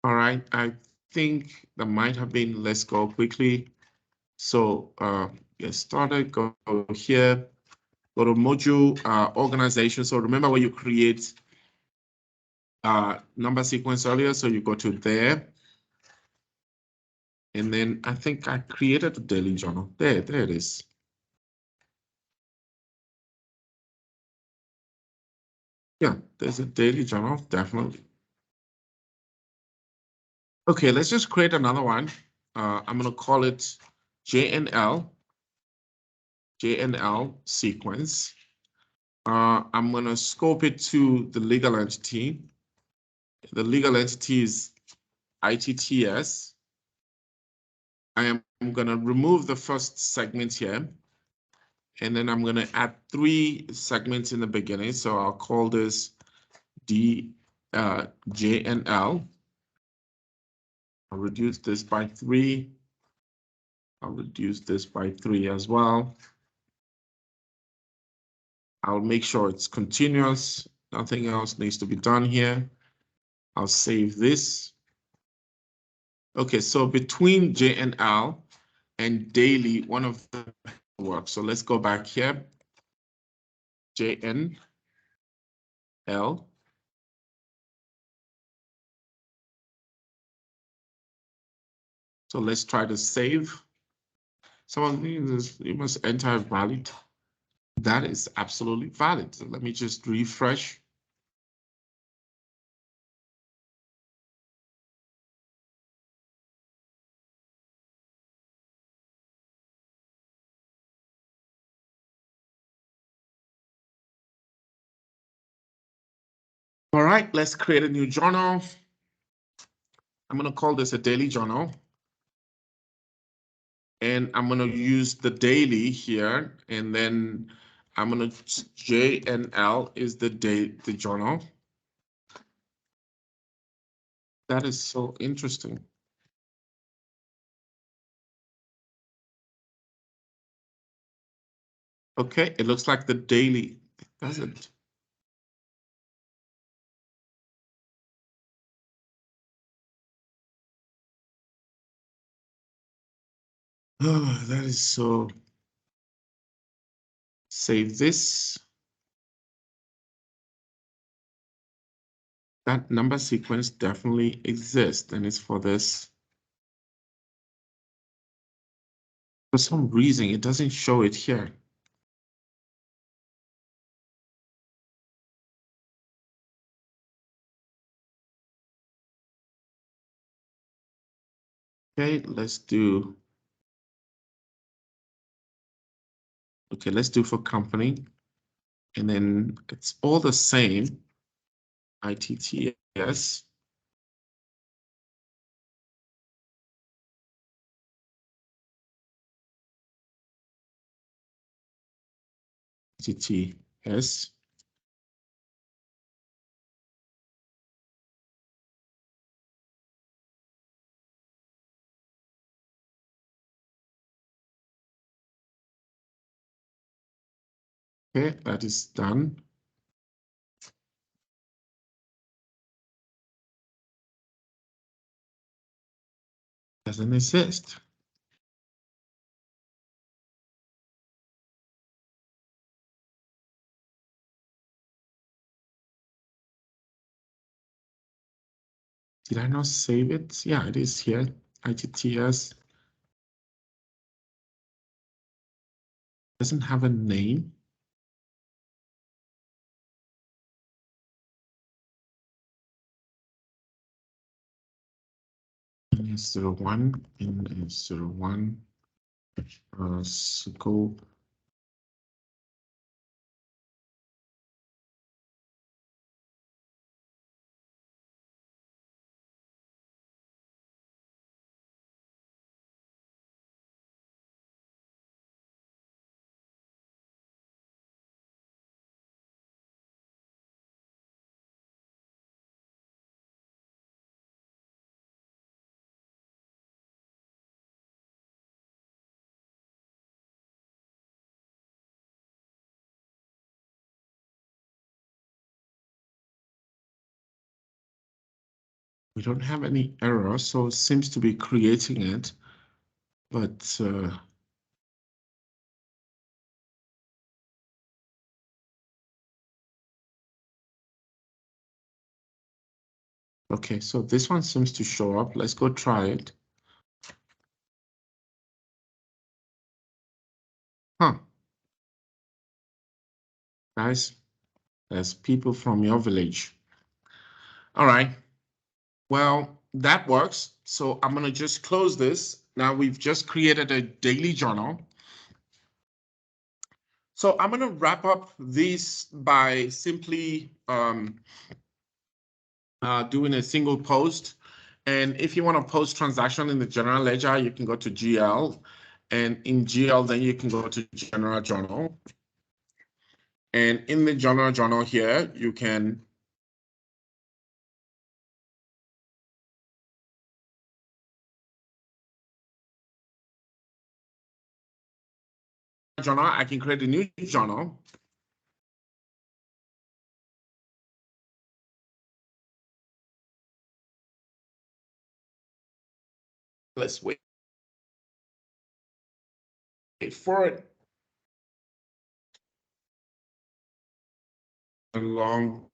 All right, I think that might have been, let's go quickly. So get started, go here, go to module organization. So remember where you create number sequence earlier. So you go to there. And then I think I created the daily journal. There it is. Yeah, there's a daily journal, definitely. Okay, let's just create another one. I'm going to call it JNL sequence. I'm going to scope it to the legal entity. The legal entity is ITTS. I am going to remove the first segment here. And then I'm going to add 3 segments in the beginning. So I'll call this JNL. I'll reduce this by 3. I'll reduce this by 3 as well. I'll make sure it's continuous. Nothing else needs to be done here. I'll save this. Okay, so between JNL and daily, one of them works. So let's go back here. JNL. So let's try to save. Someone, you must enter valid. That is absolutely valid. So let me just refresh. All right, let's create a new journal. I'm going to call this a daily journal. And I'm going to use the daily here. And then I'm going to JNL is the journal. That is so interesting. Okay, it looks like the daily. It doesn't. Oh, that is so. Save this. That number sequence definitely exists, and it's for this. For some reason, it doesn't show it here. Okay, let's do. Okay, let's do for company. And then it's all the same. ITTS. ITTS. Okay, that is done. Doesn't exist. Did I not save it? Yeah, it is here. ITTS. Doesn't have a name. N01 N01 scope. We don't have any error, so it seems to be creating it, but okay, so this one seems to show up. Let's go try it. Huh. Guys, there's people from your village. All right. Well, that works. So I'm going to just close this. Now we've just created a daily journal. So I'm going to wrap up this by simply doing a single post. And if you want to post transaction in the general ledger, you can go to GL. And in GL, then you can go to general journal. And in the general journal here, you can journal, I can create a new journal. Let's wait for it. Along.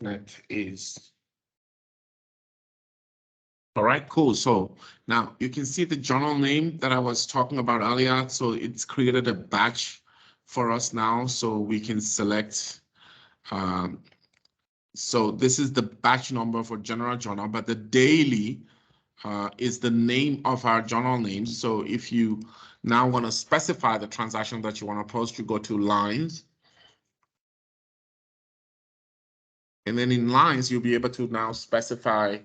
That is. All right, cool. So now you can see the journal name that I was talking about earlier. So it's created a batch for us now, so we can select. So this is the batch number for general journal, but the daily is the name of our journal name. So if you now want to specify the transaction that you want to post, you go to lines. And then in lines, you'll be able to now specify,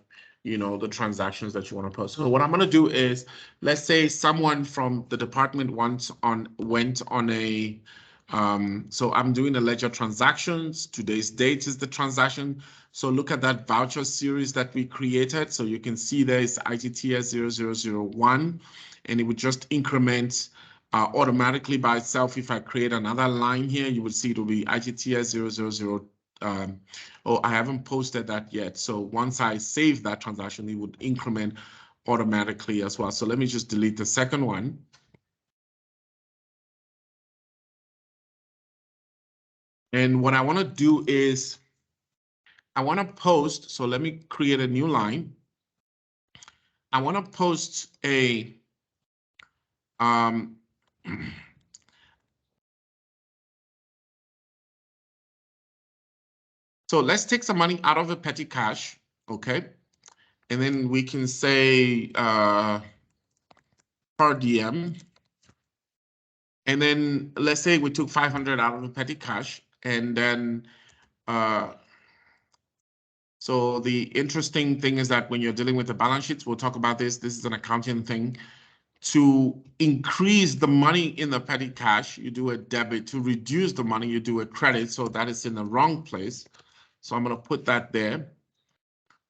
you know, the transactions that you want to post. So what I'm going to do is, let's say someone from the department went on a, so I'm doing the ledger transactions. Today's date is the transaction. So look at that voucher series that we created. So you can see there is ITTS 0001, and it would just increment automatically by itself. If I create another line here, you would see it will be ITTS 0002. Oh, I haven't posted that yet. So once I save that transaction, it would increment automatically as well. So let me just delete the second one. And what I want to do is I want to post. So let me create a new line. I want to post a so let's take some money out of the petty cash, okay? And then we can say per diem. And then let's say we took 500 out of the petty cash, and then so the interesting thing is that when you're dealing with the balance sheets, we'll talk about this. This is an accounting thing. To increase the money in the petty cash, you do a debit. To reduce the money, you do a credit. So that is in the wrong place. So I'm going to put that there.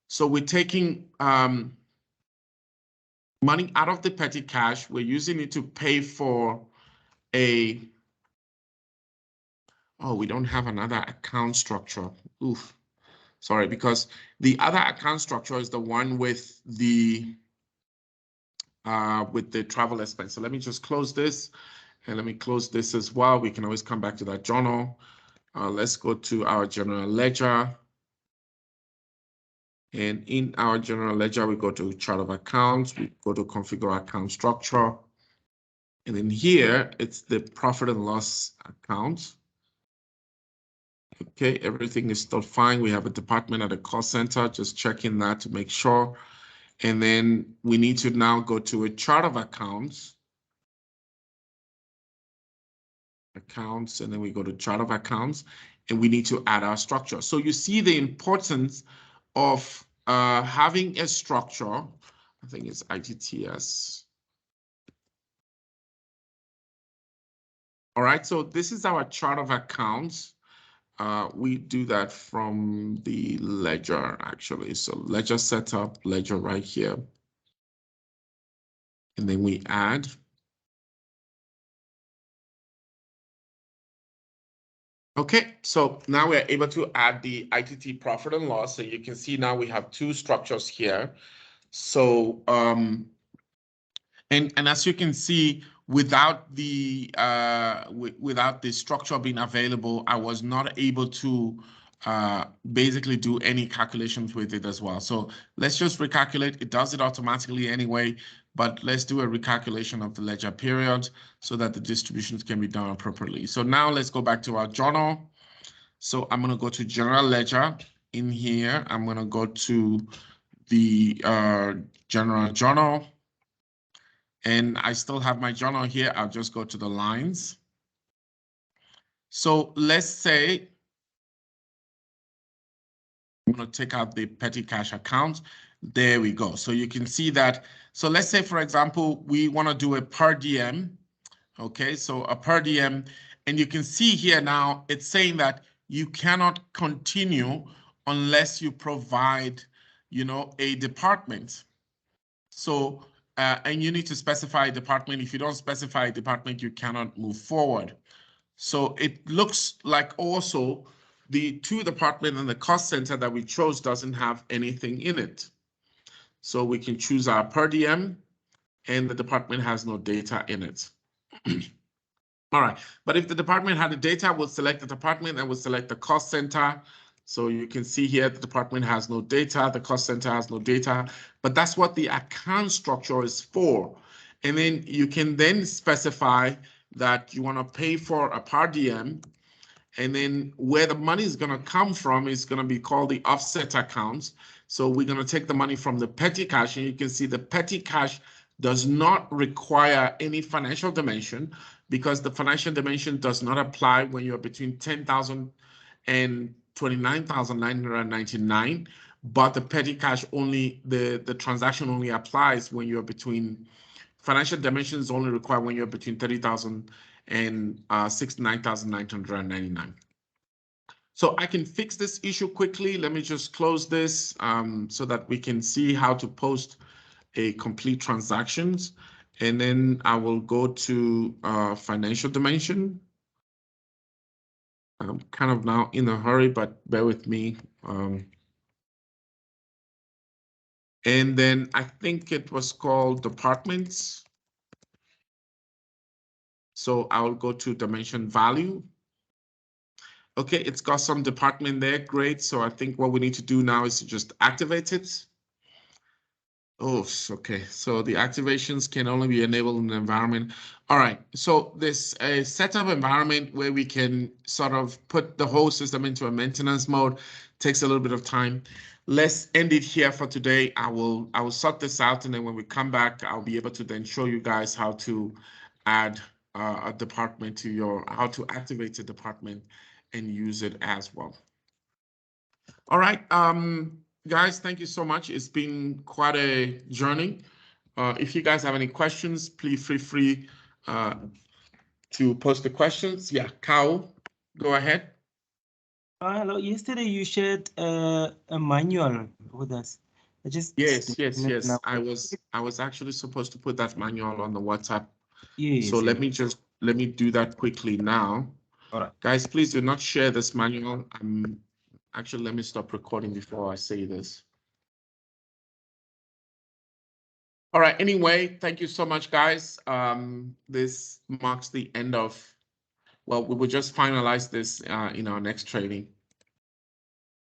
So we're taking money out of the petty cash. We're using it to pay for a, oh, we don't have another account structure. Oof. Sorry, because the other account structure is the one with the travel expense. So let me just close this, and let me close this as well. We can always come back to that journal. Let's go to our general ledger. And in our general ledger, we go to chart of accounts, we go to configure account structure. And in here, it's the profit and loss account. Okay, everything is still fine. We have a department at a cost center, just checking that to make sure. And then we need to now go to a chart of accounts. And then we go to chart of accounts, and we need to add our structure. So you see the importance of having a structure. I think it's ITTS. All right, so this is our chart of accounts. We do that from the ledger, actually. So ledger setup, ledger right here. And then we add. Okay, so now we're able to add the ITT profit and loss. So you can see now we have two structures here. So, and as you can see, without the structure being available, I was not able to basically do any calculations with it as well. So let's just recalculate. It does it automatically anyway, but let's do a recalculation of the ledger period so that the distributions can be done appropriately. So now let's go back to our journal. So I'm going to go to general ledger. In here, I'm going to go to the general journal. And I still have my journal here. I'll just go to the lines. So let's say I'm going to take out the petty cash account. There we go. So you can see that. So let's say, for example, we want to do a per diem. Okay, so a per diem. And you can see here now, it's saying that you cannot continue unless you provide, you know, a department. So, and you need to specify a department. If you don't specify a department, you cannot move forward. So it looks like also the two department and the cost center that we chose doesn't have anything in it. So we can choose our per diem, and the department has no data in it. All right, but if the department had the data, we'll select the department and we'll select the cost center. So you can see here the department has no data, the cost center has no data, but that's what the account structure is for. And then you can then specify that you want to pay for a per diem, and then where the money is going to come from is going to be called the offset accounts. So we're going to take the money from the petty cash, and you can see the petty cash does not require any financial dimension, because the financial dimension does not apply when you're between 10,000 and 29,999, but the petty cash only, the transaction only applies when you're between, financial dimensions only require when you're between 30,000 and 69,999. So I can fix this issue quickly. Let me just close this so that we can see how to post a complete transactions. And then I will go to financial dimension. I'm kind of now in a hurry, but bear with me. And then I think it was called departments. So I'll go to dimension value. Okay, it's got some department there, great. So I think what we need to do now is to just activate it. Oh, okay. So the activations can only be enabled in the environment. All right. So there's a setup environment where we can sort of put the whole system into a maintenance mode. Takes a little bit of time. Let's end it here for today. I will sort this out, and then when we come back, I'll be able to then show you guys how to add a department to your, how to activate a department and use it as well. All right. Guys, thank you so much. It's been quite a journey. If you guys have any questions, please feel free to post the questions. Yeah, Kao, go ahead. Hello. Yesterday you shared a manual with us. Yes. I was actually supposed to put that manual on the WhatsApp. Yes. So let me do that quickly now. All right. Guys, please do not share this manual. Actually, let me stop recording before I say this. All right, anyway, thank you so much, guys. This marks the end of, well, we will just finalize this in our next training.